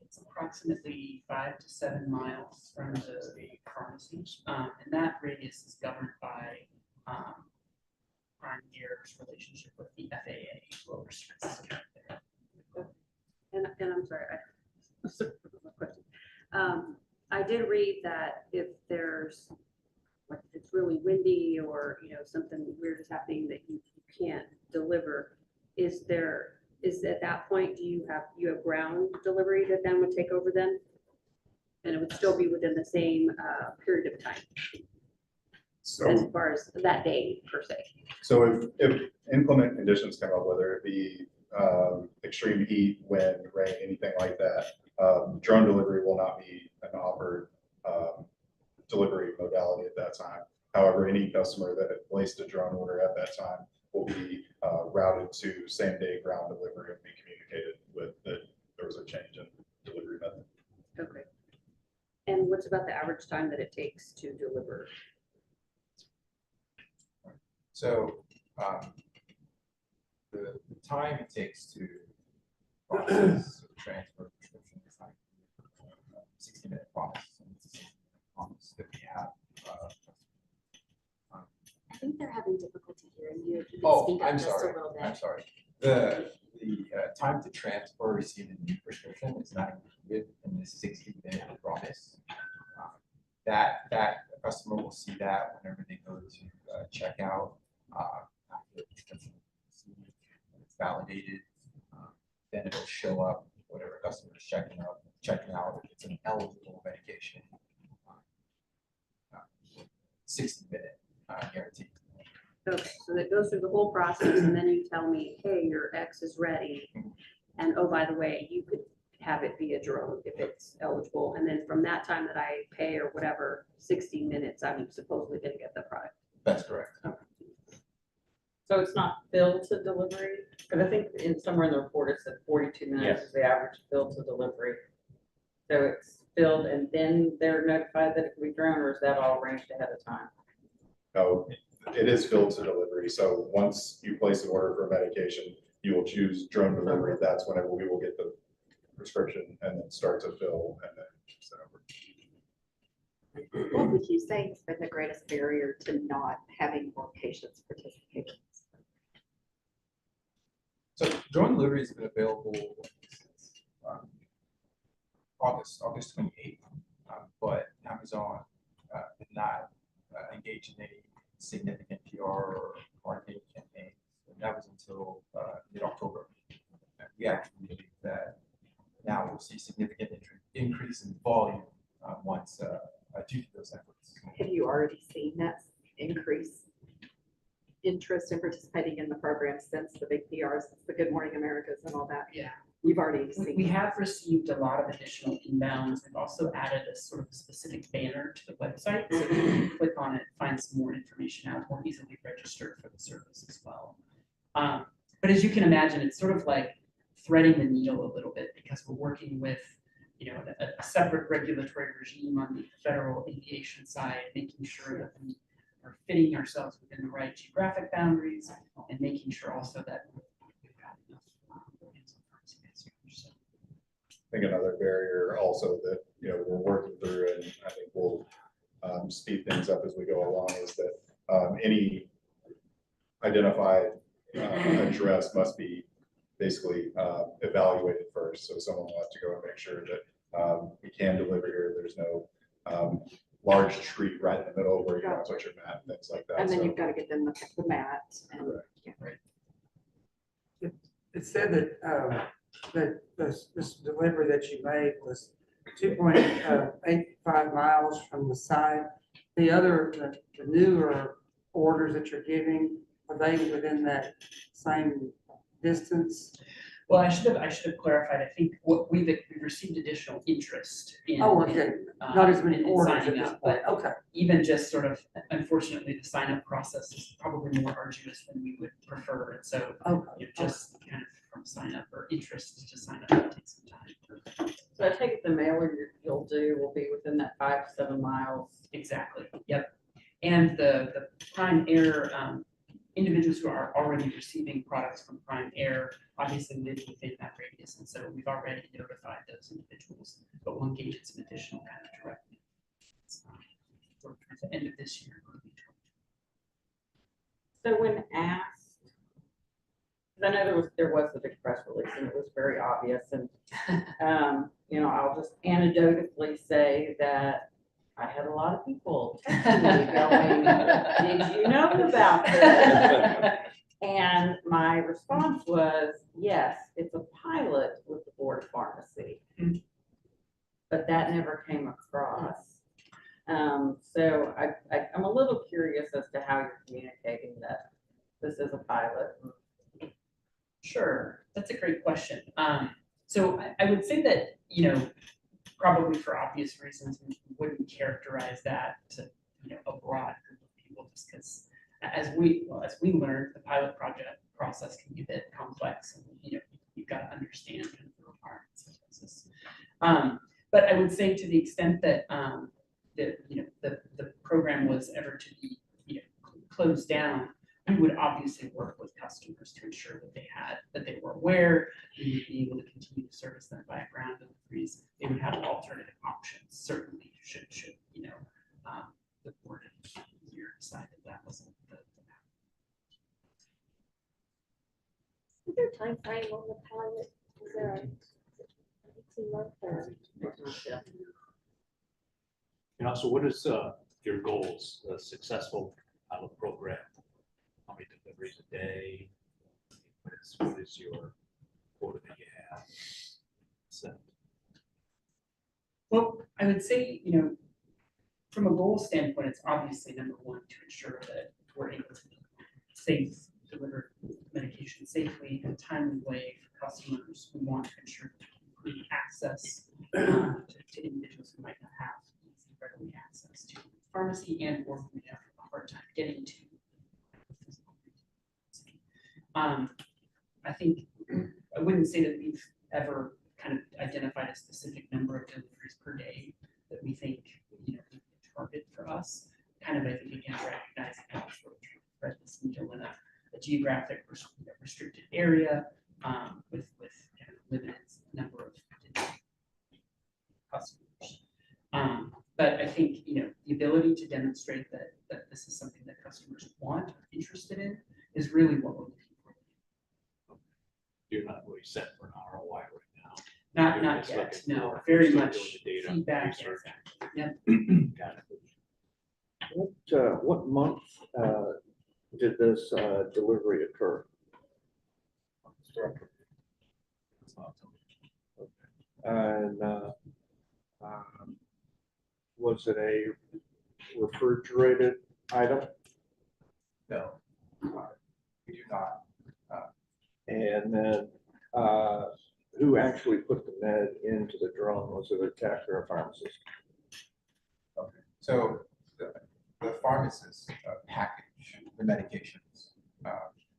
It's approximately 5 to 7 miles from the pharmacies, and that radius is governed by Prime Air's relationship with the FAA, who oversees there. And I'm sorry, I did read that if there's, like, if it's really windy or, you know, something weird is happening that you can't deliver, is at that point, do you have ground delivery that then would take over then? And it would still be within the same period of time, as far as that day per se? So if inclement conditions come up, whether it be extreme heat, wind, rain, anything like that, drone delivery will not be an offered delivery modality at that time. However, any customer that had placed a drone order at that time will be routed to same day ground delivery and be communicated with that there was a change in delivery method. Okay. And what's about the average time that it takes to deliver? So the time it takes to process or transfer prescription is like 60-minute process. That we have. I think they're having difficulty hearing you. If you could Oh, speak up I'm just a sorry. little bit. I'm sorry. The time to transfer or receive a new prescription is not included in the 60-minute promise. That a customer will see that whenever they go to checkout. After the prescription is received, it's validated, then it'll show up whatever customer is checking out. If it's an eligible medication. 60-minute guarantee. Okay, so that goes through the whole process and then you tell me, hey, your X is ready. And oh, by the way, you could have it via drone if it's eligible. And then from that time that I pay or whatever, 60 minutes, I'm supposedly gonna get the product. That's correct. Okay. So it's not filled to delivery? Because I think somewhere in the report it said 42 minutes is the average fill to delivery. So it's filled and then they're notified that it can be drone, or is that all arranged ahead of time? No, it is filled to delivery. So once you place an order for medication, you will choose drone delivery. That's whenever we will get the prescription and then start to fill and then send over. What would you say has been the greatest barrier to not having more patients participate? So drone delivery has been available since August 28th, but Amazon did not engage in any significant PR or marketing campaigns. And that was until mid-October. We actually believe that now we'll see significant increase in volume once due to those efforts. Have you already seen that increase interest in participating in the program since the big PRs, the Good Morning Americas and all that? Yeah. We've already seen. We have received a lot of additional inbounds. We've also added a sort of specific banner to the website. So you can click on it, find some more information out, more easily register for the service as well. But as you can imagine, it's sort of like threading the needle a little bit because we're working with, you know, a separate regulatory regime on the federal aviation side, making sure that we are fitting ourselves within the right geographic boundaries and making sure also that we've got enough I think another barrier also that, you know, we're working through, and I think we'll speed things up as we go along, is that any identified address must be basically evaluated first. So someone will have to go and make sure that we can deliver here. There's no large tree right in the middle where you want to put your mat and things like that. And then you've got to get them the mat. And, yeah. It said that this delivery that you made was 2.85 miles from the site. The newer orders that you're giving, are they within that same distance? Well, I should have clarified. I think what we've received additional interest in. Oh, okay. Not as many in orders at signing this up, point. but Okay. even just sort of, unfortunately, the sign up process is probably more arduous than we would prefer. And so you know, just kind of from sign up or interest to sign up, it takes some time. So I take it the mailer you'll do will be within that 5 to 7 miles. Exactly. Yep. And the Prime Air, individuals who are already receiving products from Prime Air obviously live within that radius, and so we've already notified those individuals, but we'll engage in some additional kind of direct for the end of this year. So when asked, 'cause I know there was the big press release and it was very obvious, and I'll just anecdotally say that I had a lot of people texting me going, did you know about this? And my response was, yes, it's a pilot with the Board of Pharmacy. But that never came across. So I'm a little curious as to how you're communicating that this is a pilot. Sure, that's a great question. So I would say that, probably for obvious reasons, we wouldn't characterize that to, a broad group of people, just because as we learned, the pilot project process can be a bit complex, and you've got to understand kind of the requirements of business. But I would say to the extent that the program was ever to be closed down, we would obviously work with customers to ensure that they were aware, we would be able to continue to service them by ground deliveries. They would have alternative options, certainly should the board here decide that wasn't the Is there a time frame on the pilot? Is there a 18-month or? So what is your goals, a successful pilot program? How many deliveries a day? What is your quota that you have set? Well, I would say, from a goal standpoint, it's obviously number one to ensure that we're able to deliver medication safely in a timely way for customers who want to ensure complete access to individuals who might not have readily access to pharmacy and or who have a hard time getting to physical retail. I think I wouldn't say that we've ever kind of identified a specific number of deliveries per day that we think target for us. Kind of, I think, again, recognizing how we're trying to thread this needle in a geographic restricted area with kind of limited number of customers. But I think the ability to demonstrate that this is something that customers want or interested in is really what we're looking for. You're not really set for an ROI right now. Not yet, no, very much feedback. Yep. What month did this delivery occur? And was it a refrigerated item? No, we do not. And then who actually put the med into the drone? Was it a tech or a pharmacist? Okay, so the pharmacists package the medications,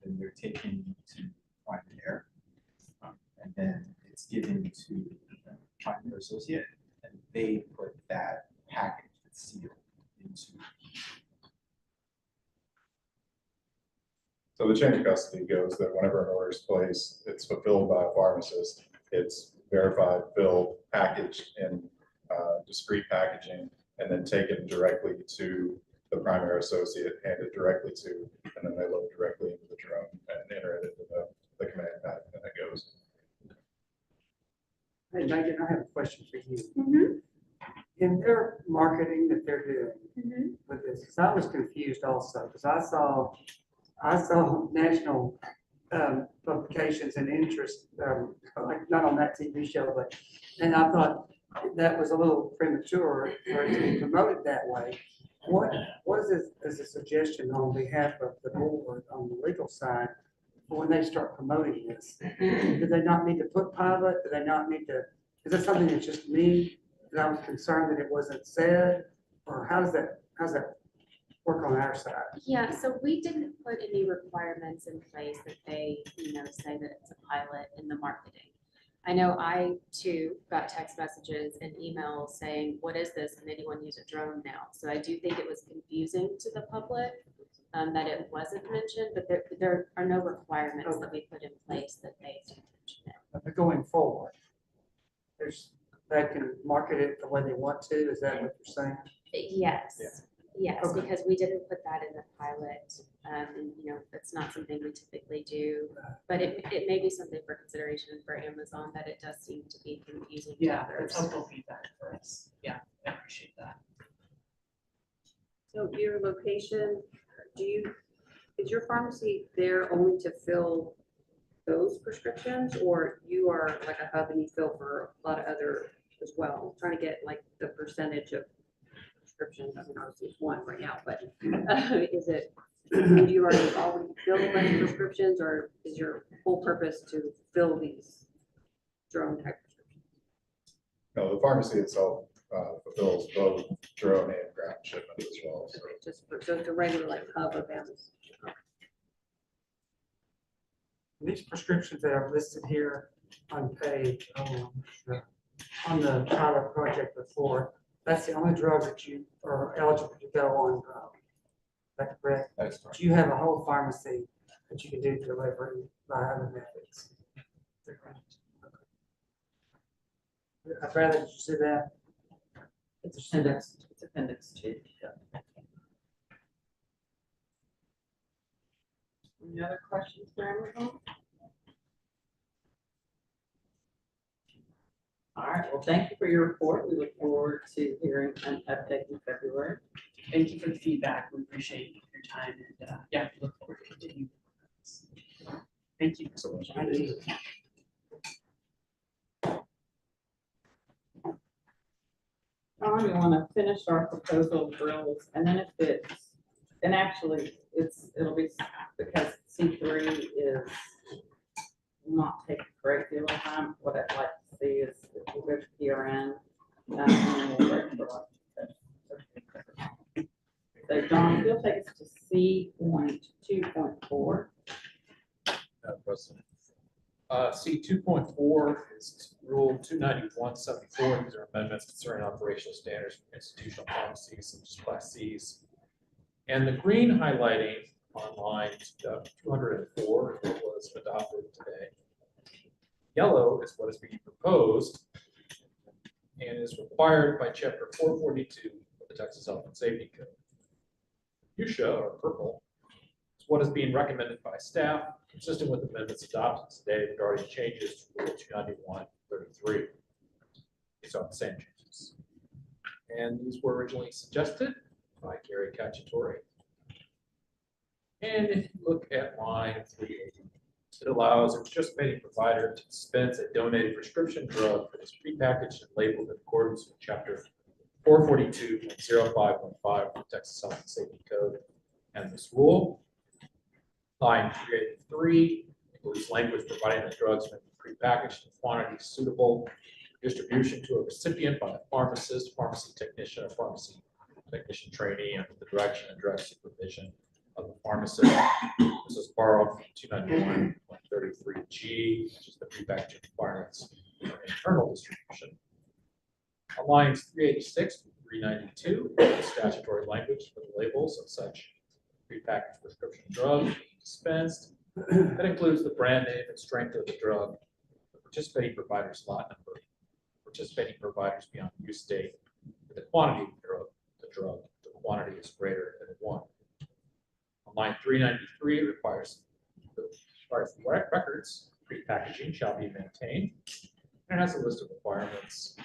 and they're taken to Prime Air, and then it's given to the Prime Air associate, and they put that package that's sealed into. So the chain of custody goes that whenever an order is placed, it's fulfilled by a pharmacist. It's verified, filled, packaged in discrete packaging, and then taken directly to the primary associate, handed directly to, and then they load directly into the drone and enter it into the command packet, and it goes. Hey, Megan, I have a question for you. In their marketing that they're doing with this, 'cause I was confused also, because I saw national publications and interest, like not on that TV show, but, and I thought that was a little premature for it to be promoted that way. What is this as a suggestion on behalf of the board on the legal side for when they start promoting this? Do they not need to put pilot? Do they not need to, is that something that's just me, that I was concerned that it wasn't said? Or how's that work on our side? Yeah, so we didn't put any requirements in place that they, say that it's a pilot in the marketing. I know I too got text messages and emails saying, what is this? Can anyone use a drone now? So I do think it was confusing to the public that it wasn't mentioned, but there are no requirements that we put in place that they do mention it. But going forward, they can market it the way they want to, is that what you're saying? Yes, yes, Okay. because we didn't put that in the pilot. And, that's not something we typically do, but it may be something for consideration for Amazon, that it does seem to be confusing to Yeah, others. that's helpful feedback for us. Yeah, I appreciate that. So your location, is your pharmacy there only to fill those prescriptions, or you are like a hub and you fill for a lot of other as well? Trying to get like the percentage of prescriptions, I mean, obviously it's one right now, but is it, do you already fill a bunch of prescriptions, or is your whole purpose to fill these drone type prescriptions? No, the pharmacy itself fulfills both drone and ground shipments as well. So So it's a regular like hub of Amazon. These prescriptions that are listed here on page, on the pilot project before, that's the only drugs that you are eligible to go on. That's correct? that's correct. Do you have a whole pharmacy that you can do delivery by other methods? I'd rather you see that. It's appendix 2. Any other questions for Amazon? All right, well, thank you for your report. We look forward to hearing an update in February. Thank you for the feedback. We appreciate your time, and yeah, we look forward to continuing. Thank you so much. Thank you. John, we want to finish our proposal of rules, and then if it's, and actually, it'll be, because C3 is not taking a great deal of time. What I'd like to see is if we'll go to PRN, and then we'll break for lunch. So John, if you'll take us to C.2.4. President. C.2.4 is Rule 291.74. These are amendments concerning operational standards for institutional pharmacies, such as Class Cs. And the green highlighting on line 204 is what was adopted today. Yellow is what is being proposed and is required by Chapter 442 of the Texas Health and Safety Code. Fuchsia, or purple, is what is being recommended by staff, consistent with amendments adopted today regarding changes to Rule 291.33. These are the same changes. And these were originally suggested by Gary Cacciatore. And if you look at line 380, it allows a participating provider to dispense a donated prescription drug that is prepackaged and labeled in accordance with Chapter 442.0515 of the Texas Health and Safety Code and this rule. Line 383 includes language providing that drugs may be prepackaged in quantities suitable for distribution to a recipient by a pharmacist, pharmacy technician, or pharmacy technician trainee under the direction and direct supervision of the pharmacist. This is borrowed from 291.33G, which is the prepackaging requirements for internal distribution. On lines 386 to 392, the statutory language for the labels of such prepackaged prescription drugs being dispensed. That includes the brand name and strength of the drug, the participating provider's lot number, participating providers beyond use date, and the quantity of the drug. The quantity is greater than 1. On line 393, it requires records prepackaging shall be maintained, and it has a list of requirements.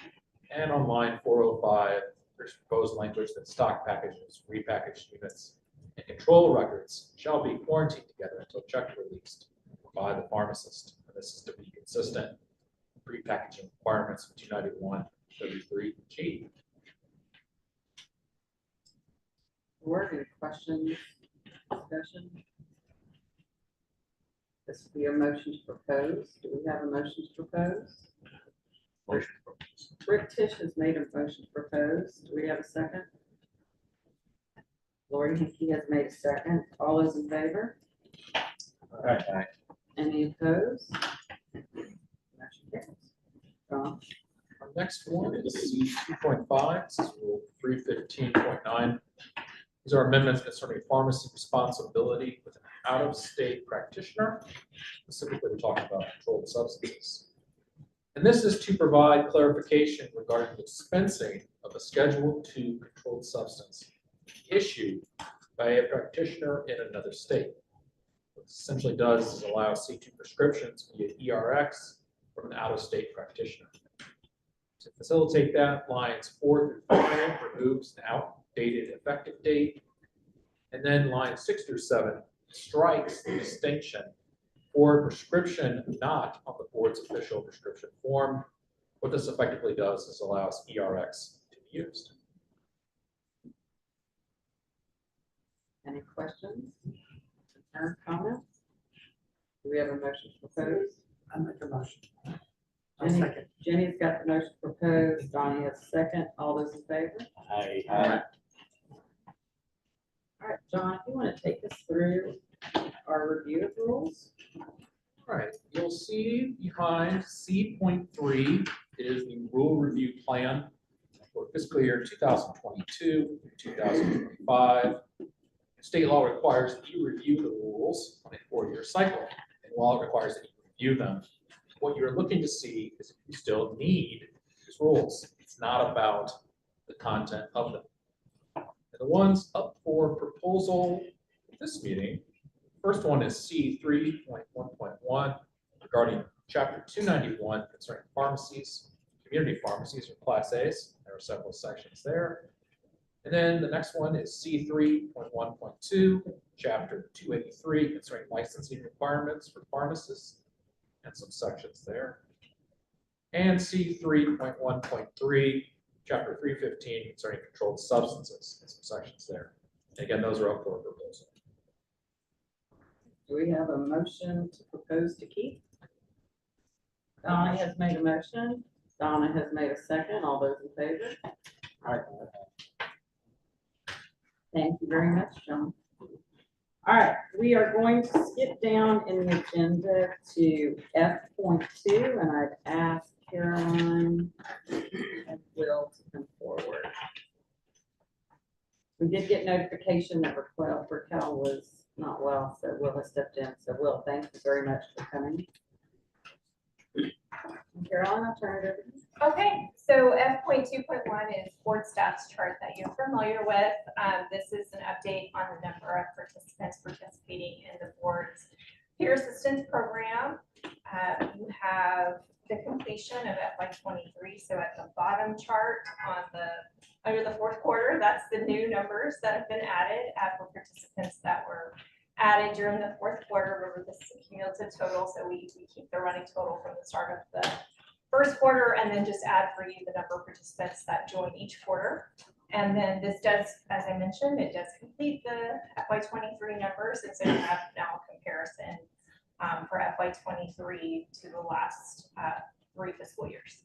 And on line 405, there's proposed language that stock packages, repackaged units, and control records shall be quarantined together until checked released by the pharmacist. And this is to be consistent with prepackaging requirements of 291.33G. Were any questions, discussion? This will be a motion to propose. Do we have a motion to propose? Motion to propose. Rick Tisch has made a motion to propose. Do we have a second? Lori Hickey has made a second. All those in favor? Aye. Any opposed? Motion carries. John. Our next one is C 2.5, this is Rule 315.9. These are amendments concerning pharmacy responsibility with an out-of-state practitioner. Specifically, we're talking about controlled substances. And this is to provide clarification regarding the dispensing of a Schedule II controlled substance issued by a practitioner in another state. What it essentially does is allow C2 prescriptions via ERX from an out-of-state practitioner. To facilitate that, lines 4 through 5 removes an outdated effective date. And then lines 6 through 7 strikes the distinction for prescription not on the board's official prescription form. What this effectively does is allows ERX to be used. Any questions? Concerns, comments? Do we have a motion proposed? I make a motion. I'll Jenny, second. Jenny's got the motion proposed, Donnie has a second, all those in favor? Aye. All right, John, if you want to take us through our review of rules? All right, you'll see behind C.3 is the rule review plan for fiscal year 2022, 2025. State law requires that you review the rules on a 4-year cycle. And while it requires that you review them, what you're looking to see is if you still need these rules. It's not about the content of them. And the ones up for proposal this meeting, first one is C.3.1.1 regarding Chapter 291 concerning pharmacies, community pharmacies or Class A's. There are several sections there. And then the next one is C.3.1.2, Chapter 283 concerning licensing requirements for pharmacists and some sections there. And C.3.1.3, Chapter 315 concerning controlled substances and some sections there. And again, those are up for proposal. Do we have a motion to propose to keep? Donnie has made a motion, Donna has made a second, all those in favor? Aye. Thank you very much, John. All right, we are going to skip down in the agenda to F.2, and I'd ask Caroline and Will to come forward. We did get notification that Raquel was not well, so Will has stepped in. So Will, thank you very much for coming. And Caroline, I'll turn it over to you. Okay, so F.2.1 is board staff's chart that you're familiar with. This is an update on the number of participants participating in the board's peer assistance program. You have the completion of FY23. So at the bottom chart on under the fourth quarter, that's the new numbers that have been added for participants that were added during the fourth quarter. Remember, this is a cumulative total, so we keep the running total from the start of the first quarter and then just add for you the number of participants that join each quarter. And then this does, as I mentioned, it does complete the FY23 numbers. And so you have now a comparison for FY23 to the last 3 fiscal years.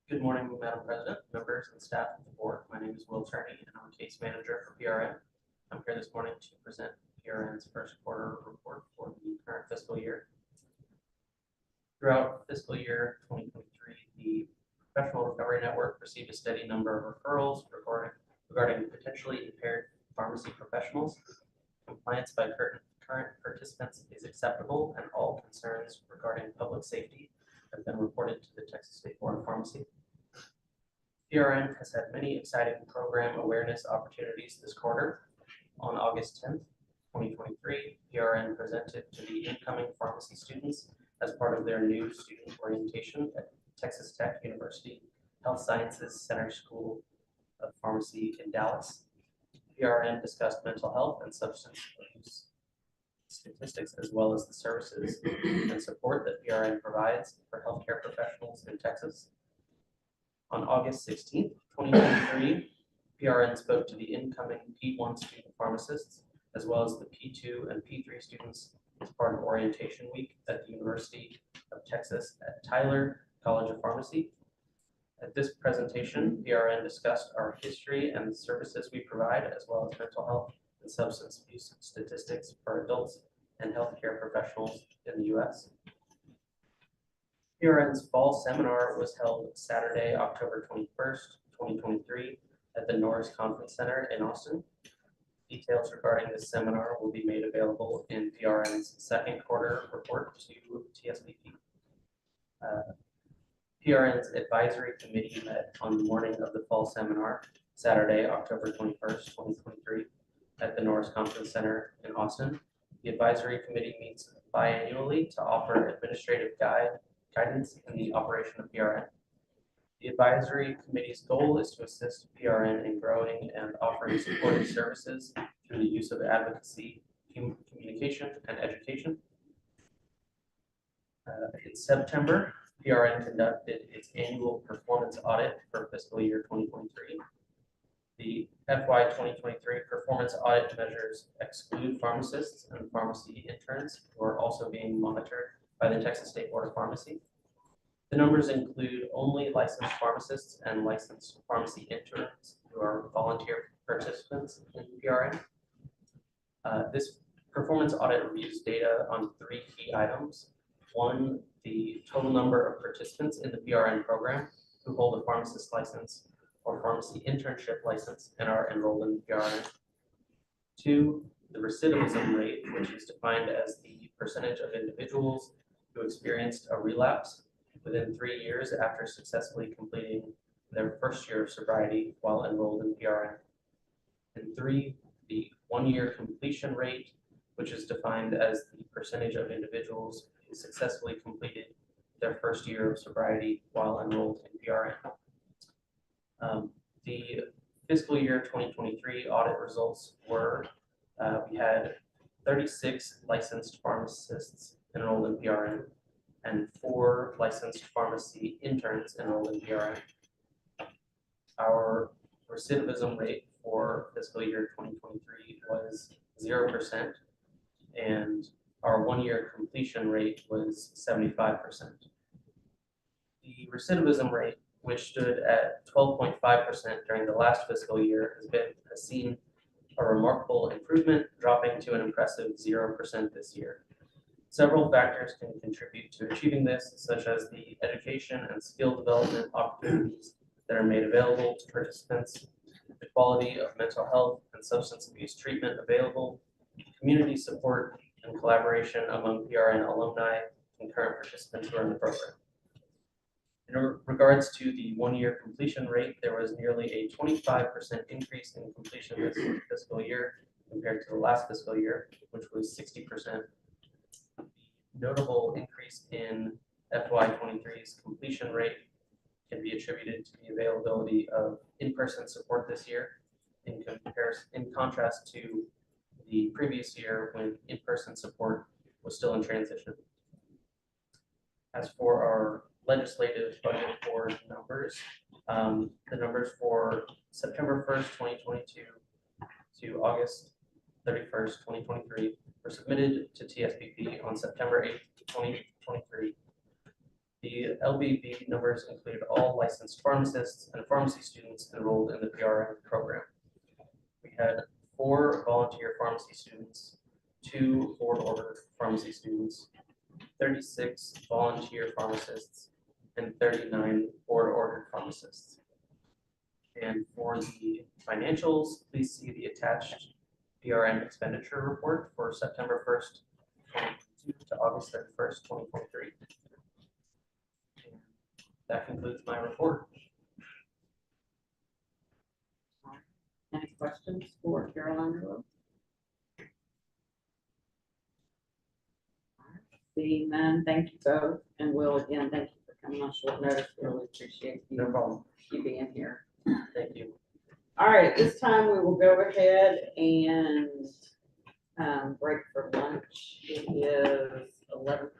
Good morning, Madam President, members and staff of the board. My name is Will Turney and I'm a case manager for PRN. I'm here this morning to present PRN's first quarter report for the current fiscal year. Throughout fiscal year 2023, the Professional Recovery Network received a steady number of referrals regarding potentially impaired pharmacy professionals. Compliance by current participants is acceptable, and all concerns regarding public safety have been reported to the Texas State Board of Pharmacy. PRN has had many exciting program awareness opportunities this quarter. On August 10th, 2023, PRN presented to the incoming pharmacy students as part of their new student orientation at Texas Tech University Health Sciences Center School of Pharmacy in Dallas. PRN discussed mental health and substance abuse statistics, as well as the services and support that PRN provides for healthcare professionals in Texas. On August 16th, 2023, PRN spoke to the incoming P1 student pharmacists, as well as the P2 and P3 students as part of orientation week at the University of Texas at Tyler College of Pharmacy. At this presentation, PRN discussed our history and the services we provide, as well as mental health and substance abuse statistics for adults and healthcare professionals in the U.S. PRN's fall seminar was held Saturday, October 21st, 2023 at the Norris Conference Center in Austin. Details regarding this seminar will be made available in PRN's second quarter report to TSBP. PRN's advisory committee met on the morning of the fall seminar, Saturday, October 21st, 2023 at the Norris Conference Center in Austin. The advisory committee meets biannually to offer administrative guidance in the operation of PRN. The advisory committee's goal is to assist PRN in growing and offering supportive services through the use of advocacy, communication, and education. In September, PRN conducted its annual performance audit for fiscal year 2023. The FY 2023 performance audit measures exclude pharmacists and pharmacy interns who are also being monitored by the Texas State Board of Pharmacy. The numbers include only licensed pharmacists and licensed pharmacy interns who are volunteer participants in PRN. This performance audit reviews data on 3 key items. 1, the total number of participants in the PRN program who hold a pharmacist license or pharmacy internship license and are enrolled in PRN. 2, the recidivism rate, which is defined as the percentage of individuals who experienced a relapse within 3 years after successfully completing their first year of sobriety while enrolled in PRN. And 3, the 1-year completion rate, which is defined as the percentage of individuals who successfully completed their first year of sobriety while enrolled in PRN. The fiscal year 2023 audit results were, we had 36 licensed pharmacists enrolled in PRN and 4 licensed pharmacy interns enrolled in PRN. Our recidivism rate for fiscal year 2023 was 0%, and our 1-year completion rate was 75%. The recidivism rate, which stood at 12.5% during the last fiscal year, has seen a remarkable improvement, dropping to an impressive 0% this year. Several factors can contribute to achieving this, such as the education and skill development opportunities that are made available to participants, the quality of mental health and substance abuse treatment available, community support and collaboration among PRN alumni and current participants who are in the program. In regards to the 1-year completion rate, there was nearly a 25% increase in completion this fiscal year compared to the last fiscal year, which was 60%. Notable increase in FY 23's completion rate can be attributed to the availability of in-person support this year in contrast to the previous year when in-person support was still in transition. As for our legislative budget board numbers, the numbers for September 1st, 2022 to August 31st, 2023 were submitted to TSBP on September 8th, 2023. The LBB numbers included all licensed pharmacists and pharmacy students enrolled in the PRN program. We had 4 volunteer pharmacy students, 2 board-ordered pharmacy students, 36 volunteer pharmacists, and 39 board-ordered pharmacists. And for the financials, please see the attached PRN expenditure report for September 1st, 2022 to August 31st, 2023. And that concludes my report. Any questions for Caroline or Will? Seeing none, thank you both. And Will, again, thank you for coming on short notice. Really appreciate you. No problem. You being here. Thank you. All right, at this time we will go ahead and break for lunch. It is 11:30.